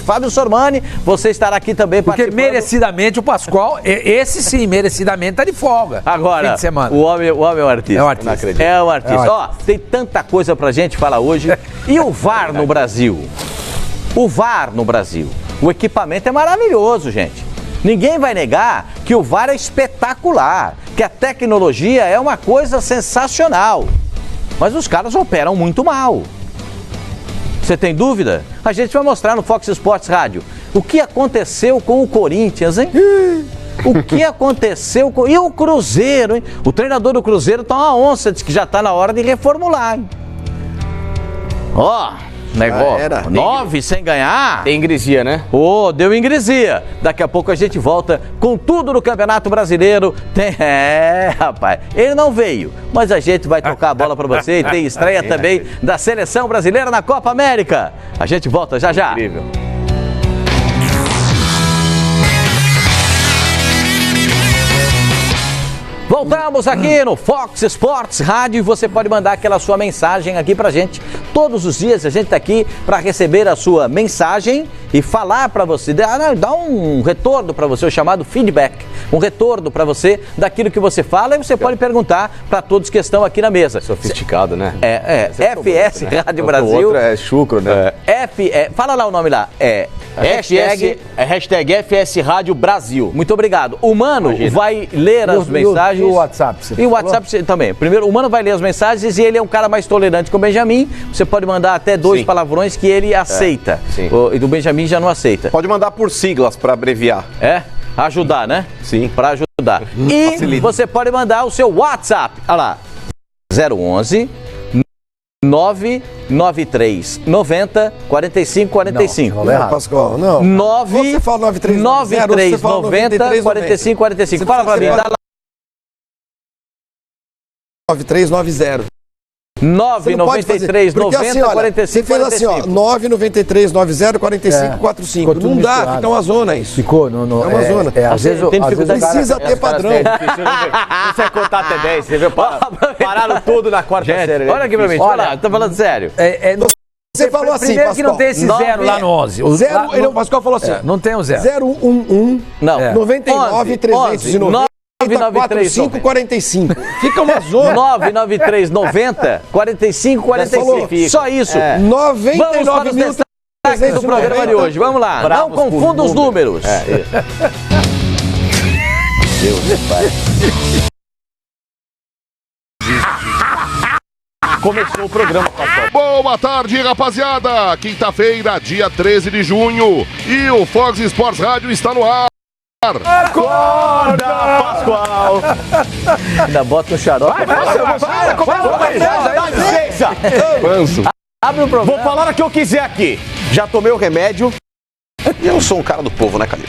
Fábio Sormani, você estará aqui também porque merecidamente o Pascoal, esse sim, merecidamente tá de folga. Agora, fim de semana. O homem é um artista. É um artista. Não acredito. É um artista. Ó, tem tanta coisa pra gente falar hoje. E o VAR no Brasil? O VAR no Brasil. O equipamento é maravilhoso, gente. Ninguém vai negar que o VAR é espetacular, que a tecnologia é uma coisa sensacional. Mas os caras operam muito mal. Você tem dúvida? A gente vai mostrar no Fox Sports Rádio o que aconteceu com o Corinthians, hein? O que aconteceu com... E o Cruzeiro, hein? O treinador do Cruzeiro tá uma onça, diz que já tá na hora de reformular, hein? Ó, negócio, 9 sem ganhar. Tem ingresia, né? Ô, deu ingresia. Daqui a pouco a gente volta com tudo no Campeonato Brasileiro. Rapaz, ele não veio, mas a gente vai tocar a bola pra você e tem estreia também da Seleção Brasileira na Copa América. A gente volta já já. Incrível. Voltamos aqui no Fox Sports Rádio e você pode mandar aquela sua mensagem aqui pra gente. Todos os dias a gente tá aqui para receber a sua mensagem e falar pra você, dar um retorno pra você, o chamado feedback. Um retorno pra você daquilo que você fala e você pode perguntar pra todos que estão aqui na mesa. Sofisticado, né? FS né? Rádio Brasil. O outro é chucro, né? Fala lá o nome lá. Hashtag FS Rádio Brasil. Muito obrigado. O Mano vai ler as mensagens. E o WhatsApp. E o WhatsApp também. Primeiro, o Mano vai ler as mensagens e ele é um cara mais tolerante que o Benjamin. Você pode mandar até 2 palavrões que ele aceita. E do Benjamin já não aceita. Pode mandar por siglas para abreviar. Ajudar, né? Sim. Para ajudar. E facilita. Você pode mandar o seu WhatsApp. Olha lá. 011 993 90 45 45. Não, Pascoal, não. Você fala 93 90 45 45. Fala pra mim, dá lá. 9390. 993 90 assim, olha, 45 você fez assim, ó, 993 90 45 45. Não dá, fica uma zona isso. Ficou, não. É uma zona. Às vezes precisa ter padrão. Você vai contar até 10, você viu? Pararam tudo na quarta série. Olha aqui pra mim, olha, tô falando sério. Você falou assim, primeiro Pascoal. que não tem esse 0 lá no 11. O Pascoal falou assim. Não tem o 0. 011 não. 99 390 45 45. Fica uma zona. 993 90 45 45. Só isso. 99 mil do programa de hoje. Vamos lá. Não confunda os números. Deus, pai. Começou o programa, Pascoal. Boa tarde, rapaziada. Quinta-feira, dia 13 de junho. E o Fox Sports Rádio está no ar. Acorda, Pascoal! Ainda bota um xarope. Dá licença! Abre o programa. Vou falar o que eu quiser aqui. Já tomei o remédio. Eu sou um cara do povo, né, Calil?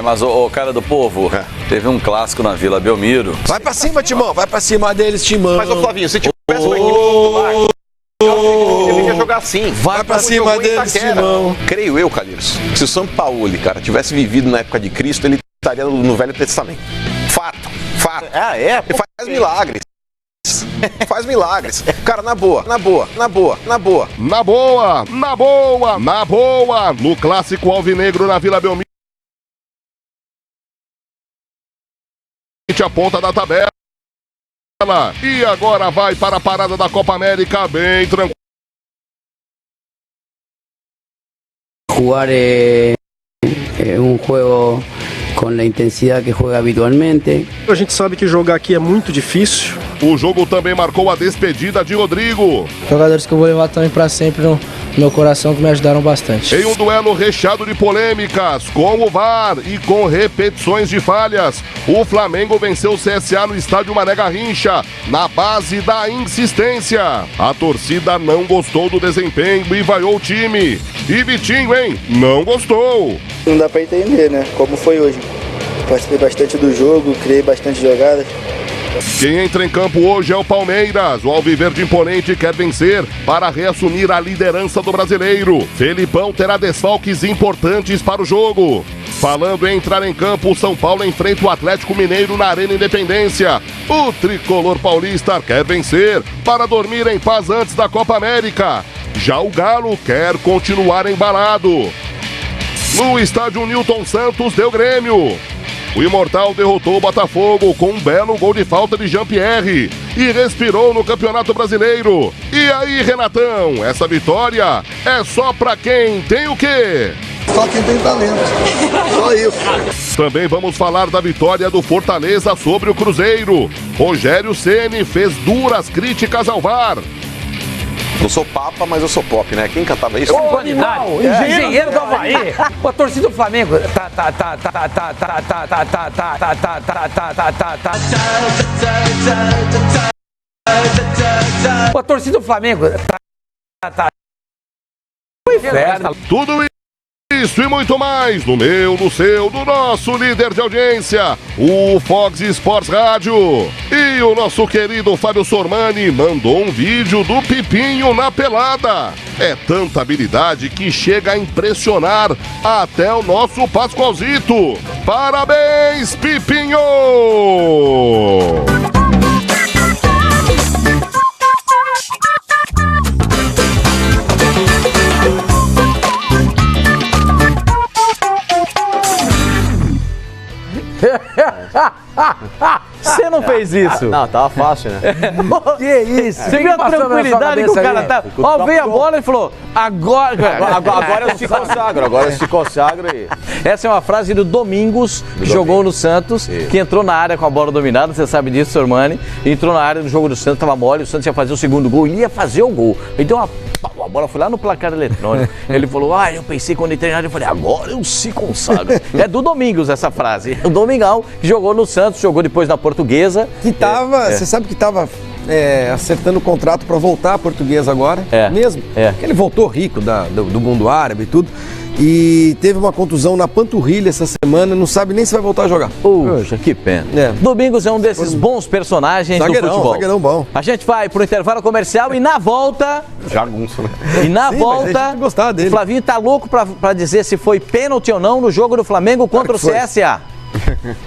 Mas o cara do povo, teve um clássico na Vila Belmiro. Vai pra cima, Timão. Vai pra cima deles, Timão. Mas, ô Flavinho, se tivesse uma equipe titular, ele ia jogar assim. Vai pra cima deles, Timão. Creio eu, Calheiros, se o Sampaoli, cara, tivesse vivido na época de Cristo, ele estaria no Velho Testamento. Fato. Ele faz milagres. Faz milagres. Cara, na boa. No clássico alvinegro na Vila Belmiro. A ponta da tabela. E agora vai para a parada da Copa América bem tranquilo. Jugar um jogo com a intensidade que joga habitualmente. A gente sabe que jogar aqui é muito difícil. O jogo também marcou a despedida de Rodrigo. Jogadores que eu vou levar também para sempre no meu coração, que me ajudaram bastante. Em um duelo recheado de polêmicas, com o VAR e com repetições de falhas, o Flamengo venceu o CSA no estádio Mané Garrincha, na base da insistência. A torcida não gostou do desempenho e vaiou o time. E Vitinho, hein? Não gostou. Não dá para entender, né? Como foi hoje. Participei bastante do jogo, criei bastante jogadas. Quem entra em campo hoje é o Palmeiras. O alviverde imponente quer vencer para reassumir a liderança do brasileiro. Felipão terá desfalques importantes para o jogo. Falando em entrar em campo, o São Paulo enfrenta o Atlético Mineiro na Arena Independência. O tricolor paulista quer vencer para dormir em paz antes da Copa América. Já o Galo quer continuar embalado. No estádio Newton Santos deu Grêmio. O Imortal derrotou o Botafogo com um belo gol de falta de Jean-Pierre e respirou no Campeonato Brasileiro. E aí, Renatão, essa vitória é só pra quem tem o quê? Só quem tem talento. Só isso. Também vamos falar da vitória do Fortaleza sobre o Cruzeiro. Rogério Ceni fez duras críticas ao VAR. Não sou papa, mas eu sou pop, né? Quem cantava isso? Engenheiro do Havaí. A torcida do Flamengo. A torcida do Flamengo. Tudo isso e muito mais no meu, no seu, no nosso líder de audiência, o Fox Sports Rádio. E o nosso querido Fábio Sormani mandou um vídeo do Pipinho na pelada. É tanta habilidade que chega a impressionar até o nosso Pascoalzito. Parabéns, Pipinho! Você não fez isso? Não, tava fácil, né? Que isso? Você viu a tranquilidade que o cara tá... Ó, veio a bola e falou, agora Agora eu se consagro, e... Essa é uma frase do Domingos, que jogou no Santos, que entrou na área com a bola dominada, você sabe disso, Sormani. Entrou na área do jogo do Santos, tava mole, o Santos ia fazer o segundo gol, ele ia fazer o gol. Então a bola foi lá no placar eletrônico. Ele falou, eu pensei quando entrei na área, eu falei, agora eu se consagro. É do Domingos essa frase. O Domingão, que jogou no Santos, jogou depois na Portuguesa. Que tava, você sabe que tava acertando o contrato para voltar à Portuguesa agora, mesmo. Ele voltou rico do mundo árabe e tudo. E teve uma contusão na panturrilha essa semana, não sabe nem se vai voltar a jogar. Puxa, que pena. Domingos é um desses bons personagens do futebol. Zagueirão bom. A gente vai pro intervalo comercial e na volta... Jagunço, né? E na volta, gostar dele. O Flavinho tá louco pra dizer se foi pênalti ou não no jogo do Flamengo contra o CSA.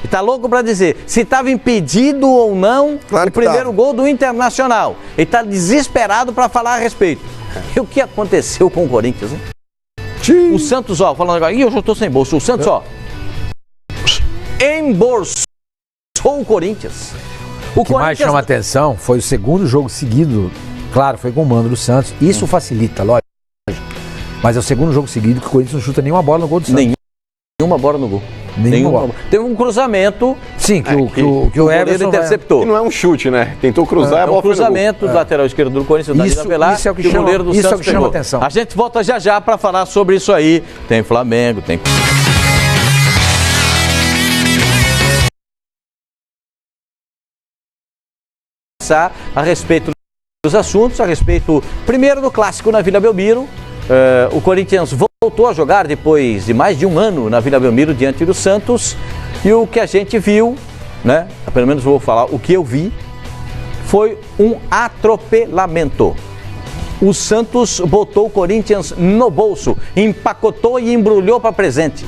E tá louco pra dizer se estava impedido ou não o primeiro gol do Internacional. Ele tá desesperado pra falar a respeito. E o que aconteceu com o Corinthians, hein? O Santos, falando agora, eu já tô sem bolso. O Santos, embolsou o Corinthians. O que mais chama atenção foi o segundo jogo seguido, claro, foi com o mando do Santos. Isso facilita, lógico. Mas é o segundo jogo seguido que o Corinthians não chuta nenhuma bola no gol do Santos. Nenhuma bola no gol. Nenhuma bola. Teve um cruzamento. Sim, que o Everson interceptou. E não é um chute, né? Tentou cruzar, a bola foi no gol. Cruzamento do lateral esquerdo do Corinthians, da Nina Velar, isso é o que o goleiro do Santos chama atenção. A gente volta já para falar sobre isso aí. Tem Flamengo, tem... A respeito dos assuntos, a respeito primeiro do clássico na Vila Belmiro. O Corinthians voltou a jogar depois de mais de um ano na Vila Belmiro diante do Santos, e o que a gente viu, né? Pelo menos vou falar o que eu vi, foi um atropelamento. O Santos botou o Corinthians no bolso, empacotou e embrulhou para presente.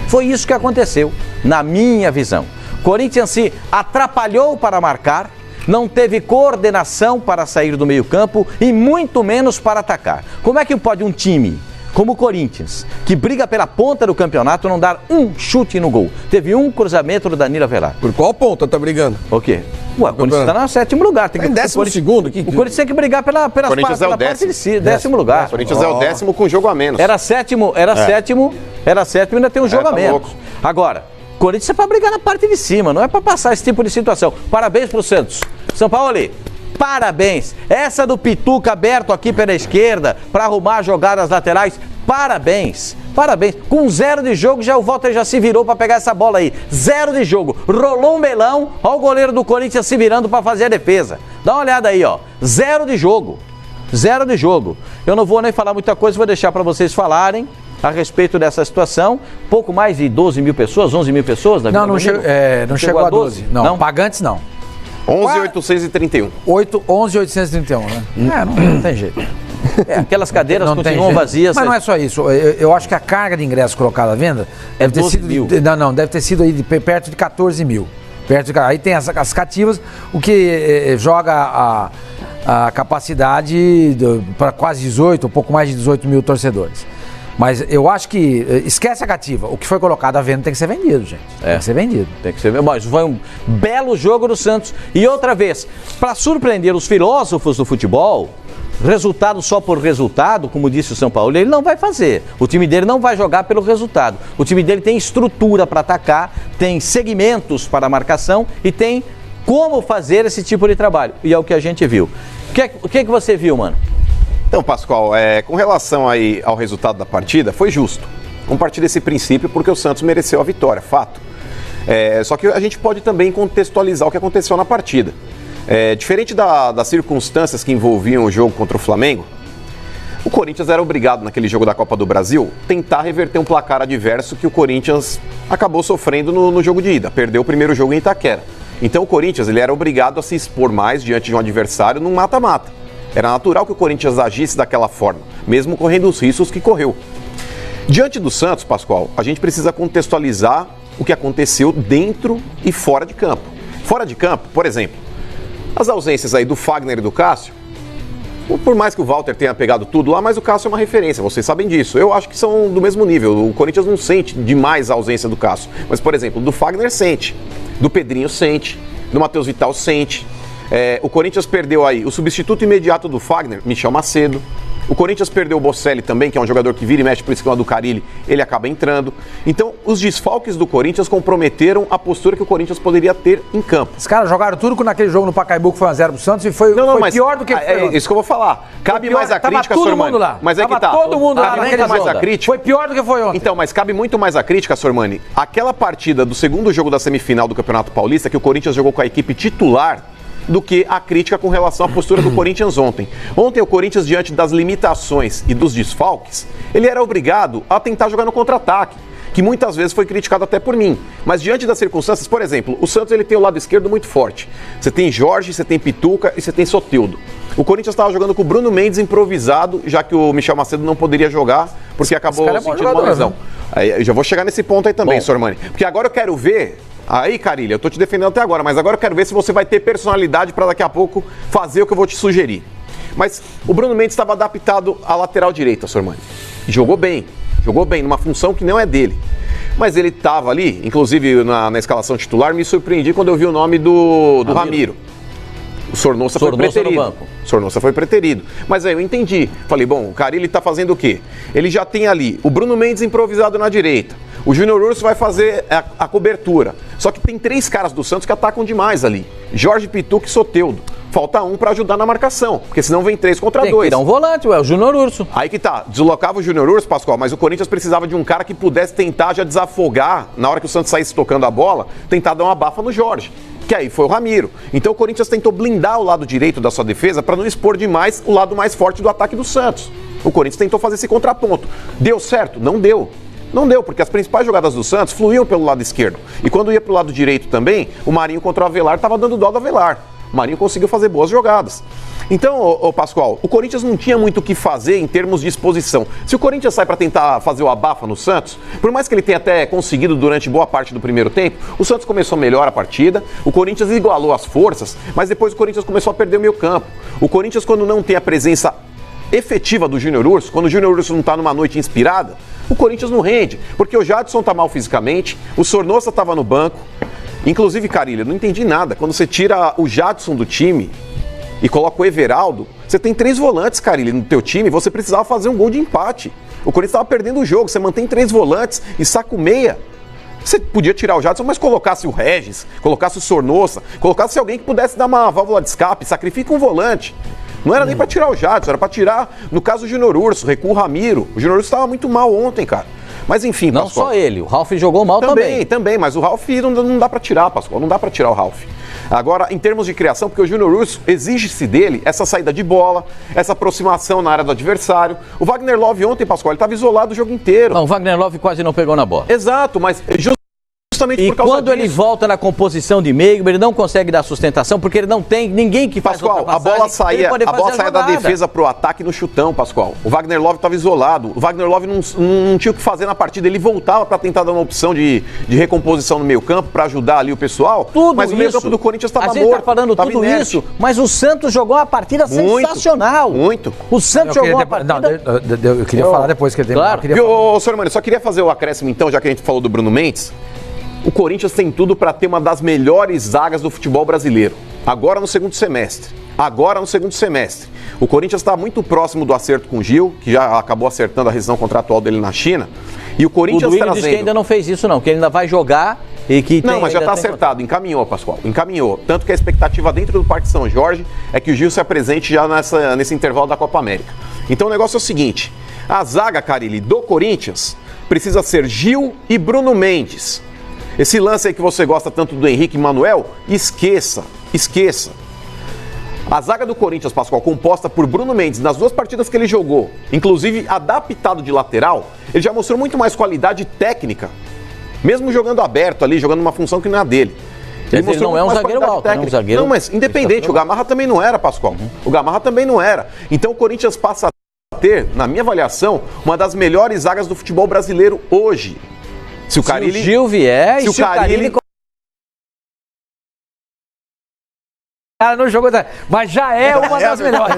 Foi isso que aconteceu, na minha visão. O Corinthians se atrapalhou para marcar, não teve coordenação para sair do meio-campo e muito menos para atacar. Como é que pode um time como o Corinthians, que briga pela ponta do campeonato, não dar um chute no gol? Teve um cruzamento do Danilo Velar. Por qual ponta tá brigando? O quê? O Corinthians está no sétimo lugar. Tem que, em 12º aqui. O Corinthians tem que brigar pela parte de si, décimo lugar. O Corinthians é o 10º com jogo a menos. Era sétimo e ainda tem um jogo a menos. Louco. Agora, Corinthians é para brigar na parte de cima, não é para passar esse tipo de situação. Parabéns pro Santos. São Paulo, parabéns. Essa do Pituca aberto aqui pela esquerda para arrumar jogadas laterais, parabéns. Parabéns. Com 0 de jogo, o Walter já se virou para pegar essa bola aí. 0 de jogo. Rolou um melão, ó o goleiro do Corinthians se virando para fazer a defesa. Dá uma olhada aí, 0 de jogo. 0 de jogo. Eu não vou nem falar muita coisa, vou deixar para vocês falarem a respeito dessa situação. Pouco mais de 12 mil pessoas, 11 mil pessoas? Não chegou a 12. Não, pagantes não. 11.831. 11.831, né? Não tem jeito. Aquelas cadeiras continuam vazias. Mas não é só isso. Eu acho que a carga de ingressos colocada à venda deve ter sido mil. Deve ter sido aí perto de 14 mil. Aí tem as cativas, o que joga a capacidade para quase 18, um pouco mais de 18 mil torcedores. Mas eu acho que, esquece a cativa, o que foi colocado à venda tem que ser vendido, gente. Tem que ser vendido. Tem que ser vendido. Mas foi um belo jogo do Santos. E outra vez, para surpreender os filósofos do futebol, resultado só por resultado, como disse o São Paulo, ele não vai fazer. O time dele não vai jogar pelo resultado. O time dele tem estrutura para atacar, tem segmentos para marcação e tem como fazer esse tipo de trabalho. E é o que a gente viu. O que você viu, mano? Então, Pascoal, com relação aí ao resultado da partida, foi justo. Vamos partir desse princípio porque o Santos mereceu a vitória, fato. Só que a gente pode também contextualizar o que aconteceu na partida. Diferente das circunstâncias que envolviam o jogo contra o Flamengo, o Corinthians era obrigado, naquele jogo da Copa do Brasil, tentar reverter um placar adverso que o Corinthians acabou sofrendo no jogo de ida. Perdeu o primeiro jogo em Itaquera. Então o Corinthians ele era obrigado a se expor mais diante de um adversário num mata-mata. Era natural que o Corinthians agisse daquela forma, mesmo correndo os riscos que correu. Diante do Santos, Pascoal, a gente precisa contextualizar o que aconteceu dentro e fora de campo. Fora de campo, por exemplo, as ausências aí do Fagner e do Cássio, por mais que o Walter tenha pegado tudo lá, mas o Cássio é uma referência, vocês sabem disso. Eu acho que são do mesmo nível. O Corinthians não sente demais a ausência do Cássio. Mas, por exemplo, do Fagner sente, do Pedrinho sente, do Matheus Vital sente. O Corinthians perdeu aí o substituto imediato do Fagner, Michel Macedo. O Corinthians perdeu o Bocelli também, que é um jogador que vira e mexe por esquema do Carille, ele acaba entrando. Então, os desfalques do Corinthians comprometeram a postura que o Corinthians poderia ter em campo. Os caras jogaram tudo naquele jogo no Pacaembu que foi 1-0 pro Santos e foi pior do que foi. É isso que eu vou falar. Cabe mais a crítica, Sormani. Mas é que tá. Todo mundo lá naquele mais a crítica. Foi pior do que foi ontem. Então, mas cabe muito mais a crítica, Sormani. Aquela partida do segundo jogo da semifinal do Campeonato Paulista, que o Corinthians jogou com a equipe titular, do que a crítica com relação à postura do Corinthians ontem. Ontem o Corinthians, diante das limitações e dos desfalques, ele era obrigado a tentar jogar no contra-ataque, que muitas vezes foi criticado até por mim. Mas diante das circunstâncias, por exemplo, o Santos ele tem o lado esquerdo muito forte. Você tem Jorge, você tem Pituca e você tem Soteldo. O Corinthians estava jogando com o Bruno Mendes improvisado, já que o Michel Macedo não poderia jogar, porque acabou sentindo uma lesão. Eu já vou chegar nesse ponto aí também, Sormani. Porque agora eu quero ver... Aí, Carilha, eu tô te defendendo até agora, mas agora eu quero ver se você vai ter personalidade para daqui a pouco fazer o que eu vou te sugerir. Mas o Bruno Mendes estava adaptado à lateral direita, Sormani. Jogou bem, numa função que não é dele. Mas ele estava ali, inclusive na escalação titular, me surpreendi quando eu vi o nome do Ramiro. O Sornossa foi preterido. Sornossa foi preterido. Mas aí eu entendi. Falei, bom, o Carille tá fazendo o quê? Ele já tem ali o Bruno Mendes improvisado na direita. O Júnior Urso vai fazer a cobertura. Só que tem 3 caras do Santos que atacam demais ali. Jorge, Pituca e Soteldo. Falta um para ajudar na marcação, porque senão vem 3 contra 2. Tem que dar um volante, o Júnior Urso. Aí que tá, deslocava o Júnior Urso, Pascoal, mas o Corinthians precisava de um cara que pudesse tentar já desafogar, na hora que o Santos saísse tocando a bola, tentar dar uma bafa no Jorge. Que aí foi o Ramiro. Então o Corinthians tentou blindar o lado direito da sua defesa para não expor demais o lado mais forte do ataque do Santos. O Corinthians tentou fazer esse contraponto. Deu certo? Não deu. Não deu, porque as principais jogadas do Santos fluíam pelo lado esquerdo. E quando ia pro lado direito também, o Marinho contra o Avelar estava dando dó do Avelar. O Marinho conseguiu fazer boas jogadas. Então, Pascoal, o Corinthians não tinha muito o que fazer em termos de exposição. Se o Corinthians sai para tentar fazer o abafa no Santos, por mais que ele tenha até conseguido durante boa parte do primeiro tempo, o Santos começou melhor a partida, o Corinthians igualou as forças, mas depois o Corinthians começou a perder o meio campo. O Corinthians, quando não tem a presença efetiva do Júnior Urso, quando o Júnior Urso não está numa noite inspirada, o Corinthians não rende, porque o Jadson tá mal fisicamente, o Sornossa estava no banco. Inclusive, Carilha, não entendi nada. Quando você tira o Jadson do time e coloca o Everaldo, você tem 3 volantes, Carilha, no teu time, você precisava fazer um gol de empate. O Corinthians estava perdendo o jogo, você mantém 3 volantes e saca o meia. Você podia tirar o Jadson, mas colocasse o Regis, colocasse o Sornossa, colocasse alguém que pudesse dar uma válvula de escape, sacrifica um volante. Não era nem para tirar o Jadson, era para tirar, no caso, o Júnior Urso, recua o Ramiro. O Júnior Urso estava muito mal ontem, cara. Mas enfim, não Pascoal, só ele, o Ralf jogou mal também. Também, mas o Ralf não dá para tirar, Pascoal, não dá para tirar o Ralf. Agora, em termos de criação, porque o Júnior Urso exige-se dele essa saída de bola, essa aproximação na área do adversário. O Wagner Love ontem, Pascoal, ele estava isolado o jogo inteiro. Não, o Wagner Love quase não pegou na bola. Exato, mas justamente E por causa quando ele disso. volta na composição de meio, ele não consegue dar sustentação, porque ele não tem ninguém que faz Pascoal, a bola saía da defesa pro ataque no chutão, Pascoal. O Wagner Love estava isolado. O Wagner Love não tinha o que fazer na partida. Ele voltava para tentar dar uma opção de recomposição no meio campo, para ajudar ali o pessoal. Mas o meio campo do Corinthians estava morto. A gente tá falando tudo isso, mas o Santos jogou uma partida sensacional. Muito. O Santos jogou uma partida... Eu queria falar depois que ele tem... Claro. Ô, senhor Mano, só queria fazer o acréscimo então, já que a gente falou do Bruno Mendes. O Corinthians tem tudo para ter uma das melhores zagas do futebol brasileiro. Agora no segundo semestre. O Corinthians está muito próximo do acerto com o Gil, que já acabou acertando a rescisão contratual dele na China. E o Corinthians Duílio diz que ainda não fez isso não, que ele ainda vai jogar e que... Não, mas já está acertado. Encaminhou, Pascoal. Encaminhou. Tanto que a expectativa dentro do Parque São Jorge é que o Gil se apresente já nesse intervalo da Copa América. Então o negócio é o seguinte. A zaga, Carille, do Corinthians precisa ser Gil e Bruno Mendes. Esse lance aí que você gosta tanto do Henrique e Manuel, esqueça. A zaga do Corinthians, Pascoal, composta por Bruno Mendes, nas 2 partidas que ele jogou, inclusive adaptado de lateral, ele já mostrou muito mais qualidade técnica, mesmo jogando aberto ali, jogando uma função que não é a dele. Ele não é um zagueiro alto, não é um zagueiro... Não, mas independente, o Gamarra também não era, Pascoal. O Gamarra também não era. Então o Corinthians passa a ter, na minha avaliação, uma das melhores zagas do futebol brasileiro hoje. Se o Gil vier e se o Carille... Cara, não jogou, mas já é uma das melhores.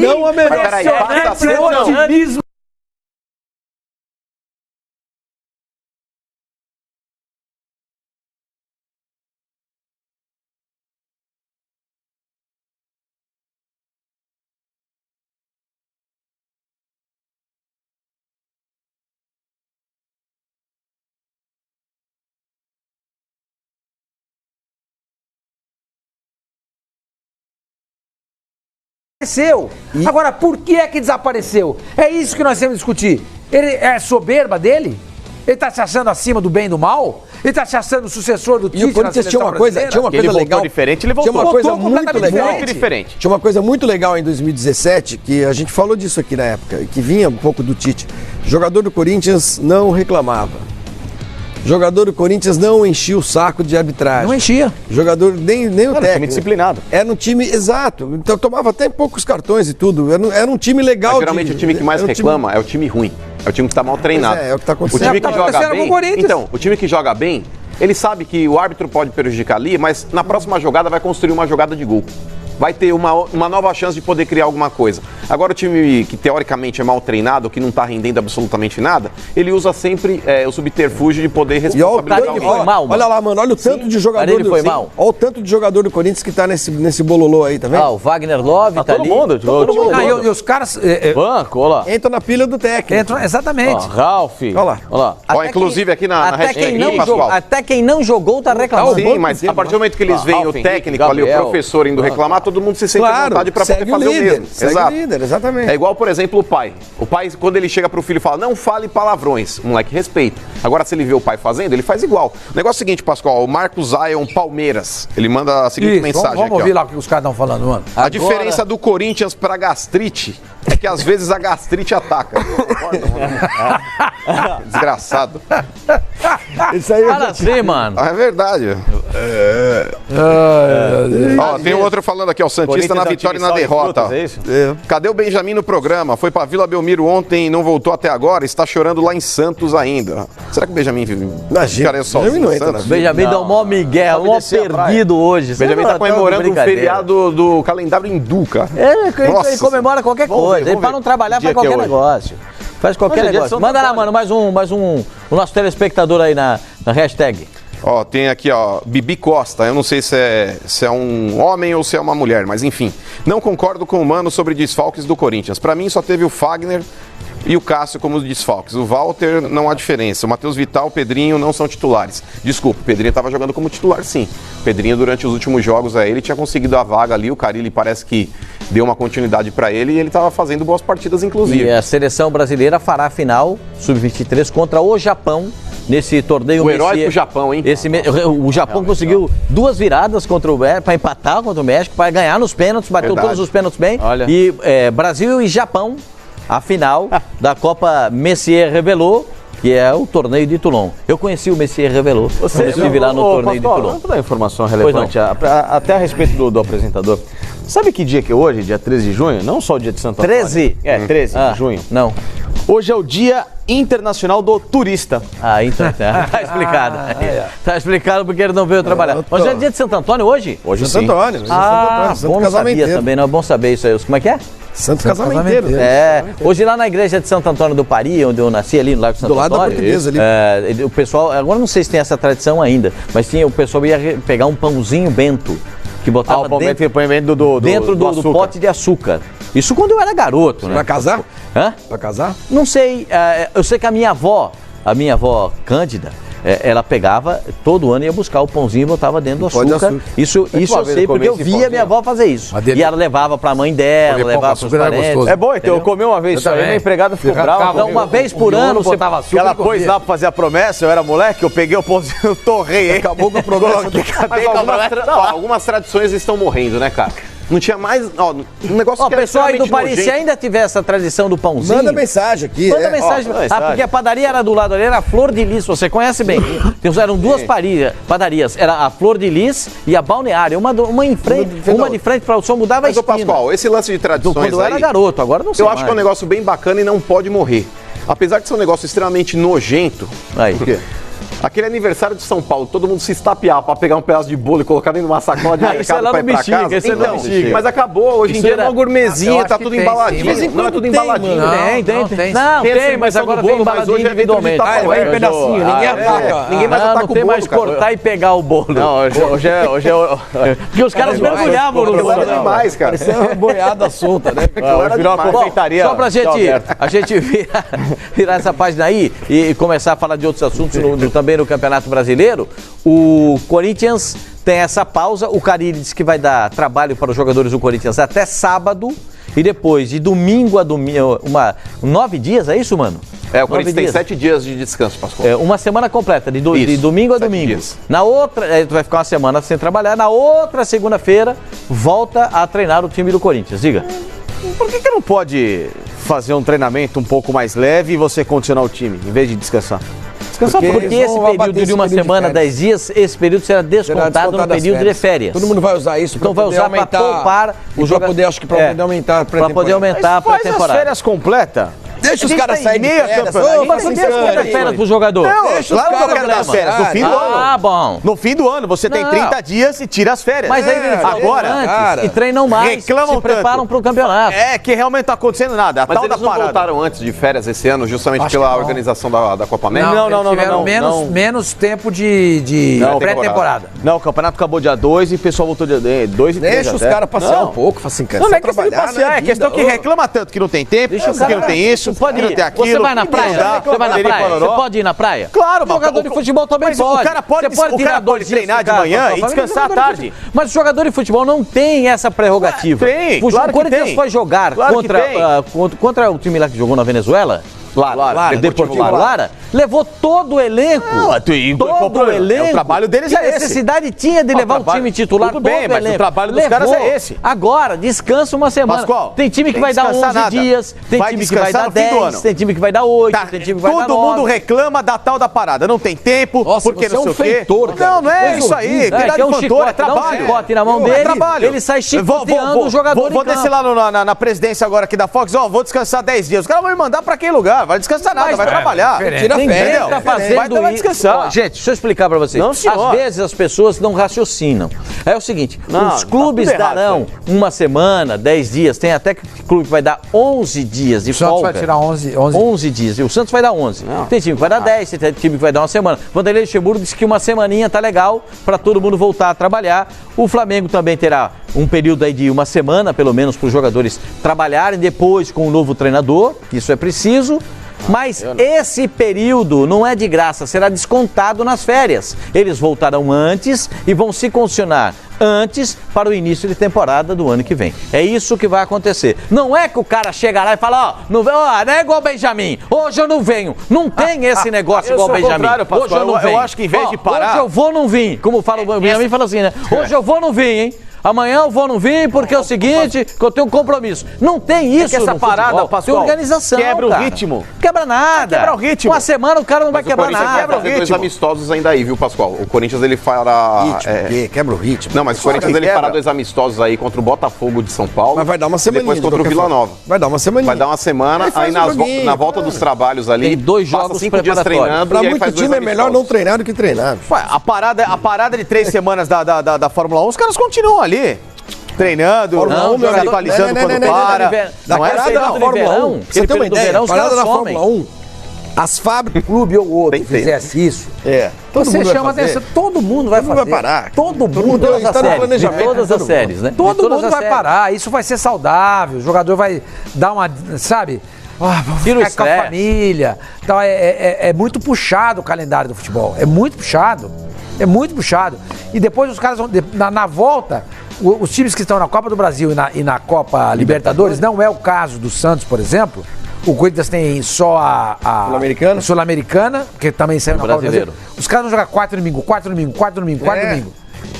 Não a melhor. Peraí, passa a ser, o otimismo. Agora, por que é que desapareceu? É isso que nós temos que discutir. Ele é soberba dele? Ele tá se achando acima do bem e do mal? Ele tá se achando o sucessor do Tite? E o Corinthians tinha uma coisa legal. Diferente, ele voltou. Tinha uma coisa muito legal. Diferente. Tinha uma coisa muito legal em 2017, que a gente falou disso aqui na época, que vinha um pouco do Tite. O jogador do Corinthians não reclamava. Jogador do Corinthians não enchia o saco de arbitragem. Não enchia. Jogador, nem o técnico. Era um time disciplinado. Era um time, exato. Então tomava até poucos cartões e tudo. Era um time legal. Mas, geralmente o time que mais reclama é o time ruim. É o time que está mal treinado. É o que está acontecendo. O time que joga bem. Então, o time que joga bem, ele sabe que o árbitro pode prejudicar ali, mas na próxima jogada vai construir uma jogada de gol. Vai ter uma nova chance de poder criar alguma coisa. Agora o time que teoricamente é mal treinado, que não está rendendo absolutamente nada, ele usa sempre o subterfúgio de poder responsabilizar alguém. Olha lá, mano, olha o tanto de jogador do Corinthians. Olha o tanto de jogador do Corinthians que tá nesse bololô aí, tá vendo? O Wagner Love tá todo ali. Mundo. E os caras... Banco, olha lá. Entra na pilha do técnico. Exatamente. Ralf. Olha lá. Inclusive aqui na hashtag, até quem não jogou tá reclamando. Sim, mas a partir do momento que eles veem o técnico ali, o professor indo reclamar, todo mundo se sente à vontade para poder fazer o mesmo. Exato. O líder, exatamente. É igual, por exemplo, o pai. O pai, quando ele chega pro filho e fala, não fale palavrões, o moleque respeita. Agora, se ele vê o pai fazendo, ele faz igual. O negócio é o seguinte, Pascoal, o Marcos Zion Palmeiras, ele manda a seguinte mensagem vamos ouvir lá o que os caras estão falando, mano. A diferença do Corinthians pra gastrite é que às vezes a gastrite ataca. Desgraçado. Isso aí fala assim, mano. É verdade. Tem um outro falando aqui, ó, o Santista na vitória e na derrota. Cadê o Benjamin no programa? Foi pra Vila Belmiro ontem e não voltou até agora, está chorando lá em Santos ainda. Será que o Benjamin Imagina, O Benjamin dá um mó migué, um mó perdido hoje. O Benjamin tá comemorando um feriado do calendário hindu, cara. Ele comemora qualquer coisa. Ele para não trabalhar, faz qualquer negócio. Faz qualquer negócio. Manda lá, mano, mais um o nosso telespectador aí na hashtag. Tem aqui, Bibi Costa. Eu não sei se é um homem ou se é uma mulher, mas enfim. Não concordo com o Mano sobre desfalques do Corinthians. Pra mim, só teve o Fagner e o Cássio como desfalques. O Walter não há diferença. O Matheus Vital, o Pedrinho não são titulares. Desculpa, o Pedrinho estava jogando como titular, sim. O Pedrinho, durante os últimos jogos, ele tinha conseguido a vaga ali. O Carille parece que deu uma continuidade para ele e ele estava fazendo boas partidas, inclusive. E a seleção brasileira fará a final sub-23 contra o Japão. Nesse torneio... O heróico Japão, hein? O Japão conseguiu 2 viradas contra o México, para empatar contra o México, para ganhar nos pênaltis, bateu todos os pênaltis bem. Olha. E Brasil e Japão, a final da Copa Messier revelou que é o torneio de Toulon. Eu conheci o Messier Revelou, quando eu estive lá no torneio de Toulon. Vou dar informação relevante, até a respeito do apresentador. Sabe que dia que é hoje, dia 13 de junho? Não só o dia de Santo Antônio. 13? 13 de junho. Não. Hoje é o Dia Internacional do Turista. Então tá explicado. Tá explicado porque ele não veio trabalhar. Hoje é dia de Santo Antônio hoje? Hoje Santo sim. Antônio. Bom, não sabia também, não é bom saber isso aí. Como é que é? Santo Casamenteiro. Hoje lá na igreja de Santo Antônio do Pari, onde eu nasci, ali no Lago de Santo Antônio. Do lado da Portuguesa ali. O pessoal, agora não sei se tem essa tradição ainda, mas o pessoal ia pegar um pãozinho bento, que botava dentro do pote de açúcar. Isso quando eu era garoto, né? Pra casar? Hã? Pra casar? Não sei, eu sei que a minha avó Cândida, ela pegava, todo ano ia buscar o pãozinho e botava dentro do açúcar. Isso eu sei, porque eu via minha avó fazer isso. E ela levava pra mãe dela, levava pros parentes. É bom, então eu comi uma vez isso aí, minha empregada ficou brava. Então, uma vez por ano você botava açúcar. Ela pôs lá pra fazer a promessa, eu era moleque, eu peguei o pãozinho, eu torrei, hein? Acabou com a promessa. Algumas tradições estão morrendo, né, cara? Não tinha mais. Um negócio que pessoal aí do Paris, se ainda tiver essa tradição do pãozinho. Manda mensagem aqui. Manda mensagem. Porque a padaria era do lado ali, era a Flor de Lis, você conhece bem. Eram duas padarias. Era a Flor de Lis e a Balneária. Uma de frente para o som, mudava a esquina. Mas, Pascoal, esse lance de tradições quando eu era garoto, agora não sei eu acho que é um negócio bem bacana e não pode morrer. Apesar de ser um negócio extremamente nojento. Por quê? Aquele aniversário de São Paulo, todo mundo se estapear pra pegar um pedaço de bolo e colocar dentro de uma sacola de mercado pra ir pra casa. Então, mas acabou, hoje em dia é uma gourmetzinha, tá tudo embaladinho. Não é tudo embaladinho. Tem, mas agora tem embaladinho individualmente. É um pedacinho, ninguém ataca. Ninguém mais ataca o bolo. Não tem mais cortar e pegar o bolo. Não, hoje é... Porque os caras mergulhavam no bolo. demais, cara. Isso é uma boiada solta, né? Virou uma confeitaria. Só pra gente virar essa página aí e começar a falar de outros assuntos também no Campeonato Brasileiro, o Corinthians tem essa pausa, o Carille disse que vai dar trabalho para os jogadores do Corinthians até sábado e depois de domingo a domingo, 9 dias, é isso, mano? O Corinthians tem 7 dias de descanso, Pascoal. Uma semana completa, de domingo a domingo. Dias. Na outra, vai ficar uma semana sem trabalhar, na outra segunda-feira volta a treinar o time do Corinthians, diga. Por que não pode fazer um treinamento um pouco mais leve e você condicionar o time, em vez de descansar? Porque esse período de uma semana, 10 dias, esse período será descontado no período de férias. Todo mundo vai usar isso para poder aumentar. Para poupar o jogador. Para poder aumentar a pré-temporada. Para poder aumentar a pré-temporada. Faz as férias completas. Deixa os caras saírem de férias. Férias pro jogador. Não, claro que eu quero dar férias. No fim do ano. Bom. No fim do ano, você tem 30 dias e tira as férias. Mas aí eles agora e treinam mais, se preparam pro campeonato. É que realmente não tá acontecendo nada. Mas eles não voltaram antes de férias esse ano, justamente pela organização da Copa América? Não. Menos tempo de pré-temporada. Não, o campeonato acabou dia 2 e o pessoal voltou dia 2 e 3. Deixa os caras passear um pouco, assim, cara. Não é questão de passear, é questão que reclama tanto que não tem tempo, que não tem isso. Pode ir. Você vai na praia? Você pode ir na praia? Claro, jogador de futebol também pode. O cara pode treinar de manhã e descansar à tarde. Mas o jogador de futebol não tem essa prerrogativa. Tem, o Corinthians foi jogar contra o time lá que jogou na Venezuela. Lara, Deportivo Lara, levou todo o elenco. Todo o elenco. O trabalho deles é esse. Que necessidade tinha de levar o time titular? Tudo bem, mas o trabalho dos caras é esse. Agora, descansa uma semana. Pascoal, tem time que vai dar 11 dias, tem time que vai dar 10, tem time que vai dar 8, tem time que vai dar 9. Todo mundo reclama da tal da parada. Não tem tempo, porque não sei o quê. Não é isso aí. É um chicote, dá um chicote na mão dele, ele sai chicoteando o jogador. Vou descer lá na presidência agora aqui da Fox, vou descansar 10 dias. Os caras vão me mandar pra aquele lugar, vai descansar nada, vai trabalhar. Tira férias. Tá fazendo vai descansar. Gente, deixa eu explicar pra vocês. Às vezes as pessoas não raciocinam. É o seguinte, os clubes darão uma semana, 10 dias, tem até clube que vai dar 11 dias de folga. O Santos vai tirar 11 dias, e o Santos vai dar 11. Tem time que vai dar 10, tem time que vai dar uma semana. Vanderlei Luxemburgo disse que uma semaninha tá legal pra todo mundo voltar a trabalhar. O Flamengo também terá um período aí de uma semana, pelo menos, para os jogadores trabalharem depois com o novo treinador, que isso é preciso. Mas esse período não é de graça, será descontado nas férias. Eles voltarão antes e vão se condicionar antes para o início de temporada do ano que vem. É isso que vai acontecer. Não é que o cara chega lá e fala, não é igual o Benjamin, hoje eu não venho. Não tem esse negócio igual o Benjamin. Hoje eu não venho. Eu acho que em vez de parar... Hoje eu vou não vim, como fala o Benjamin, fala assim, né? Hoje eu vou não vim, hein? Amanhã eu vou não vir porque é o seguinte, que eu tenho um compromisso. Não tem isso. É que essa parada, Pascoal, tem organização. quebra o cara. ritmo. Quebra nada. Quebra o ritmo. Uma semana o cara não vai quebrar nada. Quebra o ritmo. Dois amistosos ainda aí, viu, Pascoal? O Corinthians ele fará. Quebra o ritmo. Não, mas o Corinthians ele fará 2 amistosos aí contra o Botafogo de São Paulo. Mas vai dar uma semana. Depois contra o Vila Nova. Vai dar uma semana. Vai dar uma semana. Aí na volta dos trabalhos ali. Tem 2 jogos 5 dias treinando. Pra e aí muito faz 2 time é melhor não treinar do que treinar. A parada de 3 semanas da Fórmula 1, os caras continuam ali. Treinando, se atualizando quando para. Não é nada da Fórmula 1. Você tem uma ideia? A parada da Fórmula 1, as fábricas, clube ou outro, fizesse isso. Você chama atenção, todo mundo vai fazer. Vai parar. Todo mundo está no planejamento. Todas as séries, né? Todo mundo vai parar. Isso vai ser saudável. O jogador vai dar uma, sabe? Ficar com a família. Então, é muito puxado o calendário do futebol. É muito puxado. É muito puxado. E depois os caras vão, na volta, os times que estão na Copa do Brasil e na Copa Libertadores, não é o caso do Santos, por exemplo. O Corinthians tem só a Sul-Americana, que também saiu na Copa do Brasil. Os caras vão jogar 4 domingo.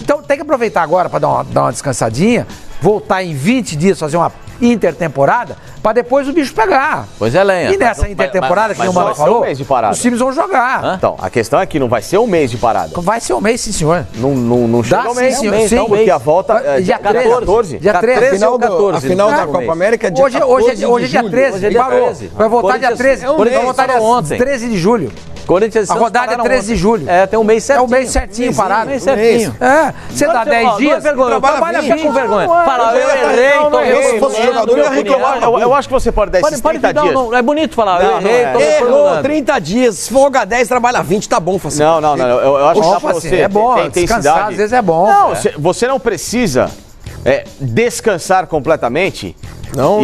Então tem que aproveitar agora para dar uma descansadinha, voltar em 20 dias, fazer uma intertemporada, para depois o bicho pegar. Pois é, Lenha. E nessa intertemporada, que o Mano falou, um mês de parada. os times vão jogar. Então, a questão é que não vai ser um mês de parada. Vai ser um mês, sim, senhor. Não chega um mês, sim, senhor. Então, porque a volta é dia 14. Dia 13 ou 14. A final da Copa América é dia 14 hoje é dia 13. Vai voltar dia 13. Vai voltar dia 13 de julho. Corinthians a rodada é 13 de julho. Tem um mês certinho. É um mês certinho parado. Um mês certinho. Você dá 10 dias, trabalha com vergonha. Fala, eu errei, se fosse jogador, eu ia reclamar. Eu acho que você pode dar esses 30 dias. Não, é bonito falar, eu errei, tô errou 30 dias, folga 10, trabalha 20, tá bom, Facinho. Não, eu acho que dá pra você. É bom, descansar às vezes é bom. Não, você não precisa descansar completamente. Não,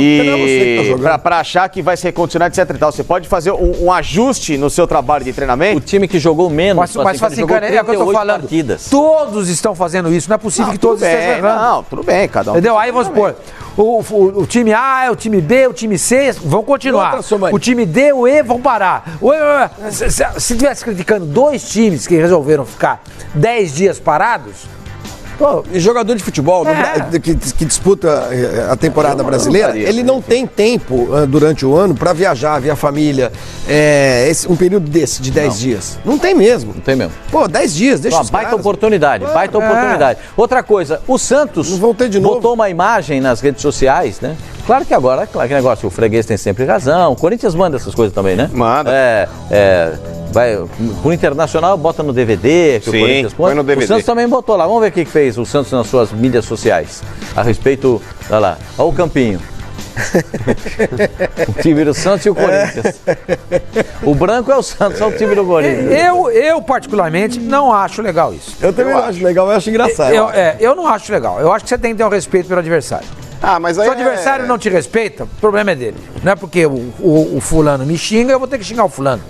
pra achar que vai se recondicionar, etc e tal. Você pode fazer um ajuste no seu trabalho de treinamento. O time que jogou menos, mas jogou 38 é o que eu tô falando. Partidas. Todos estão fazendo isso, não é possível que todos estejam errando. Não, tudo bem, cada um. Entendeu? Aí vamos supor, o time A, o time B, o time C vão continuar. O time D, o E vão parar. Se estivesse criticando 2 times que resolveram ficar 10 dias parados. E jogador de futebol que disputa a temporada brasileira, ele não tem tempo durante o ano para viajar, ver a família. Um período desse, de 10 dias. Não tem mesmo. Não tem mesmo. 10 dias, deixa os baita oportunidade, baita oportunidade. Outra coisa, o Santos botou uma imagem nas redes sociais, né? Claro que agora, que negócio, o freguês tem sempre razão. O Corinthians manda essas coisas também, né? Manda. Vai pro Internacional, bota no DVD, que o Corinthians põe. No DVD. O Santos também botou lá. Vamos ver o que fez o Santos nas suas mídias sociais. A respeito, olha lá, olha o campinho. O time do Santos e o Corinthians. O branco é o Santos, é o time do Corinthians. Eu particularmente, não acho legal isso. Eu também não acho legal, eu acho engraçado. Eu não acho legal. Eu acho que você tem que ter um respeito pelo adversário. Mas aí se o adversário não te respeita, o problema é dele. Não é porque o fulano me xinga, eu vou ter que xingar o fulano.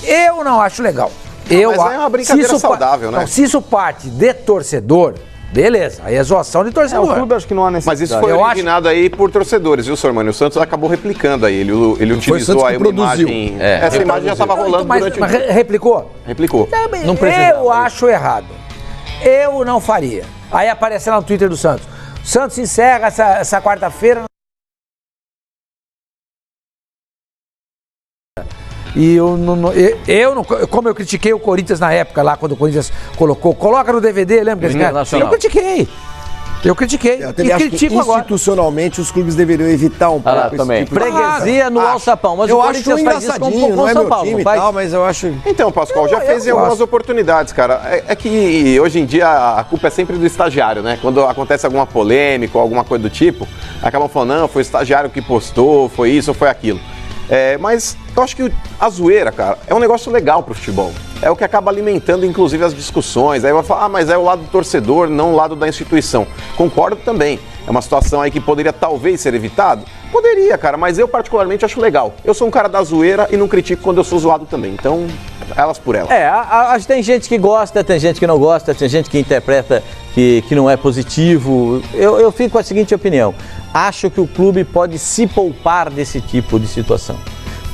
Eu não acho legal. Mas é uma brincadeira saudável, né? Não, se isso parte de torcedor, beleza. Aí é zoação de torcedor. O clube acho que não há necessidade. Mas isso foi originado aí por torcedores, viu, Sormani? O Santos acabou replicando aí. Ele utilizou aí uma imagem. Essa imagem já estava rolando durante... Mas replicou? Replicou. Não precisa. Eu acho errado. Eu não faria. Aí aparece lá no Twitter do Santos. Santos encerra essa quarta-feira. E eu não, como eu critiquei o Corinthians na época lá, quando o Corinthians coloca no DVD, lembra? Eu critiquei. E critico agora. Institucionalmente, os clubes deveriam evitar um pouco esse também. tipo de freguesia no alçapão, mas eu o acho Corinthians faz isso com não é São meu Paulo, time e tal, mas eu acho... Então, Pascoal, já fez em algumas oportunidades, cara. É que hoje em dia a culpa é sempre do estagiário, né? Quando acontece alguma polêmica ou alguma coisa do tipo, acabam falando, não, foi o estagiário que postou, foi isso ou foi aquilo. Mas eu acho que a zoeira, cara, é um negócio legal pro futebol. É o que acaba alimentando, inclusive, as discussões. Aí vai falar, mas é o lado do torcedor, não o lado da instituição. Concordo também. É uma situação aí que poderia talvez ser evitado? Poderia, cara, mas eu particularmente acho legal. Eu sou um cara da zoeira e não critico quando eu sou zoado também. Então, elas por elas. Tem gente que gosta, tem gente que não gosta, tem gente que interpreta que não é positivo. Eu fico com a seguinte opinião. Acho que o clube pode se poupar desse tipo de situação.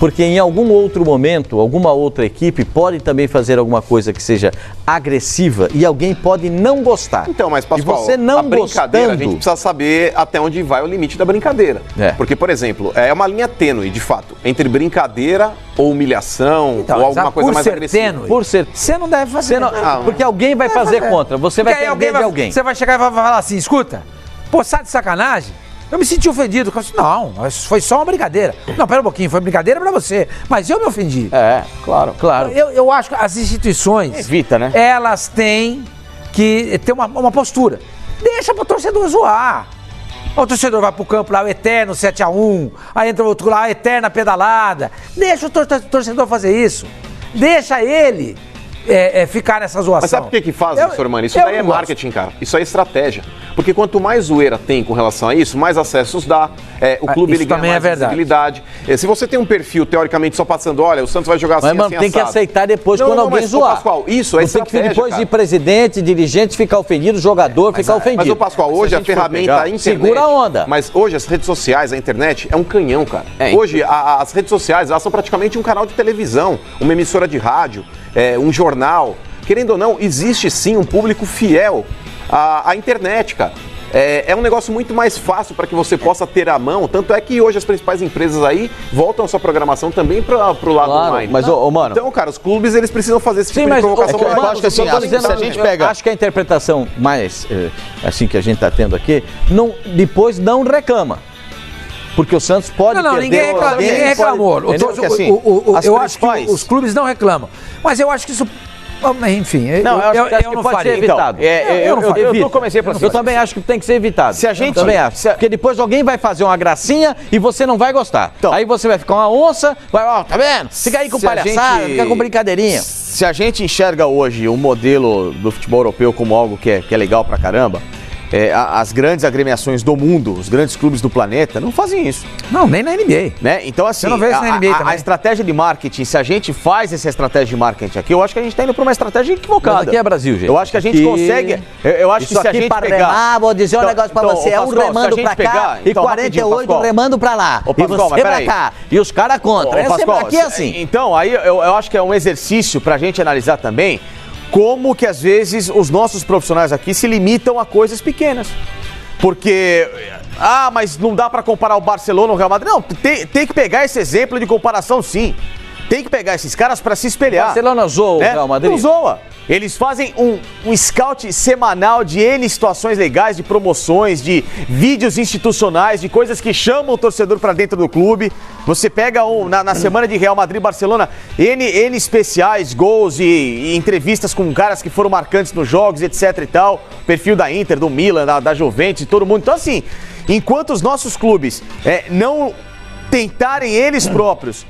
Porque em algum outro momento, alguma outra equipe pode também fazer alguma coisa que seja agressiva e alguém pode não gostar. Então, mas Pascoal, e você não a brincadeira, gostando... a gente precisa saber até onde vai o limite da brincadeira. Porque, por exemplo, é uma linha tênue, de fato, entre brincadeira ou humilhação, então, ou alguma coisa mais agressiva. Tênue, por ser você não deve fazer. Porque alguém vai fazer contra, você vai perder de alguém. Você vai chegar e vai falar assim, escuta, pô, sai de sacanagem? Eu me senti ofendido. Eu disse, não, foi só uma brincadeira. Não, pera um pouquinho, foi brincadeira pra você. Mas eu me ofendi. Claro. Eu acho que as instituições... Evita, né? Elas têm que ter uma postura. Deixa pro torcedor zoar. O torcedor vai pro campo lá, o eterno 7-1. Aí entra o outro lá, a eterna pedalada. Deixa o torcedor fazer isso. Deixa ele... ficar nessa zoação. Mas sabe por que fazem, Sormani? Isso daí é marketing, cara. Isso é estratégia. Porque quanto mais zoeira tem com relação a isso, mais acessos dá. O clube ele ganha mais visibilidade. Se você tem um perfil, teoricamente, só passando, olha, o Santos vai jogar assim, mas, mano, assim, tem que aceitar depois quando alguém zoar. Pascoal, isso é estratégia, tem que depois cara. de presidente, dirigente ficar ofendido, jogador ficar ofendido. Mas, o Pascoal, hoje a ferramenta, a internet... Segura a onda. Mas hoje as redes sociais, a internet, é um canhão, cara. Hoje as redes sociais, elas são praticamente um canal de televisão, uma emissora de rádio, um jornal. Querendo ou não, existe sim um público fiel à internet, cara. É um negócio muito mais fácil para que você possa ter à mão. Tanto é que hoje as principais empresas aí voltam a sua programação também pro lado online. Mas, mano... Então, cara, os clubes eles precisam fazer esse tipo de provocação. Eu acho que assim, se a gente pega... Acho que a interpretação mais, assim, que a gente está tendo aqui, depois não reclama. Porque o Santos pode perder... Ninguém reclamou. Eu acho que os clubes não reclamam. Mas eu acho que isso... Enfim, eu não pode ser evitado. Eu também acho que tem que ser evitado. Se a gente... Também acho. Porque depois alguém vai fazer uma gracinha e você não vai gostar. Então, aí você vai ficar uma onça, tá vendo? Fica aí com palhaçada, fica com brincadeirinha. Se a gente enxerga hoje o modelo do futebol europeu como algo que é legal pra caramba, as grandes agremiações do mundo, os grandes clubes do planeta, não fazem isso. Não, nem na NBA. Né? Então, assim, você não vê isso na NBA a estratégia de marketing, se a gente faz essa estratégia de marketing aqui, eu acho que a gente tá indo pra uma estratégia equivocada. Mas aqui é Brasil, gente. Eu acho que a gente consegue... Eu acho que se a gente pegar... vou dizer um negócio pra você, Pascoal, remando pra cá e 48 remando pra lá. Pascoal, e você pra cá. E os caras contra. Pascoal, aqui é assim. Então, aí eu acho que é um exercício pra gente analisar também como que às vezes os nossos profissionais aqui se limitam a coisas pequenas. Porque, mas não dá pra comparar o Barcelona ou o Real Madrid. Não, tem que pegar esse exemplo de comparação, sim. Tem que pegar esses caras pra se espelhar. O Barcelona zoa o Real Madrid? Não zoa. Eles fazem um scout semanal de N situações legais, de promoções, de vídeos institucionais, de coisas que chamam o torcedor pra dentro do clube. Você pega na semana de Real Madrid e Barcelona, N especiais, gols e entrevistas com caras que foram marcantes nos jogos, etc e tal. Perfil da Inter, do Milan, da Juventus, todo mundo. Então, assim, enquanto os nossos clubes não tentarem eles próprios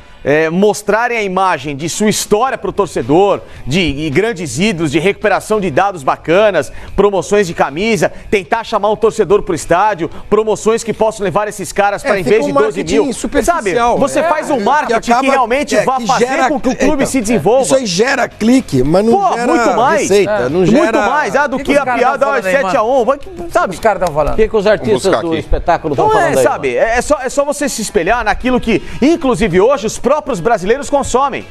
mostrarem a imagem de sua história para o torcedor, de grandes ídolos, de recuperação de dados bacanas, promoções de camisa, tentar chamar um torcedor para o estádio, promoções que possam levar esses caras para em vez de 12 mil. Sabe? Você faz um marketing que realmente vá fazer com que o clube se desenvolva. Isso aí gera clique, mas não gera muito mais, receita. Não gera... Muito mais. Do que a piada 7-1. Sabe? Os caras estão falando. O que os artistas do espetáculo estão falando aí? Sabe? É só você se espelhar naquilo que, inclusive hoje, os próprios brasileiros consomem.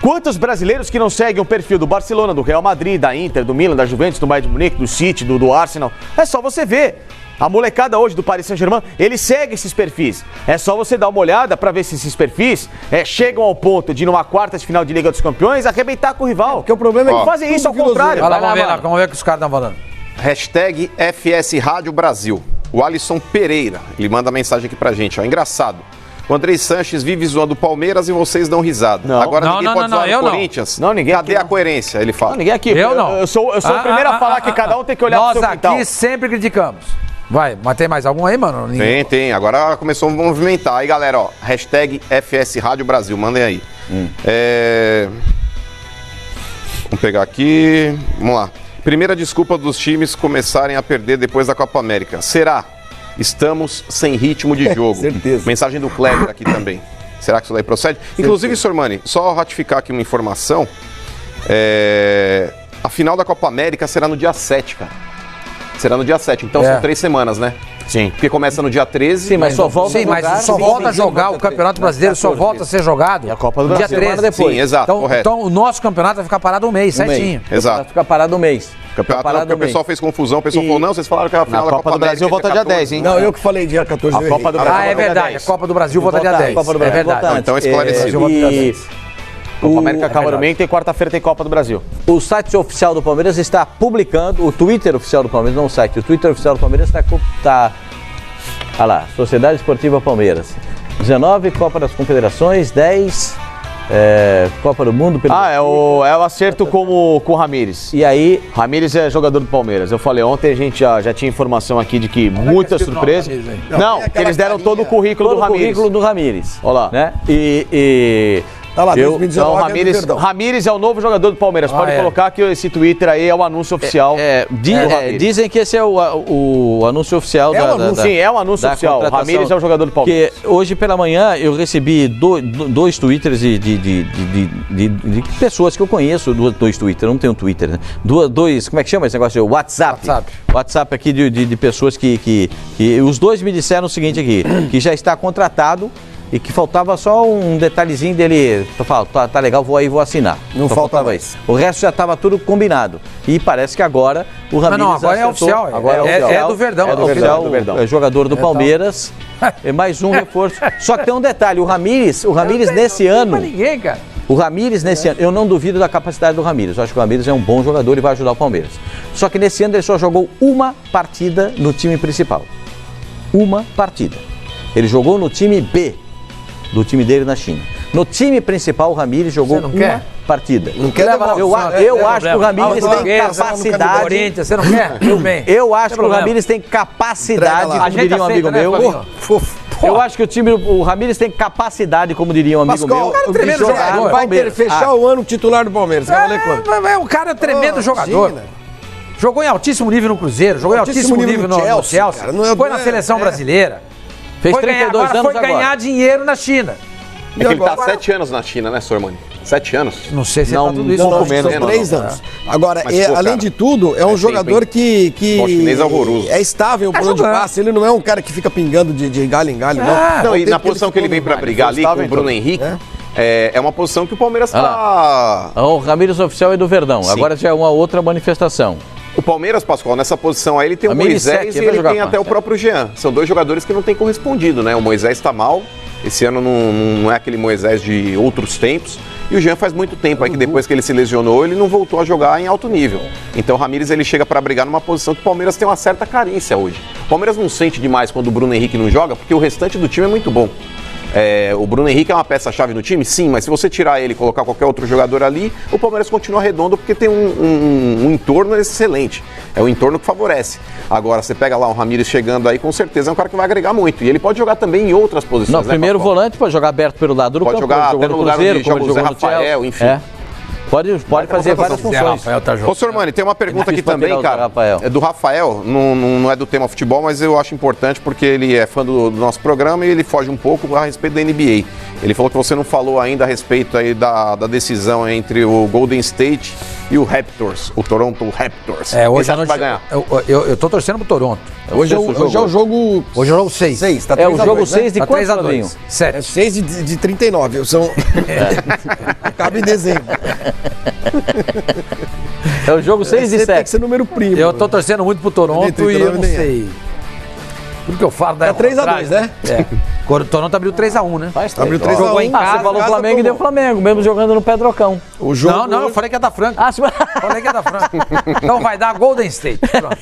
Quantos brasileiros que não seguem o perfil do Barcelona, do Real Madrid, da Inter, do Milan, da Juventus, do Bayern de Munique, do City, do Arsenal? É só você ver. A molecada hoje do Paris Saint-Germain, eles seguem esses perfis. É só você dar uma olhada para ver se esses perfis chegam ao ponto de, numa quarta de final de Liga dos Campeões, arrebentar com o rival. Porque o problema é que fazem isso ao contrário. Vamos ver o que os caras estão falando. Hashtag FS Rádio Brasil. O Alisson Pereira, ele manda mensagem aqui pra gente, ó. Engraçado. O Andrei Sanches vive zoando o Palmeiras e vocês dão risada. Não. Agora ninguém pode zoar o Corinthians. Não, ninguém. Cadê a coerência? Ele fala. Não, ninguém aqui. Eu não. Eu sou o primeiro a falar que cada um tem que olhar pro seu quintal. Nós aqui sempre criticamos. Vai, mas tem mais algum aí, mano? Tem. Agora começou a movimentar. Aí, galera, ó. Hashtag FS Rádio Brasil. Mandem aí. Vamos pegar aqui. Vamos lá. Primeira desculpa dos times começarem a perder depois da Copa América. Será? Estamos sem ritmo de jogo. Certeza. Mensagem do Kleber aqui também. Será que isso daí procede? Inclusive, Sormani, só ratificar aqui uma informação. A final da Copa América será no dia 7, cara. Será no dia 7, então são 3 semanas, né? Sim. Porque começa no dia 13. Sim, mas só volta a jogar. Mas só volta a jogar, o Campeonato Brasileiro só volta a ser jogado E a Copa do dia Brasil, 13 depois. Sim, exato, correto. Então o nosso campeonato vai ficar parado um mês, certinho. Vai Exato. ficar parado um mês. Campeonato não, porque o pessoal fez confusão, o pessoal falou, não, vocês falaram que a final Na da Copa do Brasil América volta dia 10, hein? Não, eu que falei dia 14 A Copa do Brasil. Ah, é verdade, a Copa do Brasil volta dia 10. Copa do É Brasil verdade. volta Então, antes. esclarecido. E Copa América acaba no meio e quarta-feira tem Copa do Brasil. o site oficial do Palmeiras está publicando, o Twitter oficial do Palmeiras, não o site, o Twitter oficial do Palmeiras está olha lá, Sociedade Esportiva Palmeiras. 19, Copa das Confederações, 10, Copa do Mundo. É o acerto com o Ramires. E aí, Ramires é jogador do Palmeiras. Eu falei ontem, a gente já tinha informação aqui de que muita surpresa. Não, que eles deram todo o currículo do Ramires. currículo do Ramires. Olha lá. Né? Tá lá, Então, 2019 Ramires é o novo jogador do Palmeiras. Pode colocar que esse Twitter aí é o anúncio oficial. Dizem que esse é o anúncio oficial Sim, é o anúncio oficial. O Ramires é o jogador do Palmeiras. Porque hoje pela manhã eu recebi dois twitters de pessoas que eu conheço, dois twitters, eu não tenho Twitter, né? Dois, como é que chama esse negócio? WhatsApp aqui de pessoas que os dois me disseram o seguinte aqui, que já está contratado e que faltava só um detalhezinho dele, tá legal, vou assinar. Não faltava isso. O resto já estava tudo combinado. E parece que agora o Ramires Não, agora é oficial. Agora é do Verdão. É do Verdão. É jogador do Palmeiras. É mais um reforço. Só que tem um detalhe, o Ramires nesse ano... Não ninguém, cara. O Ramires nesse ano, eu não duvido da capacidade do Ramires. Eu acho que o Ramires é um bom jogador e vai ajudar o Palmeiras. Só que nesse ano ele só jogou uma partida no time principal. Uma partida. Ele jogou no time B do time dele na China. No time principal, o Ramires jogou uma partida. Não quer levar Eu acho que o Ramires tem capacidade. Você não quer? Tudo bem. Eu acho que o Ramires tem capacidade, como diria um amigo meu. Eu acho que o Ramires tem capacidade, como diria um amigo meu. O cara é tremendo jogador. Vai fechar o ano titular do Palmeiras. O cara é tremendo jogador. Jogou em altíssimo nível no Cruzeiro, jogou em altíssimo nível no Chelsea. Foi na seleção brasileira. Fez 32 anos agora. Foi ganhar dinheiro na China. É que ele tá 7 anos na China, né, Sormani? 7 anos? Não sei se tá tudo isso. Não, menos, 3 anos. Agora, além de tudo, é um jogador que o chinês é horroroso. É estável por onde passa. Ele não é um cara que fica pingando de galho em galho, não. Não, e na posição que ele vem pra brigar ali com o Bruno Henrique, é uma posição que o Palmeiras tá... O Ramires oficial é do Verdão. Sim. Agora já é uma outra manifestação. O Palmeiras, Pascoal, nessa posição aí, ele tem o Moisés e ele tem até o próprio Jean. São dois jogadores que não têm correspondido, né? O Moisés está mal, esse ano não é aquele Moisés de outros tempos. E o Jean faz muito tempo aí que depois que ele se lesionou, ele não voltou a jogar em alto nível. Então o Ramires, ele chega para brigar numa posição que o Palmeiras tem uma certa carência hoje. O Palmeiras não sente demais quando o Bruno Henrique não joga, porque o restante do time é muito bom. O Bruno Henrique é uma peça-chave no time? Sim, mas se você tirar ele e colocar qualquer outro jogador ali, o Palmeiras continua redondo porque tem um entorno excelente. É um entorno que favorece. Agora, você pega lá o Ramires chegando aí, com certeza é um cara que vai agregar muito. E ele pode jogar também em outras posições. Não, primeiro volante pode jogar aberto pelo lado do campo. Pode jogar até no lugar onde joga o Zé Rafael, enfim. Pode fazer várias funções. Ô, Sormani, tem uma pergunta aqui também, cara. É do Rafael, não é do tema futebol, mas eu acho importante porque ele é fã do nosso programa e ele foge um pouco a respeito da NBA. Ele falou que você não falou ainda a respeito aí da decisão entre o Golden State e o Raptors, o Toronto Raptors. Hoje à noite vai ganhar. Eu tô torcendo pro Toronto. Hoje é o jogo... Hoje é o jogo 6. Tá o jogo 6 de quanto, 3-2. 7. É 6 de 39. Acaba em dezembro. É o jogo 6 de 7. Tem que ser número primo. Eu tô torcendo muito pro Toronto e eu não sei. Tudo que eu falo da 3-2, né? O Toronto abriu 3-1, né? Abriu 3-1. Jogou em casa. Você falou Flamengo e deu Flamengo, mesmo jogando no Pedrocão. O jogo... Não, eu falei que é da Franca. Falei que é da Franca. Então vai dar Golden State. Pronto.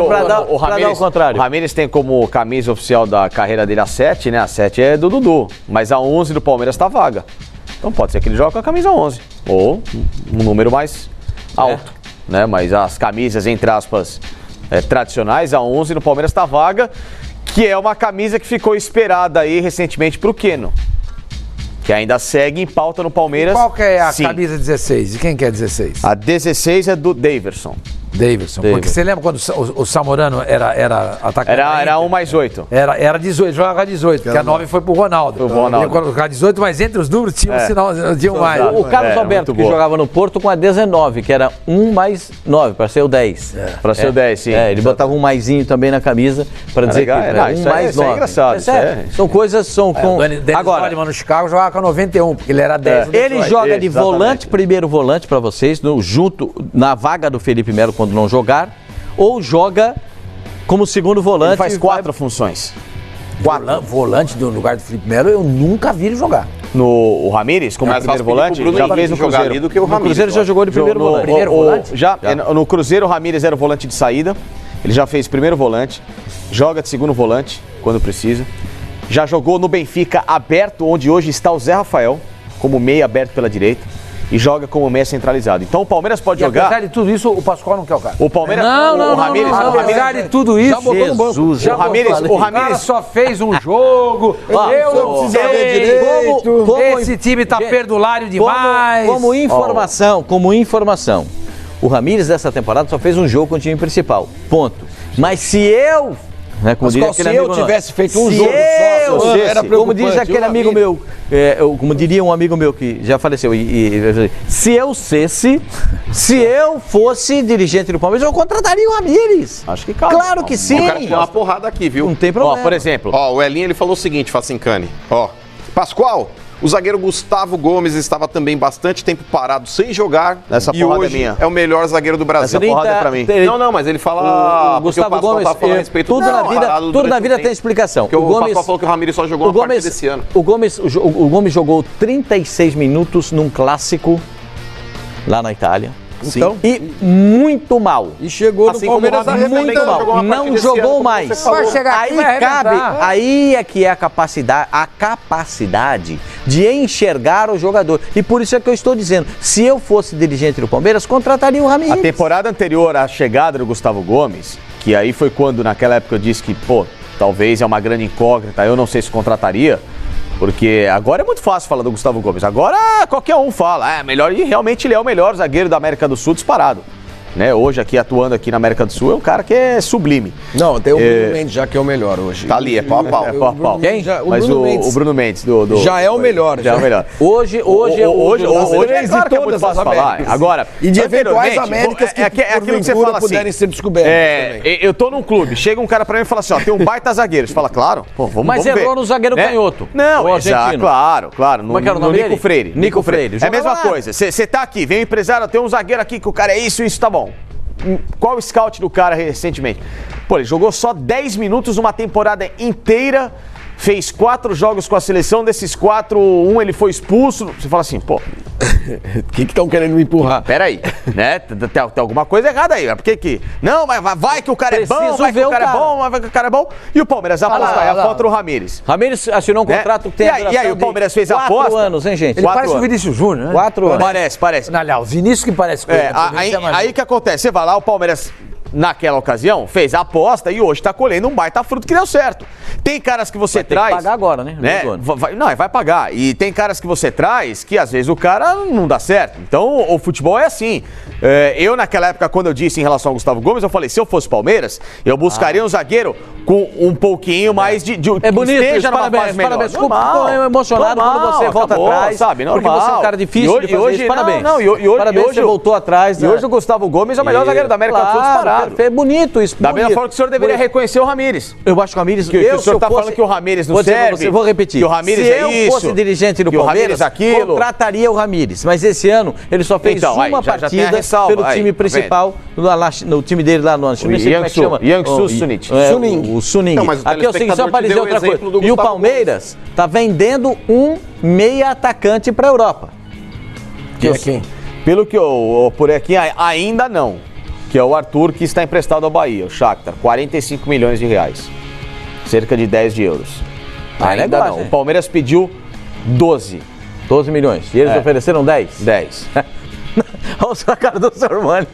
Pra dar o contrário. O Ramires tem como camisa oficial da carreira dele a 7, né? A 7 é do Dudu, mas a 11 do Palmeiras tá vaga. Então pode ser que ele jogue com a camisa 11, ou um número mais alto, né? Mas as camisas, entre aspas, tradicionais, a 11 no Palmeiras tá vaga, que é uma camisa que ficou esperada aí recentemente pro Keno, que ainda segue em pauta no Palmeiras. E qual que é a camisa 16? E quem que é 16? A 16 é do Daverson. Davidson. Porque você lembra quando o Samorano era atacante? Era 1+8. Era 18, jogava 18, porque a 9 foi pro Ronaldo. Pro Ronaldo. Ele colocava 18, mas entre os números tinha um sinal, tinha um mais. O Carlos Alberto, que jogava no Porto com a 19, que era 1+9, para ser o 10. Para ser o 10, sim. Ele botava um maisinho também na camisa, para dizer legal, que era 1+9. Isso é engraçado. São coisas, Agora, no Chicago jogava com a 91, porque ele era 10. Ele joga de volante, primeiro volante para vocês, junto na vaga do Felipe Melo quando não jogar, ou joga como segundo volante. Ele faz 4 funções. Volante no lugar do Felipe Melo, eu nunca vi ele jogar. O Ramires, como primeiro volante, já fez no Cruzeiro. Do que o Ramires, Cruzeiro já jogou de primeiro volante. Primeiro volante? No Cruzeiro, o Ramires era o volante de saída. Ele já fez primeiro volante. Joga de segundo volante, quando precisa. Já jogou no Benfica aberto, onde hoje está o Zé Rafael, como meia aberto pela direita. E joga como meia centralizado. Então o Palmeiras pode jogar. Apesar de tudo isso, o Pascoal não quer o cara. O Palmeiras. O Ramires. Apesar de tudo isso, já botou no banco. O Ramires só fez um jogo. Eu não sei. Esse time tá perdulário demais. Como informação, o Ramires dessa temporada só fez um jogo com o time principal. Ponto. Mas se eu... Como diria aquele amigo tivesse feito um jogo só, era como diz aquele amigo meu, como diria um amigo meu que já faleceu, se eu fosse dirigente do Palmeiras, eu contrataria o Ramires. Acho que cabe. Claro que sim. O cara tem uma porrada aqui, viu? Não tem problema. Por exemplo. O Elinho, ele falou o seguinte, Facincani. Pascoal, o zagueiro Gustavo Gomes estava também bastante tempo parado sem jogar. Essa e porrada hoje é minha. É o melhor zagueiro do Brasil. Essa porrada é pra mim. Não, mas ele fala... O Gustavo Gomes, tá falando a respeito tudo na vida tem explicação. Porque o Pascoal falou que o Ramires só jogou uma parte desse ano. O Gomes jogou 36 minutos num clássico lá na Itália. Então, e muito mal. E chegou no Palmeiras muito mal. Não jogou mais. Vai chegar aqui, aí cabe, aí é que é a capacidade de enxergar o jogador. E por isso é que eu estou dizendo, se eu fosse dirigente do Palmeiras, contrataria o Ramires. A temporada anterior à chegada do Gustavo Gomes, que aí foi quando naquela época eu disse que, talvez é uma grande incógnita, eu não sei se contrataria. Porque agora é muito fácil falar do Gustavo Gomes. Agora qualquer um fala, melhor, e realmente ele é o melhor zagueiro da América do Sul disparado. Hoje aqui, atuando aqui na América do Sul, é um cara que é sublime. Não, tem o Bruno Mendes já que é o melhor hoje. Tá ali, é pau a pau. É pau a pau. Quem? Mas o Bruno Mendes já é o melhor. Já é o melhor. Hoje é claro que é muito fácil falar. Agora, e de eventuais Américas que aquilo que você fala assim, puderem ser descobertas também. Eu tô num clube, chega um cara pra mim e fala assim, tem um baita zagueiro. Você fala, claro, vamos ver. Errou no zagueiro canhoto. Não, claro. Como é que era o nome dele? Nico Freire. Nico Freire. É a mesma coisa. Você tá aqui, vem um empresário, tem um zagueiro aqui que o cara é isso, tá bom. Qual o scout do cara recentemente? Ele jogou só 10 minutos uma temporada inteira, fez 4 jogos com a seleção, desses 4, um ele foi expulso. Você fala assim, O que estão querendo me empurrar? Peraí, né? Tem alguma coisa errada aí. Por que? Não, mas vai que o cara é bom, vai que o cara é bom, E o Palmeiras aposta contra o Ramires. Ramires assinou um contrato que tem E aí o Palmeiras fez a aposta. 4 anos, hein, gente? Ele parece o Vinícius Júnior, né? 4 anos. Parece. Não, o Vinícius que parece com ele. Aí que acontece? Você vai lá, o Palmeiras, naquela ocasião, fez a aposta e hoje tá colhendo um baita fruto que deu certo. Tem caras que você traz... Vai pagar agora, né? Vai pagar. E tem caras que você traz que às vezes o cara não dá certo. Então o futebol é assim. Eu naquela época, quando eu disse em relação ao Gustavo Gomes, eu falei, se eu fosse Palmeiras, eu buscaria um zagueiro com um pouquinho mais de é bonito, esteja numa fase melhor. Parabéns. Ficou emocionado quando você volta atrás. Sabe, normal. Porque você é um cara difícil de fazer isso. Parabéns. Parabéns, você voltou atrás. E hoje o Gustavo Gomes é o melhor zagueiro da América do Sul disparado. É bonito isso. Da mesma forma que o senhor deveria reconhecer o Ramires. Eu acho que o Ramires... O senhor tá falando que o Ramires não serve. Vou repetir. Que o Ramires se eu fosse dirigente do Palmeiras, contrataria o Ramires. Mas esse ano ele só fez uma partida pelo time principal, no time dele lá no ano. Jiangsu Suning. O Suning. Aqui é o seguinte, só para dizer outra coisa. E o Palmeiras tá vendendo um meia atacante para a Europa. Que é quem? Pelo que eu apurei aqui, ainda não. Que é o Arthur, que está emprestado ao Bahia, o Shakhtar, 45 milhões de reais. Cerca de 10 de euros. Ainda não. O Palmeiras pediu 12 milhões. E eles ofereceram 10? 10. Olha a cara do Sormani.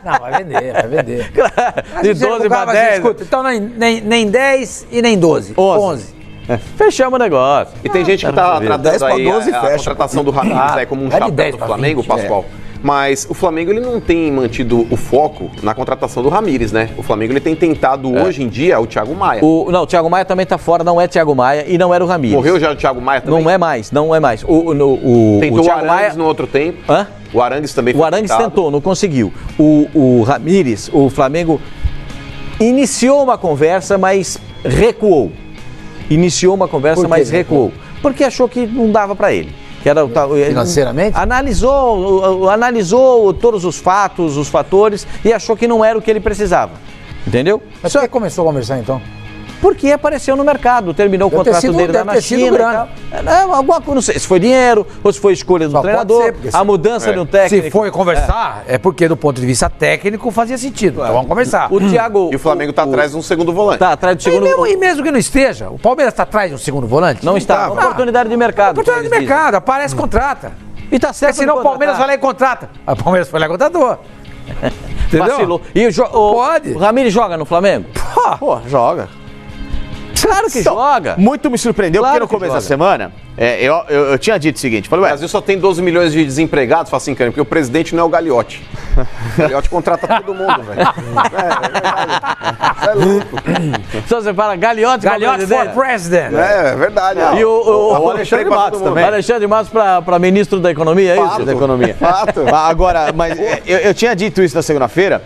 Não, vai vender. Claro, de 12 para 10. Escuta, então nem 10 e nem 12. 11. Fechamos o negócio. E tem gente que tá tratando 10 para 12 a fecha. contratação do Ramires como um chapéu do Flamengo, Pascoal. Mas o Flamengo ele não tem mantido o foco na contratação do Ramírez, né? O Flamengo ele tem tentado hoje em dia o Thiago Maia. Não, o Thiago Maia também tá fora, não é Thiago Maia e não era o Ramírez. Morreu já o Thiago Maia também? Não é mais. Tentou o Thiago Arangues Maia no outro tempo. Hã? O Arangues também foi O Arangues tentado. tentou, não conseguiu. O Ramírez, o Flamengo iniciou uma conversa, mas recuou. Recuou. Porque achou que não dava para ele. Que era, financeiramente? Analisou todos os fatos, os fatores e achou que não era o que ele precisava. Entendeu? Mas por que começou a conversar então? Porque apareceu no mercado, terminou o contrato dele lá na China. Não sei se foi dinheiro ou se foi escolha do treinador, a mudança de um técnico. Se foi conversar, é porque do ponto de vista técnico fazia sentido. Então vamos conversar. O Thiago, E o Flamengo está atrás de um segundo volante. Está atrás do segundo volante. E mesmo que não esteja, o Palmeiras está atrás de um segundo volante? Não está. Oportunidade de mercado. Oportunidade de mercado, aparece, contrata. E tá certo. Porque senão o Palmeiras vai lá e contrata. O Palmeiras foi lá e contratou. Entendeu? Vacilou. E Pode. O Ramírez joga no Flamengo? Pô, joga. Claro que joga. Muito me surpreendeu, Claro porque no que começo da joga. semana, eu tinha dito o seguinte, falei, O Brasil só tem 12 milhões de desempregados, fala assim, cara, porque o presidente não é o Gagliotti. O Gagliotti contrata todo mundo, velho. É louco. Só você fala Gagliotti for president. É verdade. E o Alexandre pra Matos todo mundo. também. Alexandre Matos para ministro da Economia, é isso? Da economia. Fato. Agora, mas eu tinha dito isso na segunda-feira,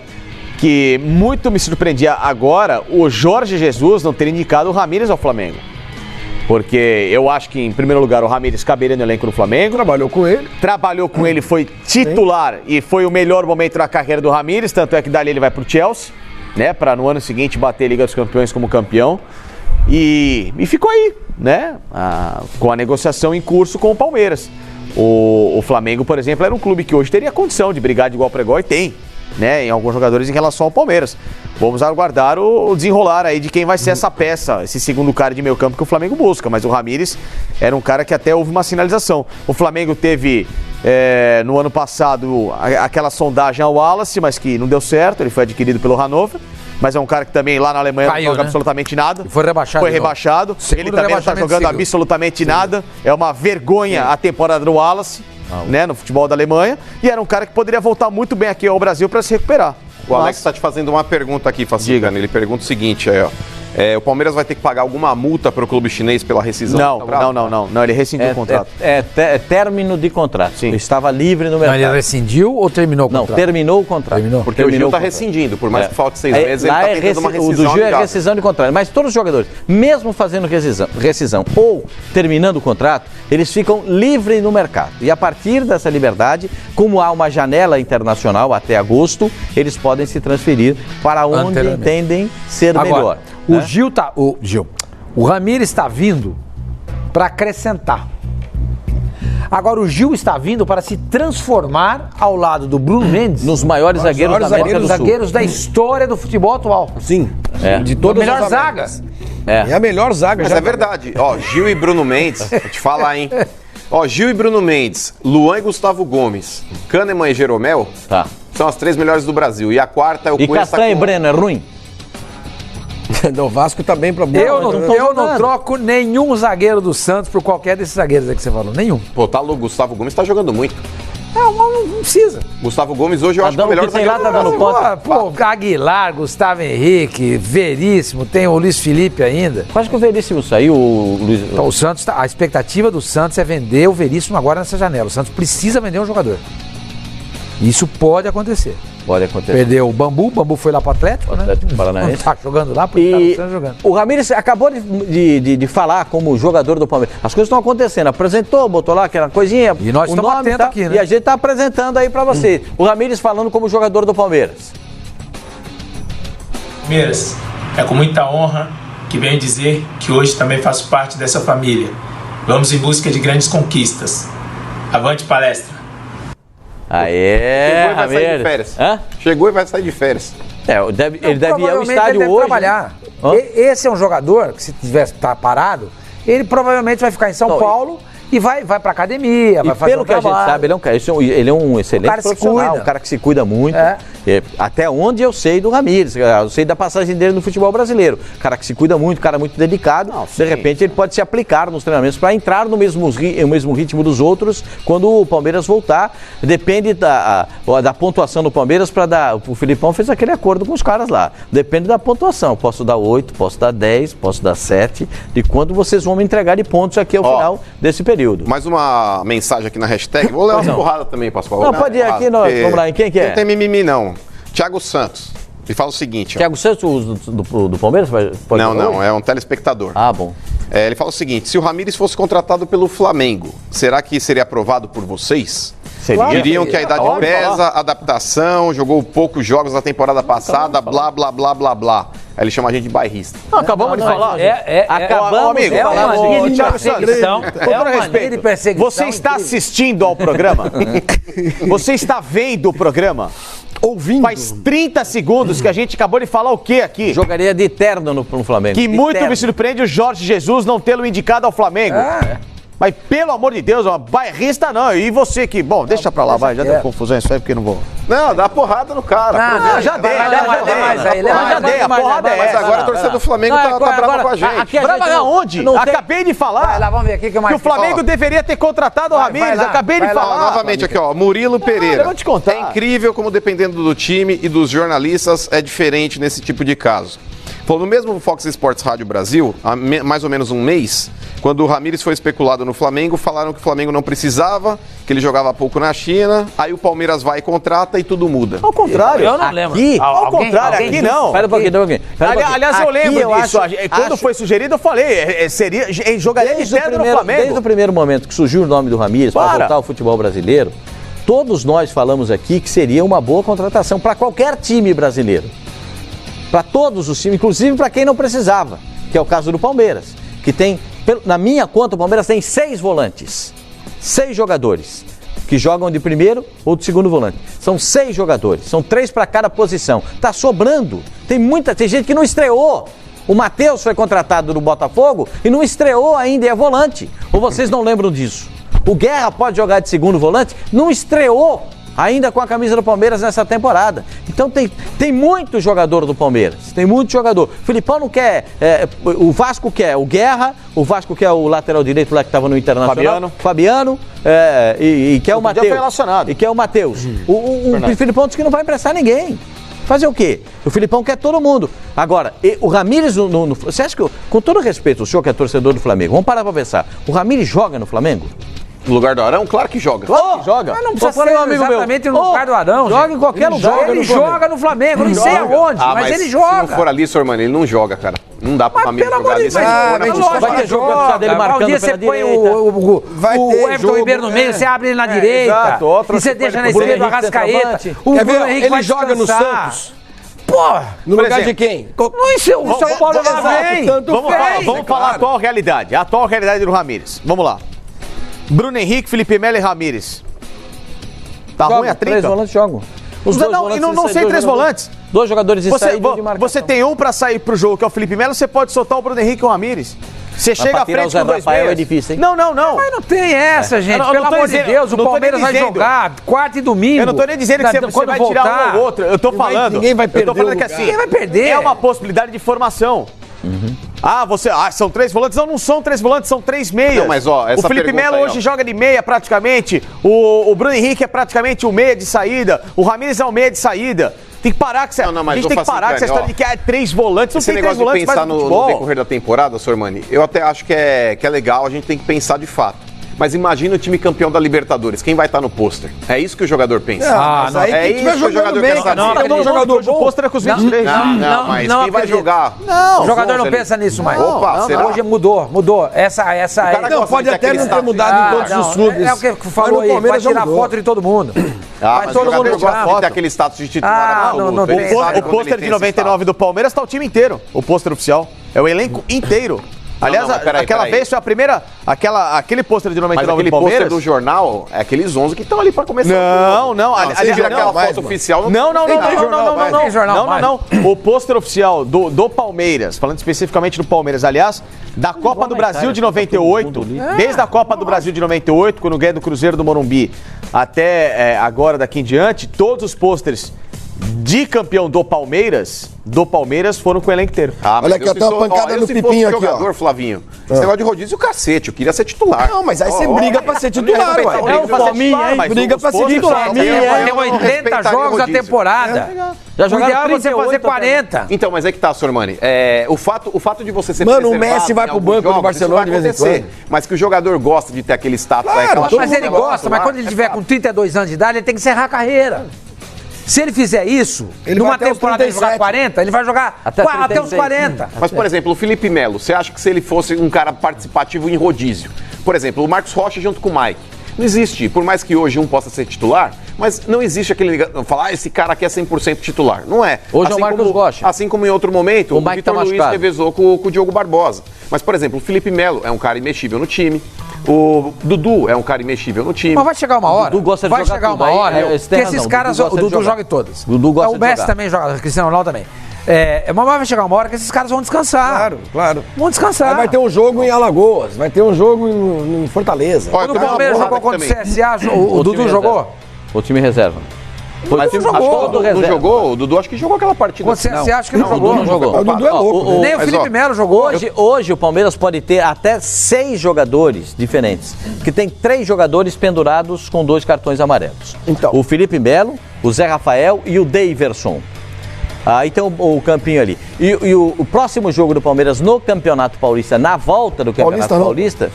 que muito me surpreendia agora o Jorge Jesus não ter indicado o Ramírez ao Flamengo. Porque eu acho que, em primeiro lugar, o Ramírez caberia no elenco do Flamengo. Trabalhou com ele, Foi titular e foi o melhor momento na carreira do Ramírez, tanto é que dali ele vai pro Chelsea, né, para no ano seguinte bater a Liga dos Campeões como campeão. E ficou aí, né, com a negociação em curso com o Palmeiras. O Flamengo, por exemplo, era um clube que hoje teria condição de brigar de igual para igual e tem, né, em alguns jogadores em relação ao Palmeiras. Vamos aguardar o desenrolar aí de quem vai ser essa peça, esse segundo cara de meio campo que o Flamengo busca. Mas o Ramírez era um cara que até houve uma sinalização. O Flamengo teve, no ano passado, aquela sondagem ao Wallace, mas que não deu certo, ele foi adquirido pelo Hannover. Mas é um cara que também lá na Alemanha Caiu, não joga né? absolutamente nada. Foi rebaixado. Foi rebaixado. Ele também não está jogando seguido. absolutamente nada. É uma vergonha a temporada do Wallace, né, no futebol da Alemanha. E era um cara que poderia voltar muito bem aqui ao Brasil para se recuperar. O Alex está te fazendo uma pergunta aqui, Facicano. Ele pergunta o seguinte, aí, ó. O Palmeiras vai ter que pagar alguma multa para o clube chinês pela rescisão? Não, ele rescindiu o contrato. É término de contrato. Sim. Ele estava livre no Mas mercado. ele rescindiu ou terminou o Não, contrato? terminou o contrato. Terminou. Porque o Gil está rescindindo, por mais que falte 6 meses, ele Lá está tentando uma o rescisão do Gil é amigável. rescisão de contrato. Mas todos os jogadores, mesmo fazendo rescisão ou terminando o contrato, eles ficam livres no mercado. E a partir dessa liberdade, como há uma janela internacional até agosto, eles podem se transferir para onde entendem ser melhor. O Gil tá. O Ramírez está vindo para acrescentar. Agora o Gil está vindo para se transformar ao lado do Bruno Mendes nos maiores zagueiros da América do Sul. zagueiros da história do futebol atual. Sim. De todas as melhor zaga. É a melhor zaga. Mas já é verdade. Ó, Gil e Bruno Mendes, vou te falar, hein? Ó, Gil e Bruno Mendes, Luan e Gustavo Gomes, Kahneman e Jeromel, são as 3 melhores do Brasil. E a quarta é o E Castanha e Breno é ruim? O Vasco tá bem pra Eu não troco nenhum zagueiro do Santos por qualquer desses zagueiros aí que você falou. Nenhum. Pô, tá louco. Gustavo Gomes tá jogando muito. Não precisa. Gustavo Gomes hoje eu acho que é o melhor zagueiro do Brasil. Pô, Aguilar, Gustavo Henrique, Veríssimo, tem o Luiz Felipe ainda. Quase que o Veríssimo saiu, o Luiz... Então, o Santos, a expectativa do Santos é vender o Veríssimo agora nessa janela. O Santos precisa vender um jogador. Isso pode acontecer. Pode acontecer. Perdeu o Bambu foi lá pro Atlético, né? Atlético Paranaense. Tá jogando lá, porque tá jogando. O Ramírez acabou de falar como jogador do Palmeiras. As coisas estão acontecendo. Apresentou, botou lá aquela coisinha. E nós estamos atentos aqui, né? E a gente tá apresentando aí pra você. O Ramírez falando como jogador do Palmeiras. Palmeiras, é com muita honra que venho dizer que hoje também faço parte dessa família. Vamos em busca de grandes conquistas. Avante palestra. Chegou e vai sair de férias. Chegou e vai sair de férias. Ele deve ir ao estádio hoje. Trabalhar. Esse é um jogador que, se tivesse parado, ele provavelmente vai ficar em São Paulo E vai pra academia, vai fazer pelo que a gente sabe, ele é um excelente profissional, um cara que se cuida muito. Até onde eu sei do Ramírez, eu sei da passagem dele no futebol brasileiro. Cara que se cuida muito, cara muito dedicado. De repente ele pode se aplicar nos treinamentos para entrar no mesmo ritmo dos outros quando o Palmeiras voltar. Depende da pontuação do Palmeiras para dar. O Filipão fez aquele acordo com os caras lá. Depende da pontuação. Posso dar 8, posso dar 10, posso dar 7, de quanto vocês vão me entregar de pontos aqui ao final desse período. Mais uma mensagem aqui na hashtag. Vou ler umas porradas também, Pascoal. Não, pode ir aqui, vamos lá. Em quem que é? Não tem mimimi, não. Thiago Santos. Ele fala o seguinte. Thiago Santos do Palmeiras? Não, é um telespectador. Ah, bom. Ele fala o seguinte: se o Ramírez fosse contratado pelo Flamengo, será que seria aprovado por vocês? Seria. Diriam que a idade pesa, adaptação, jogou poucos jogos na temporada passada, blá, blá, blá, blá, blá. Aí ele chama a gente de bairrista. Acabamos de falar. Acabamos de falar. Com respeito, você está assistindo ao programa? Você está vendo o programa? Ouvindo. Faz 30 segundos que a gente acabou de falar o quê aqui? Jogaria de terno no Flamengo. Que muito me surpreende o Jorge Jesus não tê-lo indicado ao Flamengo. Mas, pelo amor de Deus, bairrista não. E você que... Bom, deixa pra lá, vai. Já deu confusão isso aí, porque não vou... Não, dá porrada no cara. Não, já dei. A porrada é essa. Mas agora a torcida do Flamengo tá brava com a gente. Brava aonde? Acabei de falar. Vai lá, vamos ver aqui que o Flamengo deveria ter contratado o Ramírez. Acabei de falar. Novamente aqui, ó. Murilo Pereira. Eu vou te contar. É incrível como, dependendo do time e dos jornalistas, é diferente nesse tipo de caso. Foi no mesmo Fox Sports Rádio Brasil, há mais ou menos um mês, quando o Ramírez foi especulado no Flamengo, falaram que o Flamengo não precisava, que ele jogava pouco na China, aí o Palmeiras vai e contrata e tudo muda. Ao contrário. Eu não lembro. Ao contrário, aqui não. Espera um pouquinho. Aliás, eu lembro disso. Quando foi sugerido, eu falei, jogaria de terno no Flamengo. Desde o primeiro momento que surgiu o nome do Ramírez para voltar ao futebol brasileiro, todos nós falamos aqui que seria uma boa contratação para qualquer time brasileiro. Para todos os times, inclusive para quem não precisava, que é o caso do Palmeiras, que tem, na minha conta, o Palmeiras tem 6 volantes, 6 jogadores, que jogam de primeiro ou de segundo volante. São 6 jogadores, são 3 para cada posição. Tá sobrando, tem gente que não estreou. O Matheus foi contratado do Botafogo e não estreou ainda, é volante. Ou vocês não lembram disso? O Guerra pode jogar de segundo volante, não estreou ainda com a camisa do Palmeiras nessa temporada. Então tem muito jogador do Palmeiras, tem muito jogador. O Filipão não quer, o Vasco quer o Guerra, o Vasco quer o lateral direito lá que estava no Internacional, Fabiano, e quer o Matheus. E quer o Matheus. O Filipão disse que não vai emprestar ninguém. Fazer o quê? O Filipão quer todo mundo. Agora, o Ramírez, você acha que, com todo respeito, o senhor que é torcedor do Flamengo, vamos parar para pensar, o Ramírez joga no Flamengo? No lugar do Arão? Claro que joga. Claro que joga. Mas não precisa ser exatamente no lugar do Arão. Joga em qualquer lugar. Ele joga no Flamengo, não sei aonde, mas ele joga. Se não for ali, Sormani, ele não joga, cara. Não dá pro Ramírez jogar ali. Vai ter jogo dele marcando dia você põe o Everton Ribeiro no meio, você abre ele na direita, e você deixa na esquerda o Arrascaeta. O Bruno Henrique vai joga no Santos. Porra! No lugar de quem? O São Paulo lá vem. Vamos falar a atual realidade. A atual realidade do Ramírez. Vamos lá. Bruno Henrique, Felipe Melo e Ramírez. Tá ruim a trinca? 3 volantes jogam. Não sei 3 volantes. 2 jogadores de saída de marcação. Você tem um pra sair pro jogo, que é o Felipe Melo, você pode soltar o Bruno Henrique e o Ramírez. Você chega à frente com 2 meias. É difícil, hein? Não. Mas não tem essa, gente. Pelo amor de Deus, o Palmeiras vai jogar quarta e domingo. Eu não tô nem dizendo que você vai tirar um ou outro. Eu tô falando. Ninguém vai perder. Eu tô falando que assim. Ninguém vai perder. É uma possibilidade de formação. São 3 volantes? Não são 3 volantes, são 3 meias. Não, mas ó, essa o Felipe Melo hoje joga de meia praticamente. O Bruno Henrique é praticamente o meia de saída. O Ramírez é o meia de saída. Tem que parar com essa. A gente tem que parar com essa história de que é 3 volantes. Não esse tem 3 negócio volantes de pensar no decorrer da temporada, Sormani, eu até acho que é legal, a gente tem que pensar de fato. Mas imagina o time campeão da Libertadores. Quem vai estar no pôster? É isso que o jogador pensa. Mas aí é isso que o jogador quer saber. Não, jogador bom. O pôster é com os 23. Não, mas quem vai jogar? O jogador não pensa nisso mais. Opa, será? Hoje mudou. Essa não, pode até não ter mudado em todos os clubes. É o que falou aí, vai tirar foto de todo mundo. Vai todo mundo tirar foto. Tem aquele status de titular absoluto. O pôster de 99 do Palmeiras tá o time inteiro. O pôster oficial. É o elenco inteiro. Aliás, aquela vez foi a primeira, aquele pôster de 99 Mas aquele do Palmeiras... pôster do jornal é aqueles 11 que estão ali para começar. Não. Aliás, aquela foto oficial... Não. O pôster oficial do Palmeiras, falando especificamente do Palmeiras, aliás, da Copa do Brasil de 98, desde a Copa do Brasil de 98, quando ganhou do Cruzeiro do Morumbi, até agora daqui em diante, todos os pôsteres de campeão do Palmeiras foram com o elenco inteiro. Olha aqui, até uma pancada no Pipinho aqui, jogador, Flavinho. Esse negócio de rodízio, o cacete, eu queria ser titular. Não, mas aí você briga pra ser titular, ué. É o Palminha, hein? Briga pra ser titular. Tem 80 jogos a temporada. Já O ideal é você fazer 40. Então, mas é que tá, Sormani. O fato de você ser Mano, o Messi vai pro banco do Barcelona de vez em quando. Mas que o jogador gosta de ter aquele status. Mas ele gosta, mas quando ele tiver com 32 anos de idade, ele tem que encerrar a carreira. Se ele fizer isso, numa temporada ele jogar 40, ele vai jogar até os 40. Mas, por exemplo, o Felipe Melo, você acha que se ele fosse um cara participativo em rodízio, por exemplo, o Marcos Rocha junto com o Mike, não existe, por mais que hoje um possa ser titular, mas não existe aquele falar, esse cara aqui é 100% titular. Não é. Hoje é o Marcos Rocha. Assim como em outro momento, o Mike Vitor Luiz revezou com o Diogo Barbosa. Mas, por exemplo, o Felipe Melo é um cara imexível no time. O Dudu é um cara imexível no time. Mas vai chegar uma hora. O Dudu gosta de vai jogar chegar uma hora que esses caras. O Dudu joga em todas. O Dudu gosta de jogar. O Messi também joga, o Cristiano Ronaldo também. Mas vai chegar uma hora que esses caras vão descansar. Claro. Vão descansar. Aí vai ter um jogo em Alagoas, vai ter um jogo em Fortaleza. Quando o Palmeiras jogou contra o CSA, o Dudu jogou? O time reserva. Mas não jogou? O Dudu acho que jogou aquela partida. Você acha que não jogou? Não jogou. O Dudu é louco. Nem o Felipe Melo jogou. Hoje o Palmeiras pode ter até 6 jogadores diferentes. Que tem 3 jogadores pendurados com 2 cartões amarelos. Então. O Felipe Melo, o Zé Rafael e o Daverson. Aí tem o campinho ali. E o próximo jogo do Palmeiras no Campeonato Paulista, na volta do Campeonato Paulista,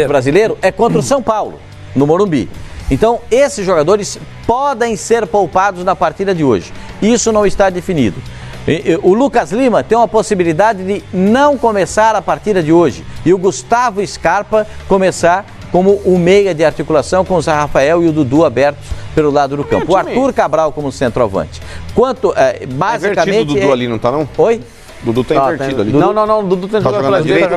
brasileiro, é contra o São Paulo, no Morumbi. Então, esses jogadores podem ser poupados na partida de hoje. Isso não está definido. O Lucas Lima tem uma possibilidade de não começar a partida de hoje. E o Gustavo Scarpa começar como o meia de articulação com o Zé Rafael e o Dudu abertos pelo lado do campo. O Arthur Cabral como centroavante. Basicamente... É invertido o Dudu ali, não tá não? Oi? O Dudu tá invertido ali. Não, o Dudu tá jogando pela direita.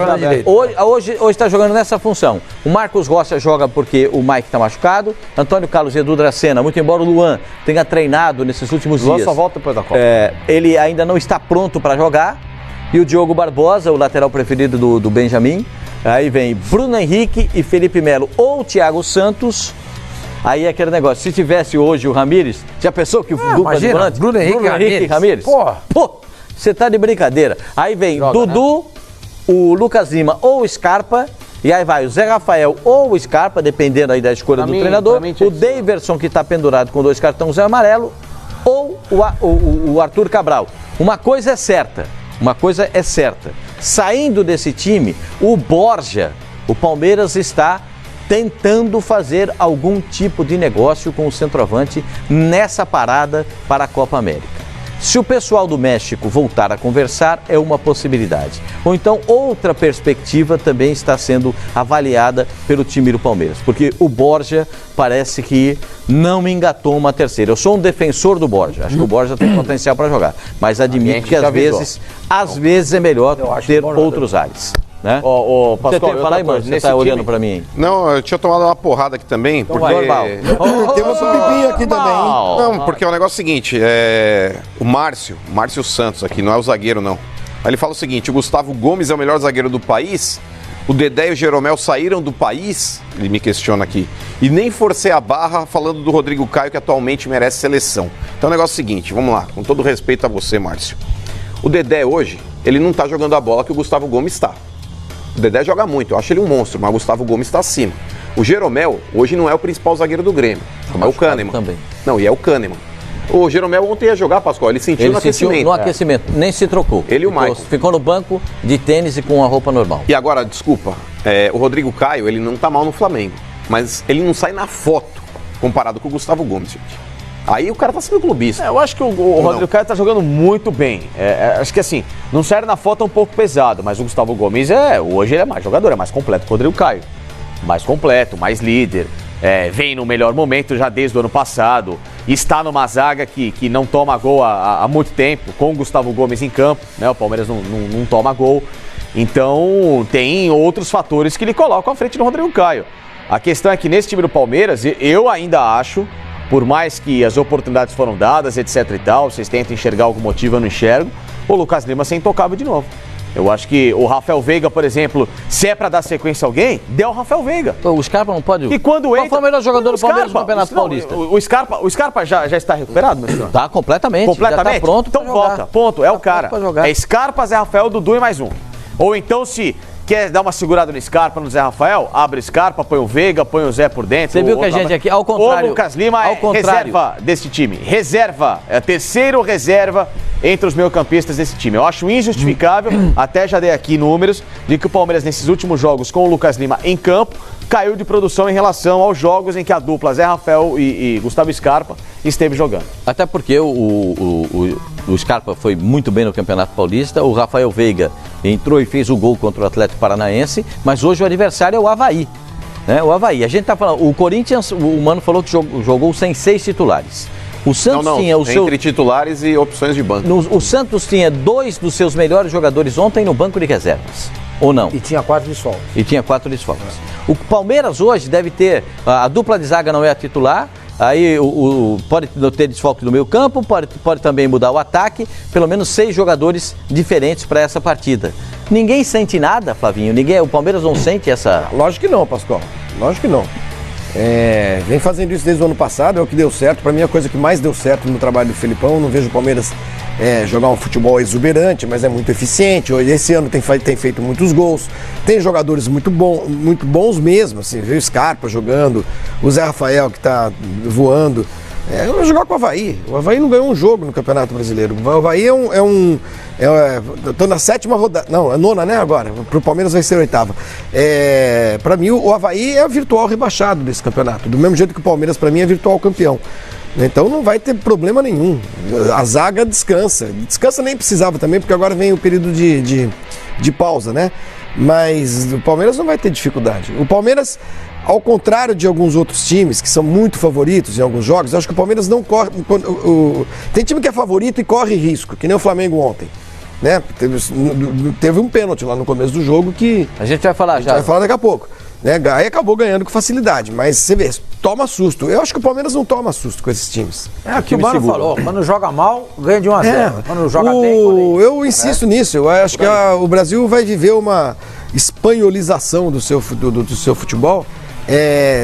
Hoje está jogando nessa função. O Marcos Rocha joga porque o Mike está machucado. Antônio Carlos e Edu Dracena, muito embora o Luan tenha treinado nesses últimos dias. O Luan só volta depois da Copa. Ele ainda não está pronto para jogar. E o Diogo Barbosa, o lateral preferido do Benjamin. Aí vem Bruno Henrique e Felipe Melo ou Thiago Santos. Aí é aquele negócio, se tivesse hoje o Ramires, já pensou que o dupla de volantes? Bruno Henrique e Ramires. Pô, você tá de brincadeira. Aí vem Dudu, o Lucas Lima ou o Scarpa, e aí vai o Zé Rafael ou o Scarpa, dependendo aí da escolha do treinador, o Daverson, que está pendurado com 2 cartões amarelos, ou o Arthur Cabral. Uma coisa é certa, saindo desse time, o Borja, o Palmeiras está tentando fazer algum tipo de negócio com o centroavante nessa parada para a Copa América. Se o pessoal do México voltar a conversar, é uma possibilidade. Ou então, outra perspectiva também está sendo avaliada pelo time do Palmeiras. Porque o Borja parece que não me engatou uma terceira. Eu sou um defensor do Borja. Acho que o Borja tem potencial para jogar. Mas admito que às vezes é melhor ter outros ares. Né? Pascoal, você falar aí, mano, você está olhando para mim. Não, eu tinha tomado uma porrada aqui também. Então porque... Temos um Pipinho aqui também, hein? Não, porque o negócio é o seguinte, o Márcio Santos aqui, não é o zagueiro não. Aí ele fala o seguinte, o Gustavo Gomes é o melhor zagueiro do país, o Dedé e o Jeromel saíram do país, ele me questiona aqui, e nem forcei a barra falando do Rodrigo Caio, que atualmente merece seleção. Então o negócio é o seguinte, vamos lá, com todo respeito a você, Márcio. O Dedé hoje, ele não tá jogando a bola que o Gustavo Gomes está. O Dedé joga muito, eu acho ele um monstro, mas o Gustavo Gomes está acima. O Jeromel, hoje não é o principal zagueiro do Grêmio, é o Kahneman. Também. Não, e é o Kahneman. O Jeromel ontem ia jogar, Pascoal, ele sentiu no aquecimento. No aquecimento, nem se trocou. Ele e o Maicon. Ficou no banco de tênis e com a roupa normal. E agora, desculpa, o Rodrigo Caio, ele não tá mal no Flamengo, mas ele não sai na foto comparado com o Gustavo Gomes, gente. Aí o cara tá sendo clubista. Eu acho que o Rodrigo Caio tá jogando muito bem. Acho que assim, não sai na foto um pouco pesado, mas o Gustavo Gomes hoje ele é mais jogador, é mais completo que o Rodrigo Caio. Mais completo, mais líder. Vem no melhor momento já desde o ano passado. Está numa zaga que não toma gol há muito tempo, com o Gustavo Gomes em campo, né? O Palmeiras não toma gol. Então, tem outros fatores que ele coloca à frente do Rodrigo Caio. A questão é que nesse time do Palmeiras, eu ainda acho, por mais que as oportunidades foram dadas, etc e tal, vocês tentam enxergar algum motivo, eu não enxergo, o Lucas Lima ser intocável de novo. Eu acho que o Rafael Veiga, por exemplo, se é pra dar sequência a alguém, dê o Rafael Veiga. O Scarpa não pode... E quando entra... Qual foi o melhor jogador do Palmeiras no Campeonato Paulista? O Scarpa já está recuperado, meu senhor? Tá, completamente. Completamente? Já tá pronto então volta, ponto, é o cara. É Scarpa, Zé Rafael, Dudu e mais um. Ou então, se quer dar uma segurada no Scarpa, no Zé Rafael, abre o Scarpa, põe o Veiga, põe o Zé por dentro. Você viu que a gente aqui, ao contrário... O Lucas Lima é reserva desse time. Reserva. É terceiro reserva entre os meio-campistas desse time. Eu acho injustificável, até já dei aqui números, de que o Palmeiras, nesses últimos jogos com o Lucas Lima em campo, caiu de produção em relação aos jogos em que a dupla Zé Rafael e Gustavo Scarpa esteve jogando. Até porque o Scarpa foi muito bem no Campeonato Paulista, o Rafael Veiga entrou e fez o gol contra o Atlético Paranaense, mas hoje o adversário é o Avaí. Né? O Avaí, a gente tá falando, o Corinthians, o Mano falou que jogou sem 6 titulares. O Santos tinha entre titulares e opções de banco. O Santos tinha 2 dos seus melhores jogadores ontem no banco de reservas. Ou não? E tinha 4 desfalques. E tinha 4 desfalques. O Palmeiras hoje deve ter, a dupla de zaga não é a titular, aí pode ter desfalque no meio campo, pode também mudar o ataque, pelo menos 6 jogadores diferentes para essa partida. Ninguém sente nada, Flavinho? O Palmeiras não sente essa... Lógico que não, Pascoal. Lógico que não. Vem fazendo isso desde o ano passado, é o que deu certo. Para mim, a coisa que mais deu certo no trabalho do Felipão, eu não vejo o Palmeiras jogar um futebol exuberante, mas é muito eficiente. Esse ano tem feito muitos gols, tem jogadores muito bons mesmo, assim, viu? Scarpa jogando, o Zé Rafael que está voando. Eu vou jogar com o Avaí. O Avaí não ganhou um jogo no Campeonato Brasileiro. O Avaí tô na 7ª rodada. Não, é 9ª, né, agora? Pro Palmeiras vai ser a 8ª. Pra mim, o Avaí é o virtual rebaixado desse campeonato. Do mesmo jeito que o Palmeiras, pra mim, é virtual campeão. Então não vai ter problema nenhum. A zaga descansa. Descansa nem precisava também, porque agora vem o período de pausa, né? Mas o Palmeiras não vai ter dificuldade. O Palmeiras, ao contrário de alguns outros times que são muito favoritos em alguns jogos, eu acho que o Palmeiras não corre... Tem time que é favorito e corre risco, que nem o Flamengo ontem. Né? Teve um pênalti lá no começo do jogo que... A gente vai falar já. Vai falar daqui a pouco. Né? Aí acabou ganhando com facilidade, mas você vê, toma susto. Eu acho que o Palmeiras não toma susto com esses times. É o que o Mano falou, quando joga mal, ganha de 1-0. Quando joga bem... Eu insisto nisso, eu acho que o Brasil vai viver uma espanholização do seu futebol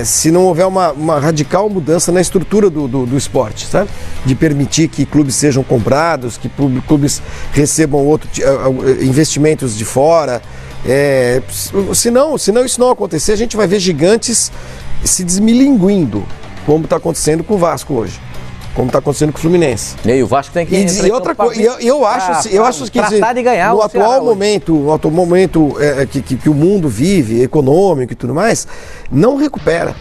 se não houver uma radical mudança na estrutura do esporte, sabe? De permitir que clubes sejam comprados, que clubes recebam investimentos de fora. Senão isso não acontecer, a gente vai ver gigantes se desmilinguindo, como está acontecendo com o Vasco hoje, como está acontecendo com o Fluminense. E aí, o Vasco tem que... E outra coisa, eu acho que no atual momento que o mundo vive, econômico e tudo mais, não recupera,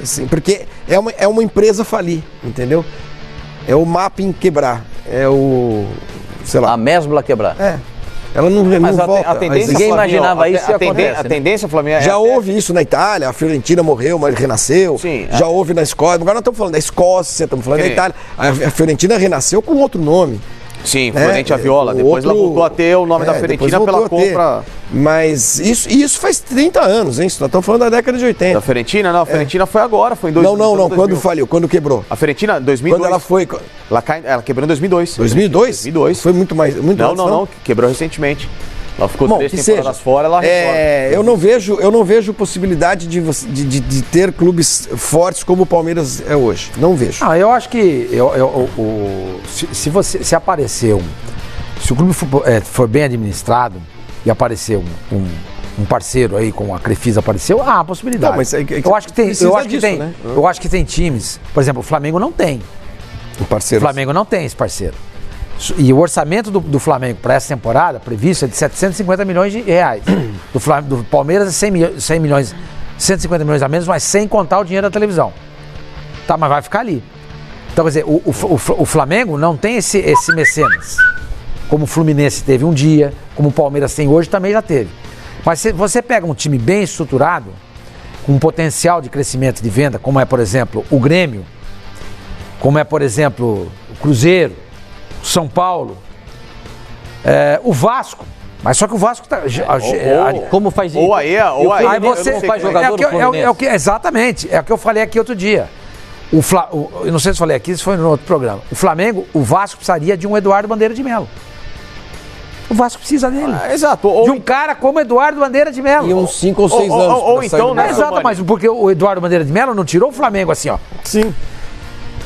assim, porque é uma empresa falir, entendeu? É o mapping quebrar, a Mesbla quebrar. Ela não volta. A tendência, ninguém imaginava isso e acontece. A tendência, Flamengo, já houve isso na Itália, a Fiorentina morreu, mas renasceu. Sim, já houve na Escócia. Agora nós estamos falando da Escócia, estamos falando da Itália. A Fiorentina renasceu com outro nome. Sim, Florente a Viola. Depois ela voltou a ter o nome da Fiorentina pela compra. Mas isso faz 30 anos, hein? Nós estamos falando da década de 80. Da Fiorentina? Não, a Fiorentina foi agora, foi em 2000. Não, quando faliu, quando quebrou. A Fiorentina, 2002. Quando ela foi... Ela quebrou em 2002. 2002? 2002. Foi muito mais... Não, quebrou recentemente. Ela ficou 3 temporadas fora, ela retorna. Eu não vejo possibilidade de ter clubes fortes como o Palmeiras é hoje. Não vejo. Eu acho que se aparecer se o clube for bem administrado e aparecer um parceiro aí, como a Crefisa apareceu, há a possibilidade. Não, mas eu acho que tem times, por exemplo, o Flamengo não tem. O Flamengo não tem esse parceiro. E o orçamento do Flamengo para essa temporada previsto é de 750 milhões de reais. Do Palmeiras é 100 milhões, 150 milhões a menos, mas sem contar o dinheiro da televisão. Tá, mas vai ficar ali. Então, quer dizer, o Flamengo não tem esse mecenas. Como o Fluminense teve um dia, como o Palmeiras tem hoje, também já teve. Mas se você pega um time bem estruturado, com um potencial de crescimento de venda, como é, por exemplo, o Grêmio, como é, por exemplo, o Cruzeiro, São Paulo, o Vasco, Mas só que o Vasco tá... como faz isso? Ou aí você faz jogador do Fluminense. Exatamente, é o que eu falei aqui outro dia. Eu não sei se falei aqui, se foi no outro programa. O Flamengo, o Vasco precisaria de um Eduardo Bandeira de Melo. O Vasco precisa dele. Exato. De um cara como Eduardo Bandeira de Melo. E uns 5 ou 6 anos. Ou então, né? Exato, mas porque o Eduardo Bandeira de Melo não tirou o Flamengo assim, ó. Sim.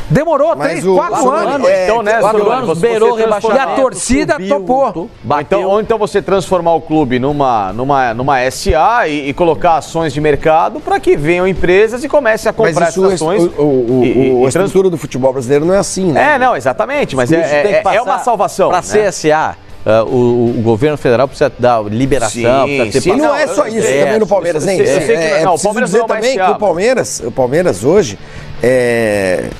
Demorou 3, 4 anos. Então, né, 4 anos, beirou o rebaixamento. E a torcida topou. Ou então você transformar o clube numa SA e colocar ações de mercado para que venham empresas e comecem a comprar essas ações. A estrutura do futebol brasileiro não é assim, né? Não, exatamente, mas é uma salvação. Para ser SA, o governo federal precisa dar liberação, precisa ter... E não é só isso também no Palmeiras, hein? O Palmeiras dizer também que o Palmeiras hoje...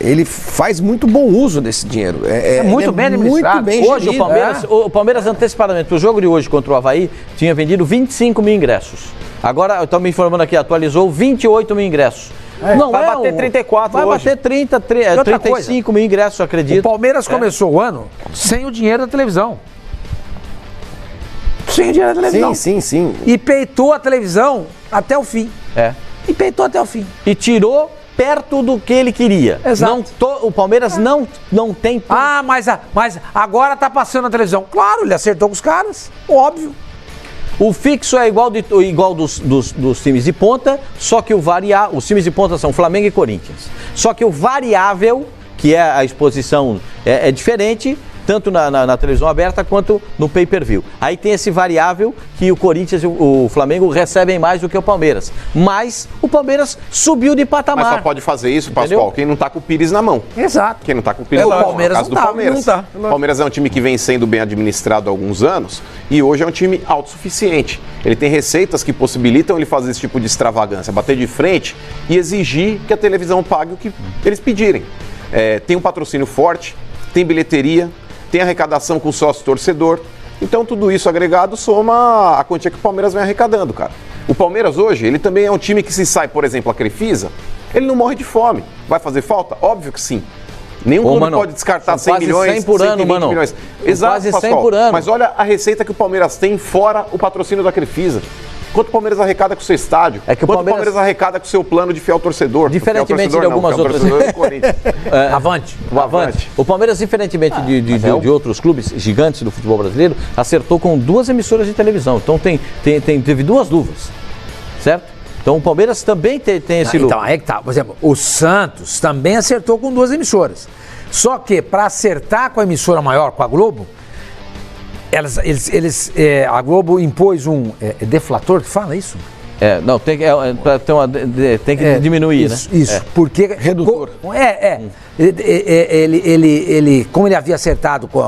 ele faz muito bom uso desse dinheiro. Muito bem administrado. Muito bem hoje o Palmeiras antecipadamente para o jogo de hoje contra o Avaí tinha vendido 25 mil ingressos. Agora, eu estou me informando aqui, atualizou 28 mil ingressos. Não vai bater 34 vai hoje. Bater 35 mil ingressos, acredito. O Palmeiras começou o ano sem o dinheiro da televisão. Sem o dinheiro da televisão. Sim. E peitou a televisão até o fim. E peitou até o fim. E tirou perto do que ele queria. Exato. O Palmeiras não tem... Mas agora tá passando na televisão. Claro, ele acertou com os caras, óbvio. O fixo é igual dos times de ponta, só que os times de ponta são Flamengo e Corinthians. Só que o variável, que é a exposição, é diferente, tanto na televisão aberta quanto no pay-per-view. Aí tem esse variável que o Corinthians e o Flamengo recebem mais do que o Palmeiras. Mas o Palmeiras subiu de patamar. Mas só pode fazer isso, Pascoal, quem não tá com o Pires na mão. Exato. Quem não tá com o Pires na mão. O Palmeiras no caso do Palmeiras. O Palmeiras é um time que vem sendo bem administrado há alguns anos e hoje é um time autossuficiente. Ele tem receitas que possibilitam ele fazer esse tipo de extravagância, bater de frente e exigir que a televisão pague o que eles pedirem. Tem um patrocínio forte, tem bilheteria, tem arrecadação com o sócio-torcedor. Então tudo isso agregado soma a quantia que o Palmeiras vem arrecadando, cara. O Palmeiras hoje, ele também é um time que se sai, por exemplo, a Crefisa, ele não morre de fome. Vai fazer falta? Óbvio que sim. Nenhum clube pode descartar 100 milhões, 100 por ano, mano. milhões. Exato, quase 100 Pascoal. por ano. Mas olha a receita que o Palmeiras tem fora o patrocínio da Crefisa. Quanto o Palmeiras arrecada com o seu estádio? Quanto o Palmeiras arrecada com o seu plano de fiel torcedor? Diferentemente de algumas outras... Avante. O Palmeiras, diferentemente de outros clubes gigantes do futebol brasileiro, acertou com 2 emissoras de televisão. Então teve 2 luvas, certo? Então o Palmeiras também tem esse lucro. Então aí que tá. Por exemplo, o Santos também acertou com 2 emissoras. Só que para acertar com a emissora maior, com a Globo, a Globo impôs um deflator, que fala isso? Não, tem que diminuir, isso, né? Isso, porque... Redutor. Ele, como ele havia acertado com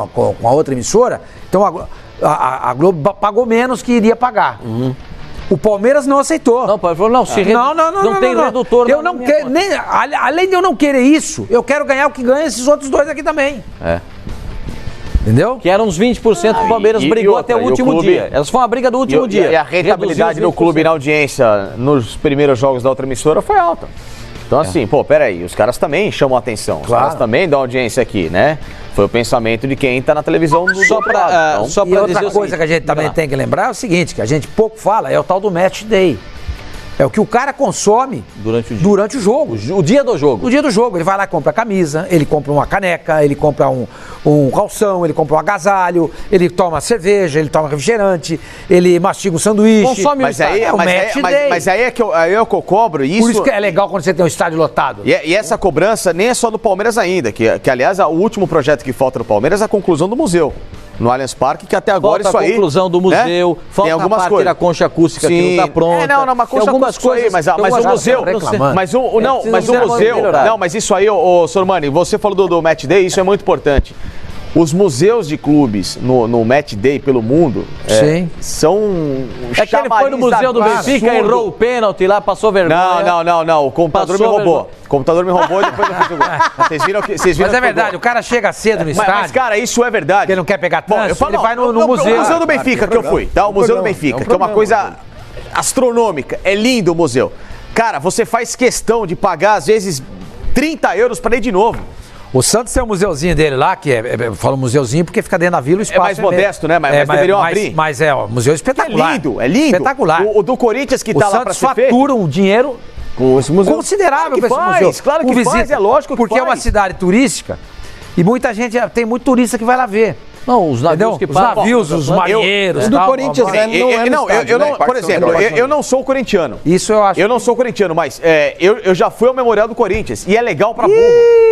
a outra emissora, então a Globo pagou menos que iria pagar. O Palmeiras não aceitou. Não, falou, não tem redutor. Eu não quero, além de eu não querer isso, eu quero ganhar o que ganha esses outros 2 aqui também. Entendeu? Que eram uns 20% que o Palmeiras brigou até o último dia. Essas foi uma briga do último dia. E a rentabilidade do clube na audiência nos primeiros jogos da outra emissora foi alta. Então assim, peraí, os caras também chamam a atenção. Os caras também dão audiência aqui, né? Foi o pensamento de quem tá na televisão do Só pra outra coisa que a gente também tem que lembrar é o seguinte, que a gente pouco fala, é o tal do match day. É o que o cara consome durante o jogo. O dia do jogo. O dia do jogo. Ele vai lá e compra camisa, ele compra uma caneca, ele compra um calção, ele compra um agasalho, ele toma cerveja, ele toma refrigerante, ele mastiga um sanduíche. Consome mas aí é que eu cobro isso. Por isso que é legal quando você tem um estádio lotado. E essa cobrança nem é só do Palmeiras ainda, que aliás, o último projeto que falta no Palmeiras é a conclusão do museu. No Allianz Parque, que até agora falta isso aí... a conclusão do museu, falta tem algumas a parte da concha acústica que não está pronta. Uma concha acústica aí, mas o museu... Mas isso aí, Sormani, você falou do Match Day, isso é muito importante. Os museus de clubes no Match Day pelo mundo são que ele foi no museu do Benfica, errou o pênalti lá, passou vergonha. Não, o computador me roubou. O computador me roubou e depois eu fiz o gol. Vocês viram mas é verdade, o cara chega cedo no estádio. Mas, cara, isso é verdade. Porque ele não quer pegar trânsito, ele vai no museu. O museu do Benfica que eu fui, tá? O museu do Benfica, que é uma coisa astronômica. É lindo o museu. Cara, você faz questão de pagar, às vezes, 30 euros para ir de novo. O Santos tem um museuzinho dele lá, que eu falo museuzinho porque fica dentro da vila, o espaço mais modesto, né? Mas deveriam abrir. Mas o museu é espetacular. É lindo. Espetacular. O do Corinthians que tá lá pra ser feito. O Santos fatura um dinheiro considerável para esse museu. Claro que faz, é lógico que porque faz. É uma cidade turística e muita gente, tem muito turista que vai lá ver. Não, os navios que passam. Os marinheiros. O do Corinthians, por exemplo, eu não sou corintiano. Isso eu acho. Eu não sou corintiano, mas eu já fui ao Memorial do Corinthians e é legal pra burro.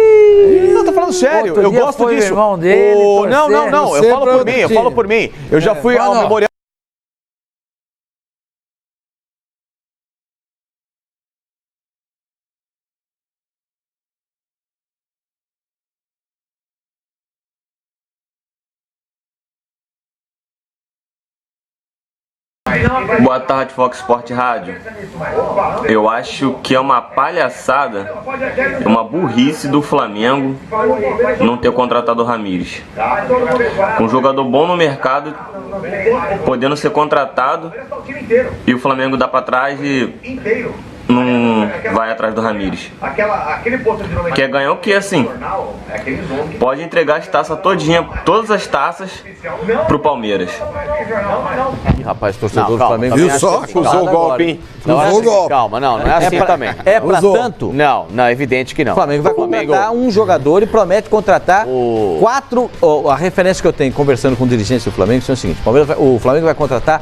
Não, tô falando sério, eu gosto disso. Irmão dele, não, eu falo por mim. Eu já fui ao Memorial. Boa tarde, Fox Sport Rádio. Eu acho que é uma palhaçada, é uma burrice do Flamengo não ter contratado o Ramires. Um jogador bom no mercado, podendo ser contratado, e o Flamengo dá pra trás e não vai atrás do Ramires. Quer ganhar o que assim? Pode entregar as taças todinha, todas as taças pro Palmeiras. Ih, rapaz, torcedor do Flamengo. Viu só? Usou o golpe, hein? Usou o golpe. Calma, não é assim também. É pra tanto? Não, é evidente que não. O Flamengo vai contratar um jogador e promete contratar 4. A referência que eu tenho conversando com dirigentes do Flamengo é o seguinte: o Flamengo vai contratar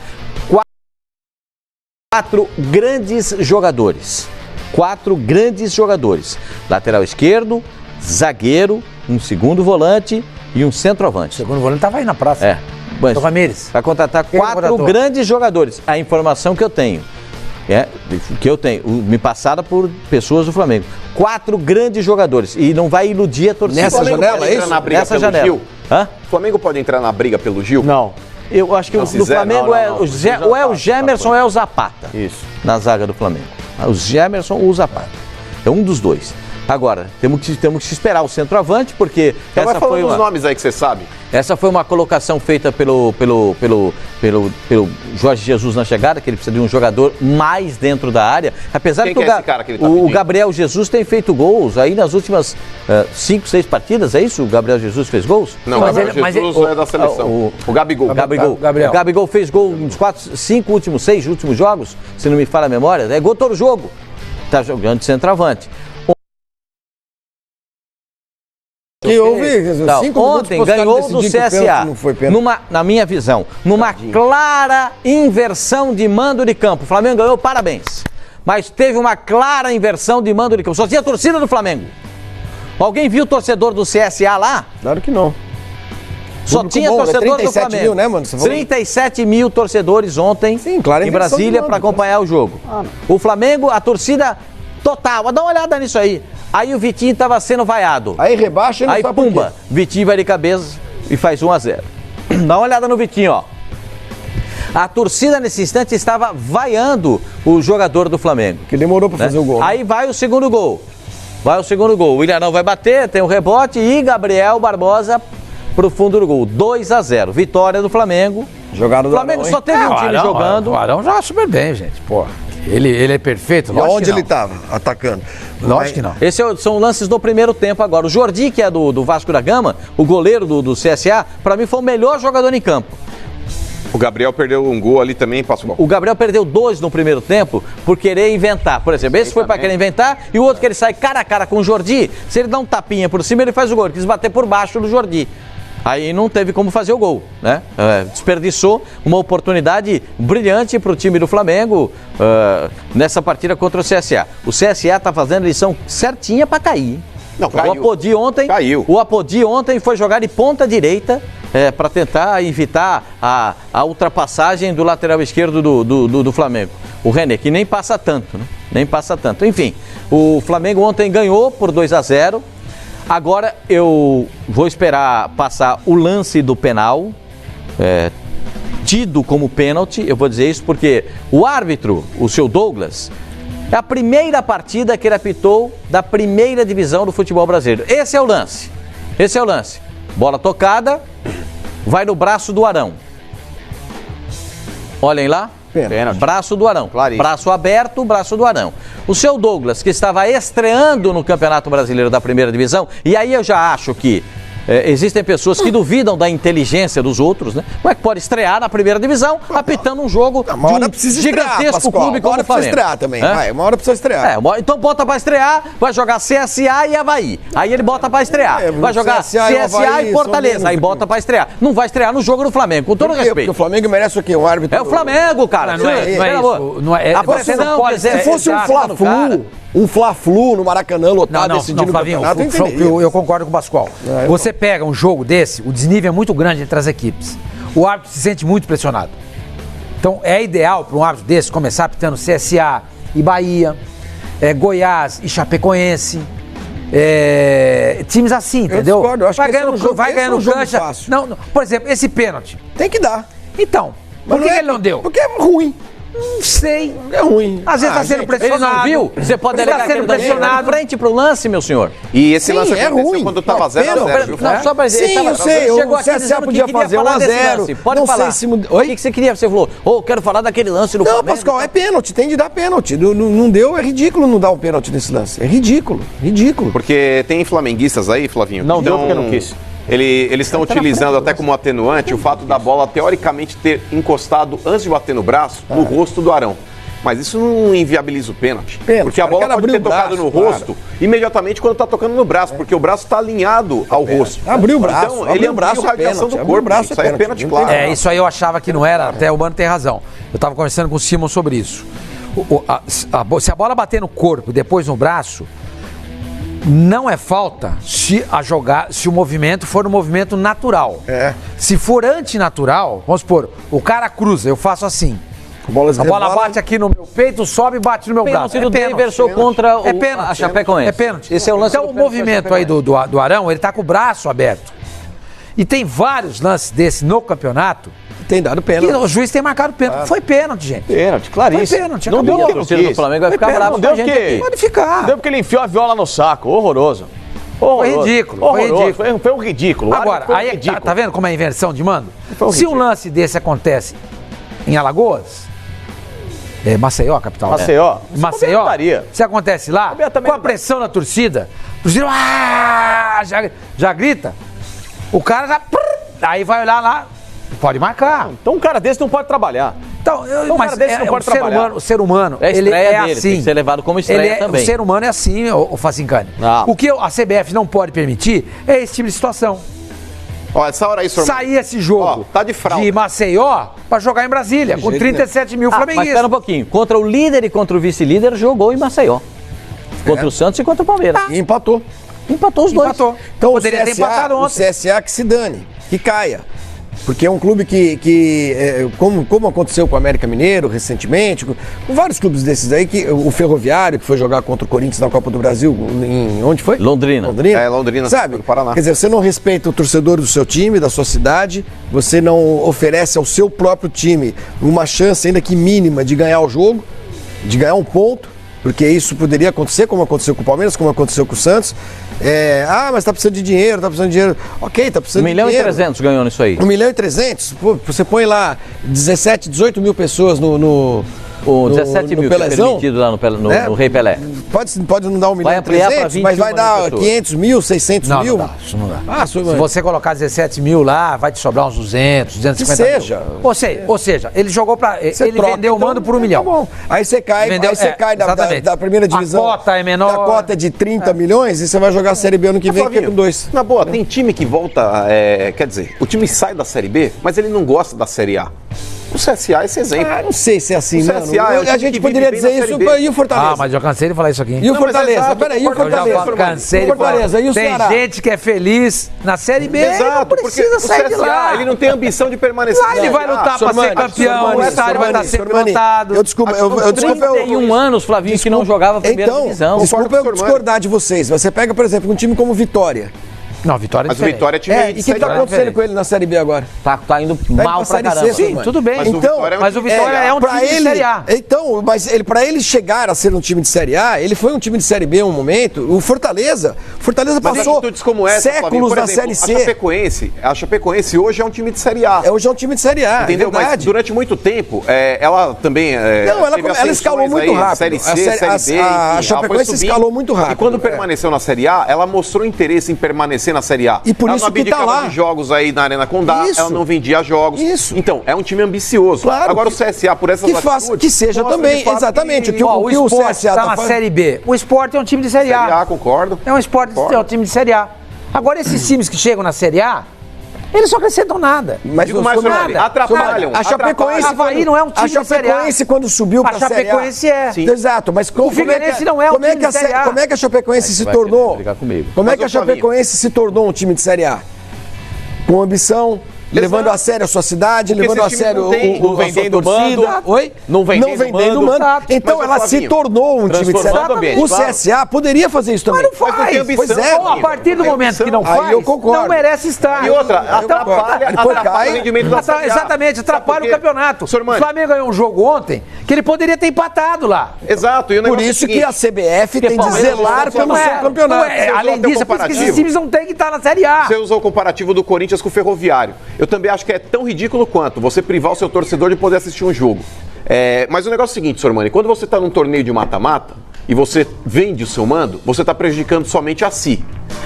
4 grandes jogadores. 4 grandes jogadores. Lateral esquerdo, zagueiro, um segundo volante e um centroavante. O segundo volante estava aí na praça. Mas o Ramires. Vai contratar 4 grandes jogadores. A informação que eu tenho. Me passada por pessoas do Flamengo. 4 grandes jogadores. E não vai iludir a torcida. Nessa janela, é isso? Nessa janela. Gil? O Flamengo pode entrar na briga pelo Gil? Não. Eu acho que o do Flamengo ou é o Gemerson ou é o Zapata. Isso. Na zaga do Flamengo. O Gemerson ou o Zapata. É um dos dois. Agora, temos que esperar o centroavante, porque então essa foi os nomes aí que você sabe. Essa foi uma colocação feita pelo Jorge Jesus na chegada, que ele precisa de um jogador mais dentro da área. Apesar que esse cara que ele tá o Gabriel Jesus tem feito gols aí nas últimas 5, 6 partidas, é isso? O Gabriel Jesus fez gols? Não, o Gabriel Jesus é da seleção. O Gabigol. O Gabigol fez gol nos 6 últimos jogos, se não me falha a memória. É gol todo jogo. Tá jogando de centroavante. Que houve 5 ontem ganhou do CSA, na minha visão, numa clara inversão de mando de campo. O Flamengo ganhou, parabéns. Mas teve uma clara inversão de mando de campo. Só tinha a torcida do Flamengo. Alguém viu o torcedor do CSA lá? Claro que não. Só tinha torcedor do Flamengo. Mil, né, mano? 37 mil torcedores ontem em Brasília para acompanhar o jogo. O Flamengo, a torcida total. Dá uma olhada nisso aí. Aí o Vitinho estava sendo vaiado. Aí rebaixa e não aí sabe pumba, Vitinho vai de cabeça e faz 1-0. Dá uma olhada no Vitinho, ó. A torcida nesse instante estava vaiando o jogador do Flamengo. Que demorou para fazer o gol. Aí vai o segundo gol. O Ilharão vai bater, tem um rebote e Gabriel Barbosa pro fundo do gol. 2-0. Vitória do Flamengo. Jogada do Flamengo Arão, só teve um time jogando. O Arão joga super bem, gente. Pô. Ele é perfeito. E onde ele estava? Atacando. Lógico que não. Esses são lances do primeiro tempo agora. O Jordi, que é do Vasco da Gama, o goleiro do CSA, para mim foi o melhor jogador em campo. O Gabriel perdeu um gol ali também, passou. O Gabriel perdeu 2 no primeiro tempo por querer inventar. Por exemplo, esse foi para querer inventar e o outro que ele sai cara a cara com o Jordi, se ele dá um tapinha por cima, ele faz o gol. Ele quis bater por baixo do Jordi. Aí não teve como fazer o gol, né? Desperdiçou uma oportunidade brilhante para o time do Flamengo nessa partida contra o CSA. O CSA está fazendo lição certinha para cair. Não, caiu. O Apodi ontem foi jogar de ponta direita para tentar evitar a ultrapassagem do lateral esquerdo do Flamengo. O René, que nem passa tanto, né? Nem passa tanto. Enfim, o Flamengo ontem ganhou por 2-0. Agora eu vou esperar passar o lance do penal, tido como pênalti. Eu vou dizer isso porque o árbitro, o seu Douglas, é a primeira partida que ele apitou da primeira divisão do futebol brasileiro. Esse é o lance. Bola tocada, vai no braço do Arão. Olhem lá, Pênalti. Braço do Arão. Claríssimo. Braço aberto, braço do Arão. O seu Douglas, que estava estreando no Campeonato Brasileiro da Primeira Divisão, e aí eu já acho que existem pessoas que duvidam da inteligência dos outros, né? Como é que pode estrear na Primeira Divisão apitando um jogo de um gigantesco clube como o Flamengo? Uma hora precisa estrear também. Uma hora precisa estrear. Então bota pra estrear, vai jogar CSA e Avaí. Aí ele bota pra estrear. Vai jogar CSA e Fortaleza. Aí bota pra estrear. Não vai estrear no jogo do Flamengo, com todo respeito. Porque o Flamengo merece o quê? Um árbitro... É o Flamengo, cara. Se fosse um Fla-Flu... Um Fla-Flu no Maracanã lotado decidindo o campeonato, eu concordo com o Pascoal. Você pega um jogo desse, o desnível é muito grande entre as equipes. O árbitro se sente muito pressionado. Então é ideal para um árbitro desse começar apitando CSA e Bahia, Goiás e Chapecoense. Times assim, entendeu? Eu discordo, eu acho vai ganhando cancha. Não, por exemplo, esse pênalti. Tem que dar. Então, por que ele não deu? Porque é ruim. Não sei. É ruim. Às vezes tá sendo pressionado. Ele não viu? Você pode delegar sendo pressionado. Frente pro lance, meu senhor. E esse lance é ruim. quando tava 0-0, viu? Não, só pra dizer. Sim, eu sei. O CSA podia fazer 1-0. Pode falar. O que você queria? Você falou, quero falar daquele lance no Flamengo. Não, Pascoal, é pênalti. Tem de dar pênalti. Não deu, é ridículo não dar um pênalti nesse lance. É ridículo. Ridículo. Porque tem flamenguistas aí, Flavinho. Não deu porque não quis. Eles estão utilizando até como atenuante o fato da bola teoricamente ter encostado antes de bater no braço, no rosto do Arão. Mas isso não inviabiliza o pênalti. Porque a bola pode ter tocado no rosto imediatamente quando está tocando no braço, porque o braço está alinhado ao rosto. Abriu o braço. Então, ele abriu a radiação do corpo. Isso aí é pênalti, claro. Isso aí eu achava que não era, até o Mano tem razão. Eu estava conversando com o Simon sobre isso. Se a bola bater no corpo e depois no braço, não é falta se o movimento for um movimento natural. Se for antinatural, vamos supor, o cara cruza, eu faço assim. A bola bate aqui no meu peito, sobe e bate no meu braço. O Daverson contra a Chapecoense. É pênalti. Esse é o lance. Então o movimento aí do Arão, ele tá com o braço aberto. E tem vários lances desses no campeonato. Tem dado pênalti. E o juiz tem marcado pênalti. Foi pênalti, gente. Pênalti, claríssimo. Foi pênalti. Não deu porque o torcedor do Flamengo vai ficar bravo. Não deu porque... Pode ficar. Não deu porque ele enfiou a viola no saco. Horroroso. Foi ridículo. Foi um ridículo. Agora, aí tá vendo como é a inversão de mando? Se um lance desse acontece em Alagoas... Maceió, capital. Maceió. Se acontece lá, com a pressão da torcida, já grita, o cara já... Aí vai olhar lá, pode marcar. Então um cara desse não pode trabalhar. O ser humano, ele é assim. Tem que ser levado como estreia também. O ser humano é assim, o Facincani. O que a CBF não pode permitir é esse tipo de situação. Ó, essa hora aí, senhor. Sair esse jogo tá de Maceió pra jogar em Brasília, com 37 mil flamenguistas. Mas espera um pouquinho. Contra o líder e contra o vice-líder, jogou em Maceió. Contra o Santos e contra o Palmeiras. E empatou. Empatou os dois. Então poderia ter empatado ontem. O CSA que se dane, que caia. Porque é um clube como aconteceu com o América Mineiro recentemente, com vários clubes desses aí, o Ferroviário, que foi jogar contra o Corinthians na Copa do Brasil, onde foi? Londrina. Londrina, sabe? Do Paraná. Quer dizer, você não respeita o torcedor do seu time, da sua cidade, você não oferece ao seu próprio time uma chance, ainda que mínima, de ganhar o jogo, de ganhar um ponto, porque isso poderia acontecer, como aconteceu com o Palmeiras, como aconteceu com o Santos. Mas tá precisando de dinheiro, Ok, tá precisando de dinheiro. 1.300.000 ganhou nisso aí. 1.300.000? Pô, você põe lá 17, 18 mil pessoas no 17 mil permitido lá no Rei Pelé. Pode não dar 1.300.000, mas vai dar 500 mil, 600 mil? Não, isso não dá. Se você colocar 17 mil lá, vai te sobrar uns 200, 250 mil. Ou seja, ele jogou ele vendeu o mando por 1 milhão. Tá bom. Aí você cai, da primeira divisão. A cota é menor. Da cota de 30 milhões e você vai jogar a Série B ano que vem com 2. Na boa, tem time que volta, quer dizer, o time sai da Série B, mas ele não gosta da Série A. O CSA é esse exemplo. Não sei se é assim, mano. A gente poderia dizer isso. E o Fortaleza? Mas eu cansei de falar isso aqui. E o Fortaleza? Peraí, e o Fortaleza? Eu já cansei de falar. E o Ceará? Tem gente que é feliz na Série B, exato, não precisa sair de lá. Ele não tem ambição de permanecer. Lá ele vai lutar pra ser campeão, o estádio vai estar sempre lotado. Eu desculpa, 31 anos, Flavinho, que não jogava a primeira divisão. Desculpa eu discordar de vocês. Você pega, por exemplo, um time como Vitória, Não, Vitória é Mas o Vitória é time E o que tá acontecendo com ele na Série B agora? Tá indo mal pra caramba. Sim, tudo bem. Mas o Vitória é um time de Série A. Então, mas pra ele chegar a ser um time de Série A, ele foi um time de Série B em um momento. O Fortaleza passou séculos na Série C. A Chapecoense hoje é um time de Série A. Hoje é um time de Série A, entendeu? Mas durante muito tempo, ela também... ela escalou muito rápido. Série C, Série B, a Chapecoense escalou muito rápido. E quando permaneceu na Série A, ela mostrou interesse em permanecer na Série A. E por isso que tá lá. De jogos aí na Arena Condá, ela não vendia jogos. Isso. Então, é um time ambicioso. Claro. Agora o CSA, por essas atitudes... Que seja também, exatamente. O Sport tá na Série B. O Sport é um time de Série A. Série A, concordo. É um um time de Série A. Agora, esses times que chegam na Série A, eles só acrescentam nada. Mas digo mais, nada. Atrapalham. A Chapecoense, Havaí não é um time de Série A. A Chapecoense, quando subiu pra Série A... A Chapecoense é. Sim. Exato, mas o Figueirense não é um time de Série A. Como é que a Chapecoense se tornou... Como é que a Chapecoense se tornou um time de Série A? Com ambição, levando a sério a sua cidade, levando a sério não vendendo torcida. Oi? Não vendendo mando. Então ela se tornou um time de Série A. O CSA poderia fazer isso também. Mas não faz. Pois é. A partir do momento que não faz, eu concordo. não merece estar. E outra, atrapalha o rendimento da Série A. Exatamente, atrapalha o campeonato. O Flamengo ganhou um jogo ontem que ele poderia ter empatado lá. Exato. Por isso que a CBF tem de zelar pelo seu campeonato. Além disso, é por isso que esses times não têm que estar na Série A. Você usou o comparativo do Corinthians com o Ferroviário. Eu também acho que é tão ridículo quanto você privar o seu torcedor de poder assistir um jogo. Mas o negócio é o seguinte, Sormani, quando você está num torneio de mata-mata e você vende o seu mando, você está prejudicando somente a si.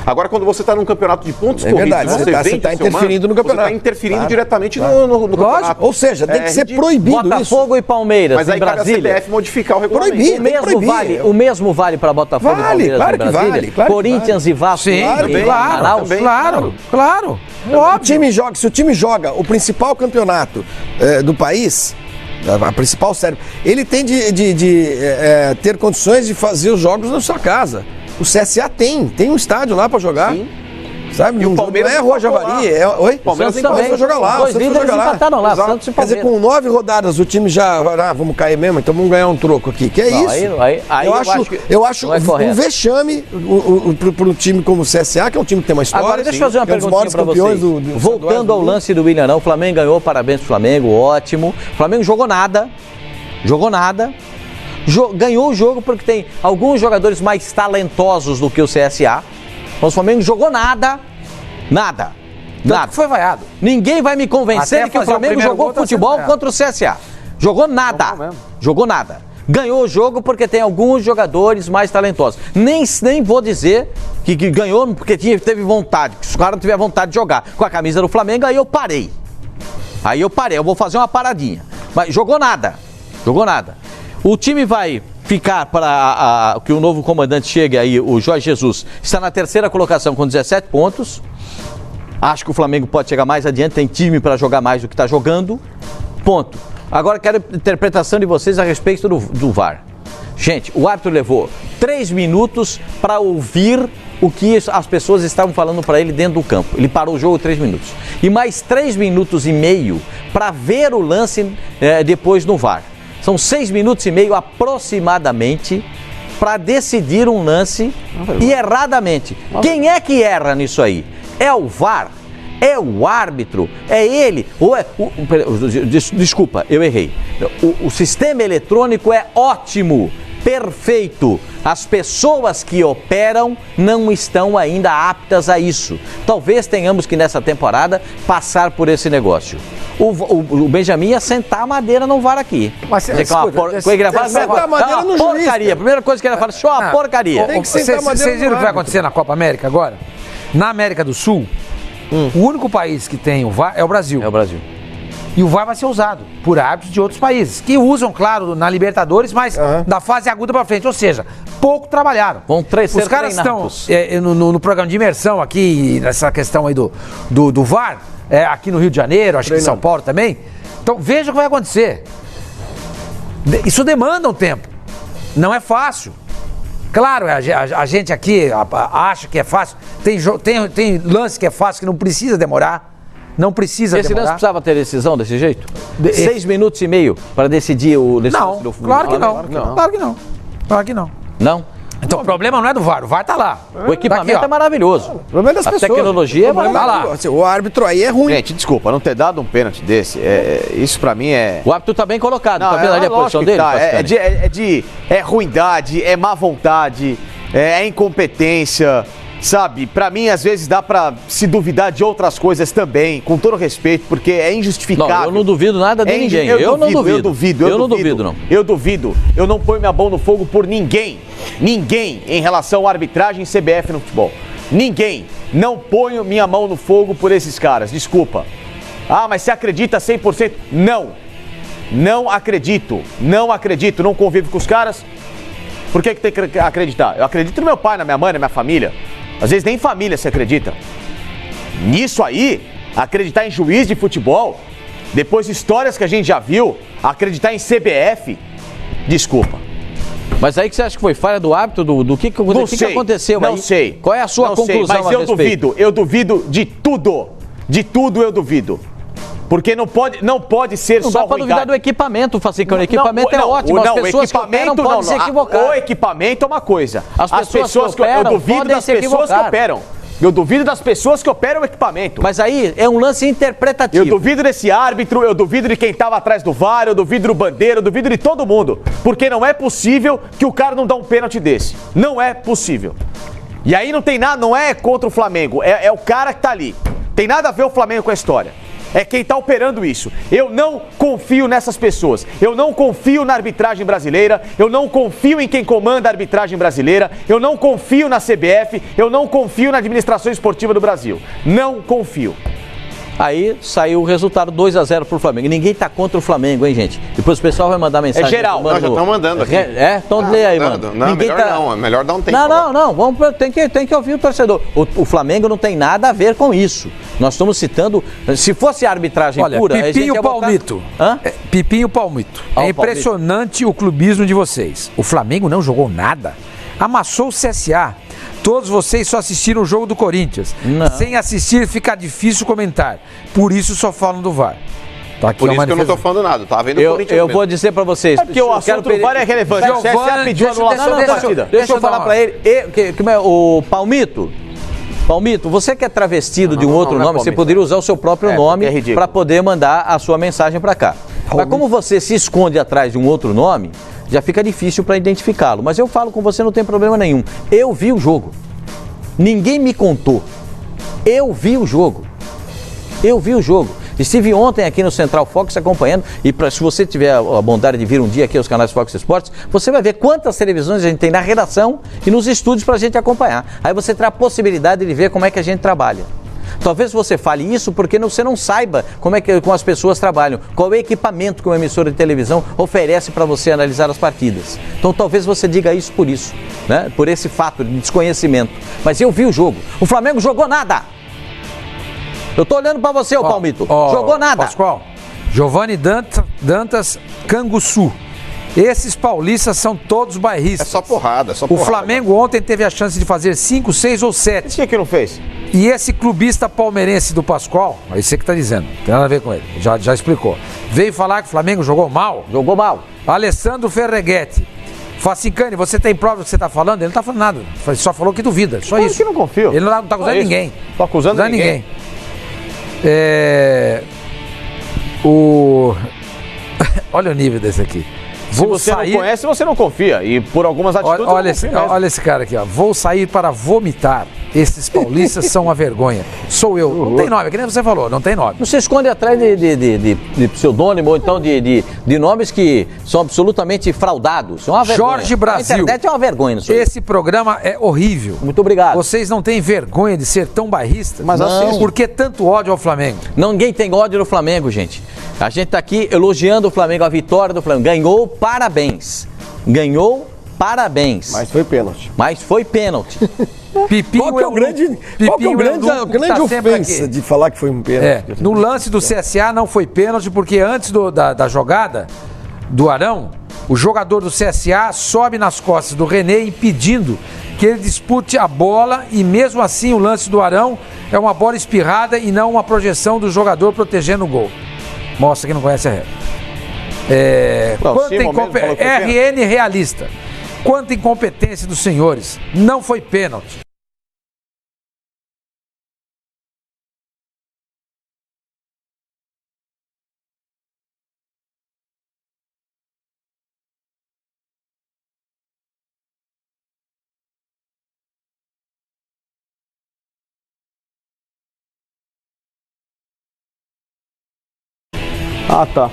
Agora, quando você está num campeonato de pontos corridos e você vende está interferindo no campeonato. Você está interferindo diretamente no campeonato. Ou seja, tem que ser proibido Botafogo e Palmeiras mas aí cabe a CBF modificar o regulamento. O mesmo vale para Botafogo e Palmeiras em Brasília? Corinthians e Vasco? Sim, claro. Se o time joga o principal campeonato do país, a principal série, ele tem de ter condições de fazer os jogos na sua casa. O CSA tem um estádio lá pra jogar. Sim. Sabe? E o Palmeiras não é Rua Javari. Oi? O Palmeiras também. Jogar lá. Os líderes empataram lá, Santos e Palmeiras. Quer dizer, com 9 rodadas o time já... vamos cair mesmo, então vamos ganhar um troco aqui. Que é isso? Eu acho um vexame para um time como o CSA, que é um time que tem uma história. Agora, deixa eu fazer uma perguntinha para vocês. Voltando ao lance do William, o Flamengo ganhou, parabéns pro Flamengo, ótimo. O Flamengo jogou nada. Ganhou o jogo porque tem alguns jogadores mais talentosos do que o CSA. Mas o Flamengo jogou nada. Foi vaiado. Ninguém vai me convencer de que o Flamengo jogou futebol contra o CSA. Jogou nada. Ganhou o jogo porque tem alguns jogadores mais talentosos. Nem vou dizer que ganhou porque teve vontade. Que os caras não tiveram vontade de jogar com a camisa do Flamengo, aí eu parei. Eu vou fazer uma paradinha. Mas jogou nada. O time vai ficar para que o novo comandante chegue aí, o Jorge Jesus, está na terceira colocação com 17 pontos. Acho que o Flamengo pode chegar mais adiante, tem time para jogar mais do que está jogando. Ponto. Agora quero a interpretação de vocês a respeito do VAR. Gente, o árbitro levou 3 minutos para ouvir o que as pessoas estavam falando para ele dentro do campo. Ele parou o jogo 3 minutos. E mais 3 minutos e meio para ver o lance depois no VAR. São 6 minutos e meio aproximadamente para decidir um lance e erradamente. Quem é que erra nisso aí? É o VAR? É o árbitro? É ele? Desculpa, eu errei. O sistema eletrônico é ótimo, perfeito. As pessoas que operam não estão ainda aptas a isso. Talvez tenhamos que nessa temporada passar por esse negócio. O Benjamin ia sentar a madeira no VAR aqui. Mas sentar a madeira no porcaria. A primeira coisa que ele fala, só uma porcaria. Vocês viram o que vai acontecer na Copa América agora? Na América do Sul, o único país que tem o VAR é o Brasil. E o VAR vai ser usado por árbitros de outros países, que usam, claro, na Libertadores, mas da fase aguda para frente. Ou seja, pouco trabalharam. Os caras estão no programa de imersão aqui, nessa questão aí do VAR, aqui no Rio de Janeiro, acho que em São Paulo também. Então veja o que vai acontecer. Isso demanda um tempo. Não é fácil. Claro, a gente aqui acha que é fácil. Tem lance que é fácil, que não precisa demorar. Não precisa Esse demorar. lance precisava ter decisão desse jeito? 6 minutos e meio para decidir o lance do Claro que não. Claro que não. Não? Então o problema não é do VAR, o VAR tá lá. O equipamento é maravilhoso. O problema é das pessoas. A tecnologia é maravilhosa. Assim, o árbitro aí é ruim. Gente, desculpa, não ter dado um pênalti desse, isso pra mim é... O árbitro tá bem colocado, tá vendo ali a posição dele? Tá. É ruindade, é má vontade, é incompetência, sabe? Pra mim, às vezes, dá pra se duvidar de outras coisas também, com todo respeito, porque é injustificável. Não, eu não duvido nada de ninguém. Eu não duvido. Eu não ponho minha mão no fogo por ninguém. Ninguém em relação à arbitragem e CBF no futebol. Ninguém. Não ponho minha mão no fogo por esses caras, desculpa. Ah, mas você acredita 100%? Não. Não acredito. Não convivo com os caras. Por que tem que acreditar? Eu acredito no meu pai, na minha mãe, na minha família. Às vezes nem em família se acredita. Nisso aí, acreditar em juiz de futebol, depois de histórias que a gente já viu, acreditar em CBF, desculpa. Mas aí que você acha que foi falha do árbitro? Do que aconteceu? Não aí? sei. Qual é a sua conclusão mas a respeito? eu duvido de tudo. De tudo eu duvido. Porque não pode ser não só dá pra duvidar do equipamento, Facicano. O equipamento é ótimo. As pessoas que operam podem se equivocar. O equipamento é uma coisa. As pessoas que operam, eu duvido das pessoas que operam. Eu duvido das pessoas que operam o equipamento. Mas aí é um lance interpretativo. Eu duvido desse árbitro, eu duvido de quem estava atrás do VAR, eu duvido do Bandeira, eu duvido de todo mundo. Porque não é possível que o cara não dá um pênalti desse. Não é possível. E aí não tem nada, não é contra o Flamengo, é o cara que tá ali. Tem nada a ver o Flamengo com a história. É quem tá operando isso. Eu não confio nessas pessoas. Eu não confio na arbitragem brasileira. Eu não confio em quem comanda a arbitragem brasileira. Eu não confio na CBF. Eu não confio na administração esportiva do Brasil. Não confio. Aí saiu o resultado 2-0 pro Flamengo. Ninguém tá contra o Flamengo, hein, gente? Depois o pessoal vai mandar mensagem. É geral. Nós já estão mandando aqui. Então lê aí, mano. Não, melhor não. É melhor dar um tempo. Não. Tem que ouvir o torcedor. O Flamengo não tem nada a ver com isso. Nós estamos citando... Se fosse a arbitragem pura... Pipinho Palmito. Pipinho Palmito. É impressionante o clubismo de vocês. O Flamengo não jogou nada. Amassou o CSA. Todos vocês só assistiram o jogo do Corinthians. Não. Sem assistir fica difícil comentar. Por isso só falam do VAR. Tá aqui. Por isso que eu não tô falando nada. Tá vendo o Corinthians Eu vou dizer pra vocês. É porque o assunto do VAR é relevante. O CSA pediu anulação da partida. Deixa eu falar pra ele. O Palmito, você que é travestido de um outro nome, você poderia usar o seu próprio nome para poder mandar a sua mensagem para cá. Mas como você se esconde atrás de um outro nome, já fica difícil para identificá-lo. Mas eu falo com você, não tem problema nenhum. Eu vi o jogo. Ninguém me contou. Eu vi o jogo. Estive ontem aqui no Central Fox acompanhando, e se você tiver a bondade de vir um dia aqui aos canais Fox Sports, você vai ver quantas televisões a gente tem na redação e nos estúdios para a gente acompanhar. Aí você terá a possibilidade de ver como é que a gente trabalha. Talvez você fale isso porque você não saiba como as pessoas trabalham, qual é o equipamento que uma emissora de televisão oferece para você analisar as partidas. Então talvez você diga isso por isso, né? Por esse fato de desconhecimento. Mas eu vi o jogo. O Flamengo jogou nada. Eu tô olhando para você, Palmito. Jogou nada. Pascoal, Giovanni Dantas Canguçu. Esses paulistas são todos bairristas. É só porrada, O Flamengo ontem teve a chance de fazer 5, 6 ou 7. O que não fez? E esse clubista palmeirense do Pascoal, é isso que tá dizendo, não tem nada a ver com ele, já explicou. Veio falar que o Flamengo jogou mal. Alessandro Ferreghetti. Facicani, você tem prova do que você tá falando? Ele não tá falando nada. Ele só falou que duvida, só isso. Que não confio. Ele não tá acusando ninguém. Tô acusando ninguém. Olha o nível desse aqui. Se você não conhece, você não confia. E por algumas atitudes olha esse cara aqui, ó. Vou sair para vomitar. Esses paulistas são uma vergonha. Sou eu. Não tem nome, que nem você falou, não tem nome. Não se esconde atrás de pseudônimo ou então de nomes que são absolutamente fraudados. É uma vergonha. Jorge Brasil. A internet é uma vergonha. Esse programa é horrível. Muito obrigado. Vocês não têm vergonha de ser tão bairristas? Mas não. Por que tanto ódio ao Flamengo? Ninguém tem ódio no Flamengo, gente. A gente tá aqui elogiando o Flamengo, a vitória do Flamengo. Ganhou, parabéns. Mas foi pênalti. Pipinho qual que é o grande ofensa de falar que foi um pênalti? No lance do CSA não foi pênalti, porque antes da jogada do Arão, o jogador do CSA sobe nas costas do René impedindo que ele dispute a bola, e mesmo assim o lance do Arão é uma bola espirrada e não uma projeção do jogador protegendo o gol. Mostra que não conhece a regra. RN realista. Quanta incompetência dos senhores. Não foi pênalti. Ah, tá.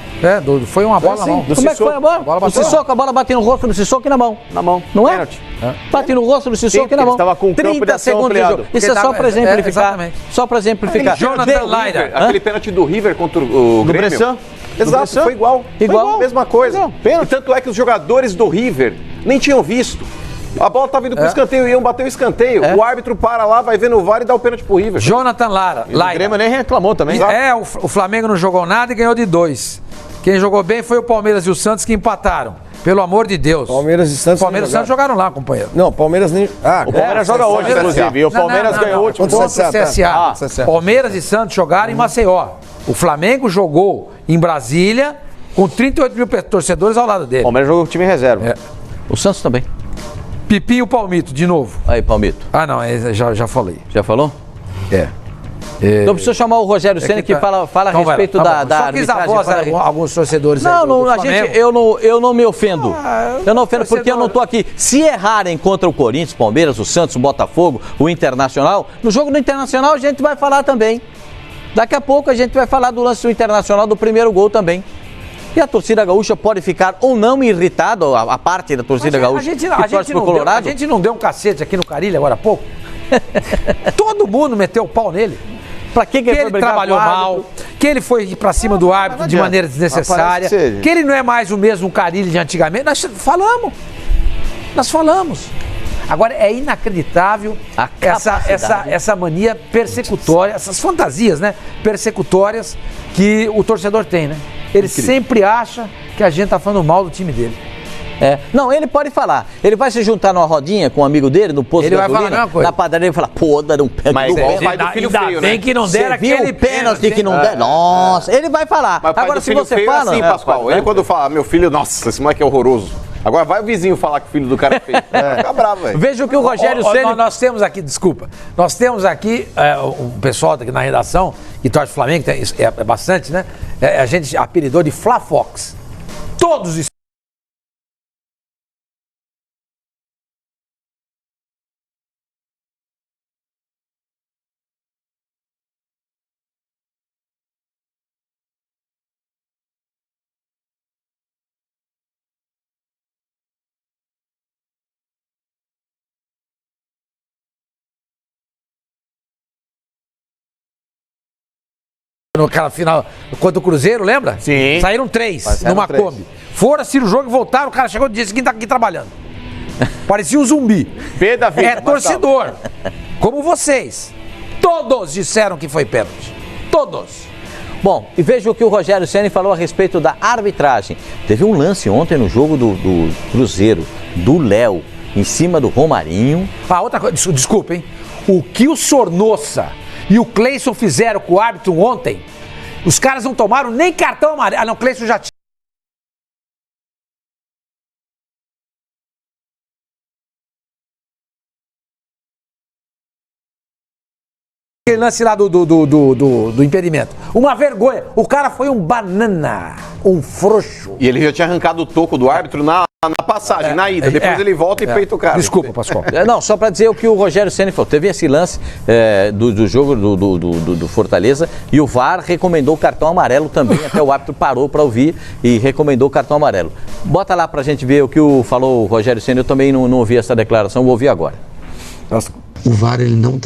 Foi uma bola na mão. Como é que foi a bola? O Sissoko, a bola bate no rosto do Sissoko e na mão. Na mão. Não é? Pênalti. Bate no rosto do Sissoko e na mão. Estava com o campo de ação ampliado. Isso é só pra exemplificar. Só pra exemplificar. Jonathan Laira. Aquele pênalti do River contra o Grêmio. Bressan. Exato, foi igual. Igual. Mesma coisa. E tanto é que os jogadores do River nem tinham visto. A bola estava indo pro escanteio, iam bater o escanteio. O árbitro para lá, vai ver no VAR e dá o pênalti pro River. Jonathan Laira. O Grêmio nem reclamou também. O Flamengo não jogou nada e ganhou de 2. Quem jogou bem foi o Palmeiras e o Santos que empataram. Pelo amor de Deus. Palmeiras e Santos. Palmeiras e Santos jogaram lá, companheiro. Não, Palmeiras nem. O Palmeiras joga hoje, inclusive. E o Palmeiras ganhou o último contra o CSA. Palmeiras e Santos jogaram em Maceió. O Flamengo jogou em Brasília com 38 mil torcedores ao lado dele. O Palmeiras jogou com o time reserva. O Santos também. Pipinho Palmito, de novo. Aí, Palmito. Ah, não, já falei. Já falou? Então precisa chamar o Rogério Ceni que fala a respeito da arbitragem. Só quis alguns torcedores eu não me ofendo. Eu não ofendo porque eu não tô aqui. Se errarem contra o Corinthians, Palmeiras, o Santos, o Botafogo, o Internacional, no jogo do Internacional a gente vai falar também. Daqui a pouco a gente vai falar do lance do Internacional, do primeiro gol também. E a torcida gaúcha pode ficar ou não irritada, a parte da torcida gaúcha que torce pro Colorado. A gente não deu um cacete aqui no Carilho agora há pouco? Todo mundo meteu o pau nele. Pra que ele trabalhou mal, que ele foi pra cima do árbitro de maneira desnecessária, que ele não é mais o mesmo Carilho de antigamente. Nós falamos. Agora, é inacreditável essa mania persecutória, essas fantasias, né, persecutórias que o torcedor tem, né? Ele sempre acha que a gente tá falando mal do time dele. Não, ele pode falar. Ele vai se juntar numa rodinha com um amigo dele, no posto de gasolina, na padaria, e falar, pô, deram um pênalti. Mas igual o pai do filho feio, né? Que não deram aquele pênalti que não deram. Nossa, ele vai falar. Mas agora, se você fala... assim, Pascoal, ele quando fala, meu filho, nossa, esse moleque é horroroso. Agora vai o vizinho falar que o filho do cara é feio. Fica bravo, velho. Veja o que o Rogério Ceni... Nós temos aqui, desculpa, o pessoal aqui na redação, que torce o Flamengo, é bastante, né? A gente apelidou de Fla-Fox. Todos os naquela final contra o Cruzeiro, lembra? Sim. Saíram 3 numa Kombi. Foram assistir o jogo e voltaram, o cara chegou no dia seguinte, tá aqui trabalhando. Parecia um zumbi. Pé da vida, torcedor. Como vocês. Todos disseram que foi pênalti. Todos. Bom, e veja o que o Rogério Ceni falou a respeito da arbitragem. Teve um lance ontem no jogo do Cruzeiro, do Léo, em cima do Romarinho. Outra coisa, desculpa, hein? O que o Sornossa e o Cleison fizeram com o árbitro ontem, os caras não tomaram nem cartão amarelo. Ah, não, o Cleison já tinha. Aquele lance lá do impedimento. Uma vergonha. O cara foi um banana, um frouxo. E ele já tinha arrancado o toco do árbitro na passagem, na ida. Depois ele volta e peita o cara. Desculpa, Pascoal. Não, só para dizer o que o Rogério Ceni falou. Teve esse lance do jogo do Fortaleza e o VAR recomendou o cartão amarelo também. Até o árbitro parou para ouvir e recomendou o cartão amarelo. Bota lá pra gente ver o que falou o Rogério Ceni. Eu também não ouvi essa declaração, vou ouvir agora. O VAR ele não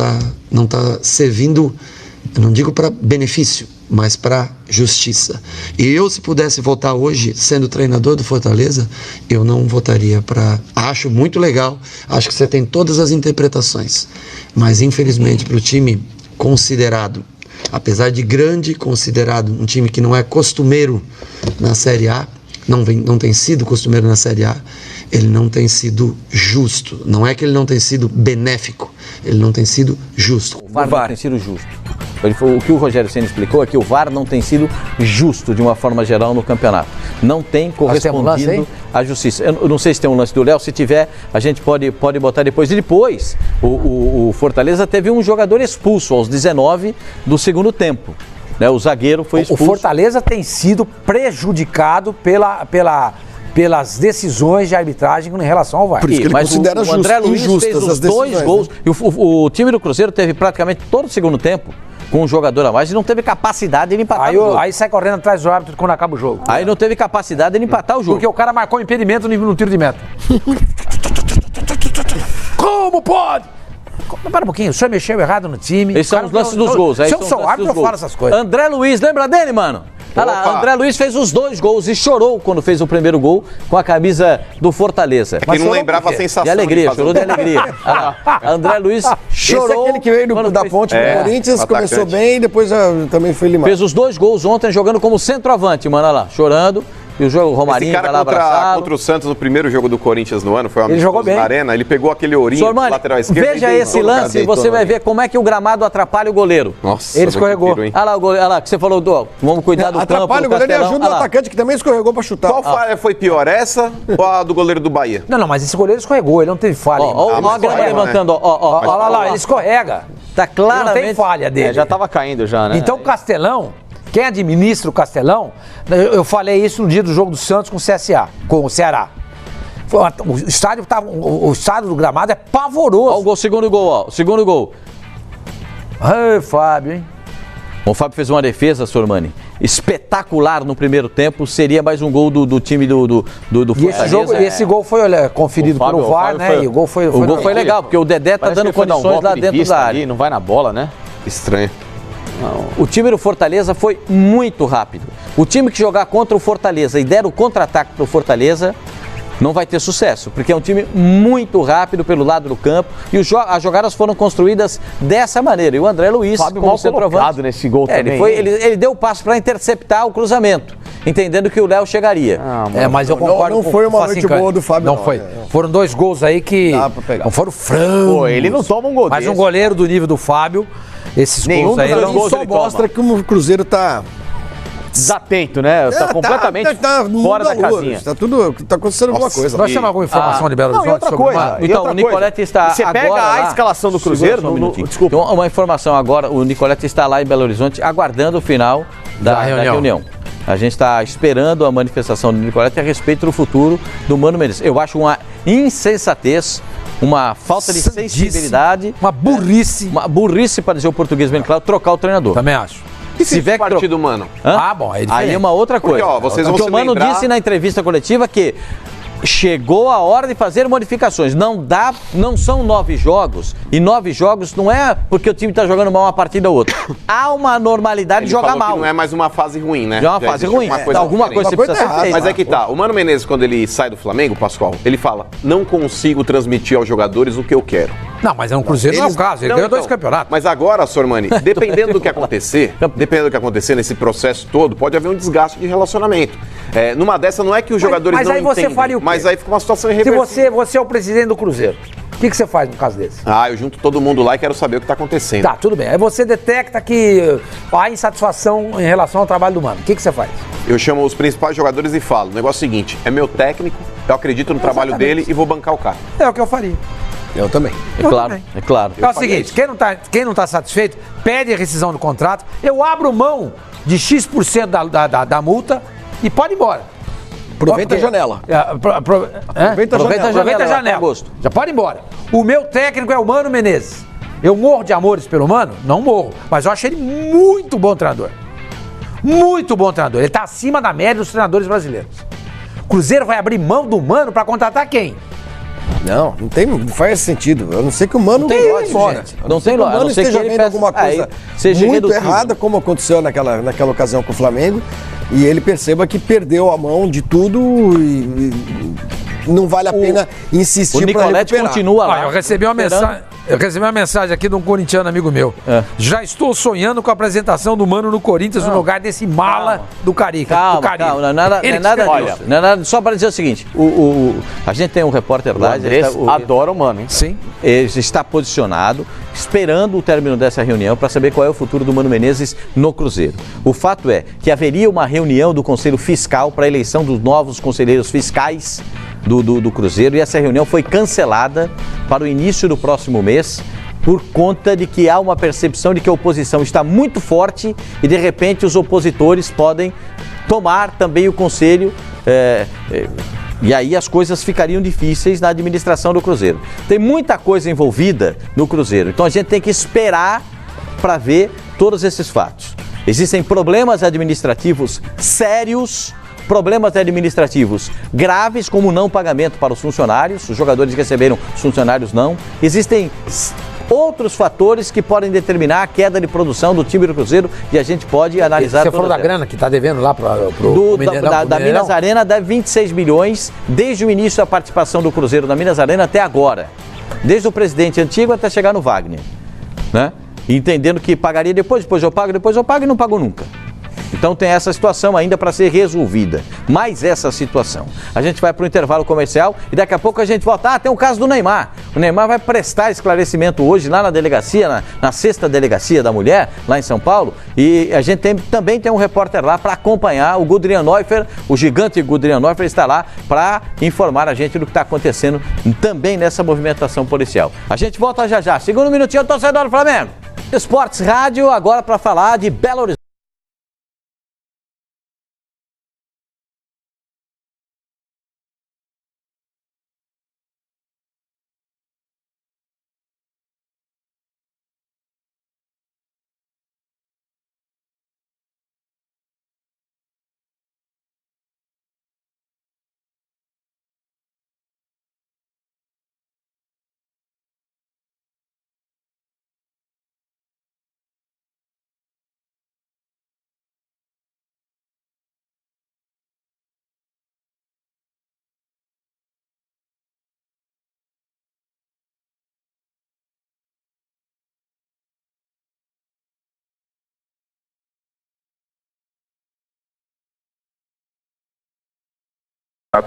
tá servindo, eu não digo para benefício, mas para justiça. E eu, se pudesse votar hoje, sendo treinador do Fortaleza, eu não votaria para... Acho muito legal, acho que você tem todas as interpretações, mas infelizmente para o time considerado, apesar de grande, considerado um time que não é costumeiro na Série A, não tem sido costumeiro na Série A, ele não tem sido justo. Não é que ele não tem sido benéfico, ele não tem sido justo. O VAR não tem sido justo. O que o Rogério Ceni explicou é que o VAR não tem sido justo de uma forma geral no campeonato. não tem correspondido à justiça. Eu não sei se tem um lance do Léo, se tiver, a gente pode botar depois. E depois, o Fortaleza teve um jogador expulso aos 19 do segundo tempo. Né? O zagueiro foi expulso. O Fortaleza tem sido prejudicado pelas decisões de arbitragem em relação ao VAR. Por isso que ele considera o André Luiz fez os dois gols. Né? E o time do Cruzeiro teve praticamente todo o segundo tempo com um jogador a mais e não teve capacidade de empatar o jogo. Aí sai correndo atrás do árbitro quando acaba o jogo. Aí não teve capacidade de empatar o jogo. Porque o cara marcou impedimento no tiro de meta. Como pode? Para um pouquinho, o senhor mexeu errado no time. Esses são os lances dos gols. Se eu sou árbitro, eu falo essas coisas. André Luiz, lembra dele, mano? Olha lá, André Luiz fez os 2 gols e chorou quando fez o primeiro gol com a camisa do Fortaleza. Mas não lembrava a sensação. De alegria, chorou de alegria. André Luiz chorou. Esse é aquele que veio da ponte do Corinthians, começou bem e depois também foi limado. Fez os 2 gols ontem jogando como centroavante, mano, olha lá, chorando. E o jogo, o Romarinho vai lá abraçado. Contra o Santos, no primeiro jogo do Corinthians no ano, foi uma jogou bem na arena, ele pegou aquele ourinho do lateral esquerdo. Veja esse lance e você vai ver como é que o gramado atrapalha o goleiro. Nossa, ele escorregou. Olha lá, olha lá, que você falou, vamos cuidar do campo. Atrapalha o goleiro e ajuda o atacante que também escorregou pra chutar. Qual falha foi pior, essa ou a do goleiro do Bahia? Não, mas esse goleiro escorregou, ele não teve falha. Ó a grama levantando, olha lá, ele escorrega. Tá claramente. Não tem falha dele. Já tava caindo já, né? Então o Castelão, quem administra o Castelão, eu falei isso no dia do jogo do Santos com o CSA, com o Ceará. O estado do gramado é pavoroso. Ó, o segundo gol, ó. O segundo gol. Ai, Fábio, hein? O Fábio fez uma defesa, Sormani, espetacular no primeiro tempo. Seria mais um gol do time do Fortaleza. E esse gol foi conferido pelo VAR, né? E o gol foi legal, porque o Dedé tá dando condições lá dentro da área. Não vai na bola, né? Estranho. Não. O time do Fortaleza foi muito rápido. O time que jogar contra o Fortaleza e der o contra-ataque para o Fortaleza não vai ter sucesso, porque é um time muito rápido pelo lado do campo e as jogadas foram construídas dessa maneira. E o André Luiz, Fábio como centroavante, nesse gol também. Ele deu o passo para interceptar o cruzamento, entendendo que o Léo chegaria. Mas eu concordo. Não foi uma noite boa do Fábio. Não foi. Foram 2 gols aí que não foram frangos. Pô, ele não toma um gol Mas um goleiro do nível do Fábio, esses nenhum gols aí gols só mostra que o Cruzeiro tá desatento, né? Tá completamente fora da casinha. Tá acontecendo alguma coisa. Nós temos alguma informação de Belo Horizonte? E outra coisa. Então, o Nicolete está você agora pega a lá, escalação do Cruzeiro, desculpa. Então, uma informação agora, o Nicolete está lá em Belo Horizonte aguardando o final da reunião. A gente está esperando a manifestação do Nicolete a respeito do futuro do Mano Menezes. Eu acho uma insensatez, uma falta de sensibilidade. Uma burrice. Uma burrice, para dizer o português bem claro, trocar o treinador. Também acho. E se tiver partido Mano? Bom, aí é uma outra coisa. Porque, vocês vão o Mano disse na entrevista coletiva que chegou a hora de fazer modificações. Não são 9 jogos. E 9 jogos não é porque o time está jogando mal uma partida ou outra. Há uma normalidade de jogar mal. Não é mais uma fase ruim, né? Já é uma fase ruim. Alguma coisa precisa ser feita. Mas é que tá. O Mano Menezes, quando ele sai do Flamengo, Pascoal, ele fala: não consigo transmitir aos jogadores o que eu quero. Não, mas é um Cruzeiro, não é o caso. Ele ganhou 2 campeonatos. Mas agora, Sormani, dependendo do que acontecer, nesse processo todo, pode haver um desgaste de relacionamento. Numa dessa, não é que os jogadores não entendem. Mas aí você faria o quê? Mas aí fica uma situação irreversível. Se você é o presidente do Cruzeiro, o que você faz no caso desse? Eu junto todo mundo lá e quero saber o que está acontecendo. Tá, tudo bem. Aí você detecta que há insatisfação em relação ao trabalho do Mano. O que você faz? Eu chamo os principais jogadores e falo: o negócio é o seguinte, é meu técnico, eu acredito no trabalho dele e vou bancar o cara. É o que eu faria. Eu também. É claro. É o seguinte, quem não tá satisfeito, pede a rescisão do contrato, eu abro mão de X% da multa e pode ir embora. Aproveita a janela. Aproveita a janela. Já pode ir embora. O meu técnico é o Mano Menezes. Eu morro de amores pelo Mano? Não morro. Mas eu acho ele muito bom treinador. Muito bom treinador. Ele tá acima da média dos treinadores brasileiros. O Cruzeiro vai abrir mão do Mano pra contratar quem? Não faz sentido. Eu não sei que o Mano não tem lógica. Não tem lógica. O Mano esteja vendo alguma coisa muito errada, como aconteceu naquela ocasião com o Flamengo, e ele perceba que perdeu a mão de tudo e não vale a pena insistir para recuperar. O Nicolete continua lá. Eu recebi uma mensagem. Eu recebi uma mensagem aqui de um corintiano amigo meu. Já estou sonhando com a apresentação do Mano no Corinthians no lugar desse mala do Carica. Calma, não é nada disso. Não é nada, só para dizer o seguinte, a gente tem um repórter lá, adora o Mano, hein? Sim. Ele está posicionado, esperando o término dessa reunião para saber qual é o futuro do Mano Menezes no Cruzeiro. O fato é que haveria uma reunião do Conselho Fiscal para a eleição dos novos conselheiros fiscais do Cruzeiro, e essa reunião foi cancelada para o início do próximo mês por conta de que há uma percepção de que a oposição está muito forte e de repente os opositores podem tomar também o conselho e aí as coisas ficariam difíceis na administração do Cruzeiro. Tem muita coisa envolvida no Cruzeiro, então a gente tem que esperar para ver todos esses fatos. Existem problemas administrativos sérios, problemas administrativos graves, como não pagamento para os funcionários, os jogadores receberam, os funcionários não. Existem outros fatores que podem determinar a queda de produção do time do Cruzeiro e a gente pode analisar... Você falou da grana que está devendo lá para o Mineirão? Da Minas Arena deve 26 milhões desde o início da participação do Cruzeiro na Minas Arena até agora. Desde o presidente antigo até chegar no Wagner, né? Entendendo que pagaria depois eu pago e não pagou nunca. Então tem essa situação ainda para ser resolvida. Mais essa situação. A gente vai para o intervalo comercial e daqui a pouco a gente volta. Tem o caso do Neymar. O Neymar vai prestar esclarecimento hoje lá na delegacia, na 6ª Delegacia da Mulher, lá em São Paulo. E a gente também tem um repórter lá para acompanhar. O Gudrian Neuffer, o gigante Gudrian Neuffer, está lá para informar a gente do que está acontecendo também nessa movimentação policial. A gente volta já. Segundo um minutinho, torcedor do Flamengo. Esportes Rádio, agora para falar de Belo Horizonte.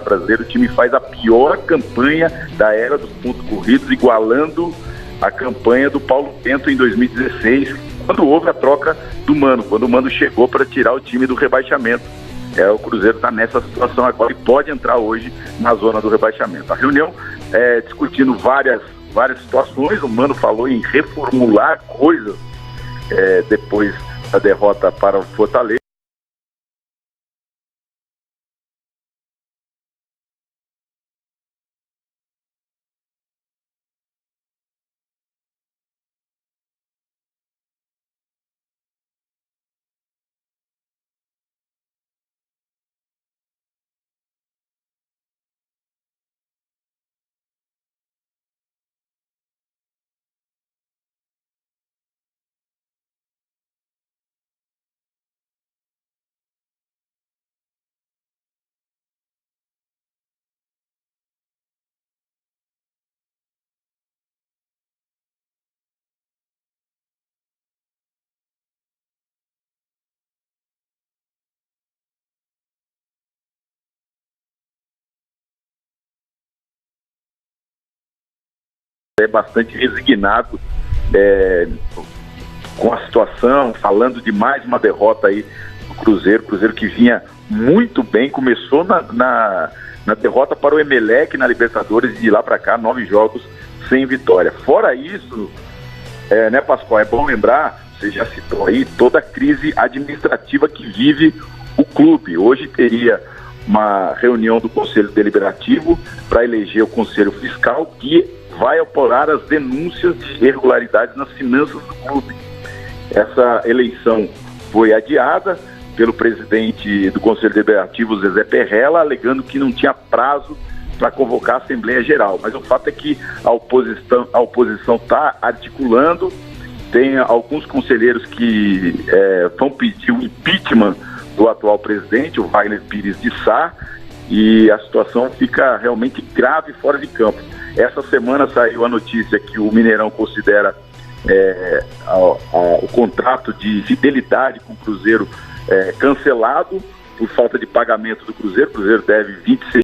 Brasileiro, o time faz a pior campanha da era dos pontos corridos, igualando a campanha do Paulo Bento em 2016, quando houve a troca do Mano, quando o Mano chegou para tirar o time do rebaixamento. O Cruzeiro está nessa situação agora e pode entrar hoje na zona do rebaixamento. A reunião discutindo várias situações, o Mano falou em reformular coisas depois da derrota para o Fortaleza. Bastante resignado com a situação, falando de mais uma derrota aí do Cruzeiro que vinha muito bem, começou na derrota para o Emelec na Libertadores, e de lá para cá 9 jogos sem vitória. Fora isso, né, Pascoal, é bom lembrar, você já citou aí, toda a crise administrativa que vive o clube. Hoje teria uma reunião do Conselho Deliberativo para eleger o Conselho Fiscal, que vai apurar as denúncias de irregularidades nas finanças do clube. Essa eleição foi adiada pelo presidente do Conselho Deliberativo, Zezé Perrella, alegando que não tinha prazo para convocar a Assembleia Geral. Mas o fato é que a oposição está articulando, tem alguns conselheiros que vão pedir o impeachment do atual presidente, o Wagner Pires de Sá, e a situação fica realmente grave fora de campo. Essa semana saiu a notícia que o Mineirão considera o contrato de fidelidade com o Cruzeiro cancelado por falta de pagamento do Cruzeiro. O Cruzeiro deve 26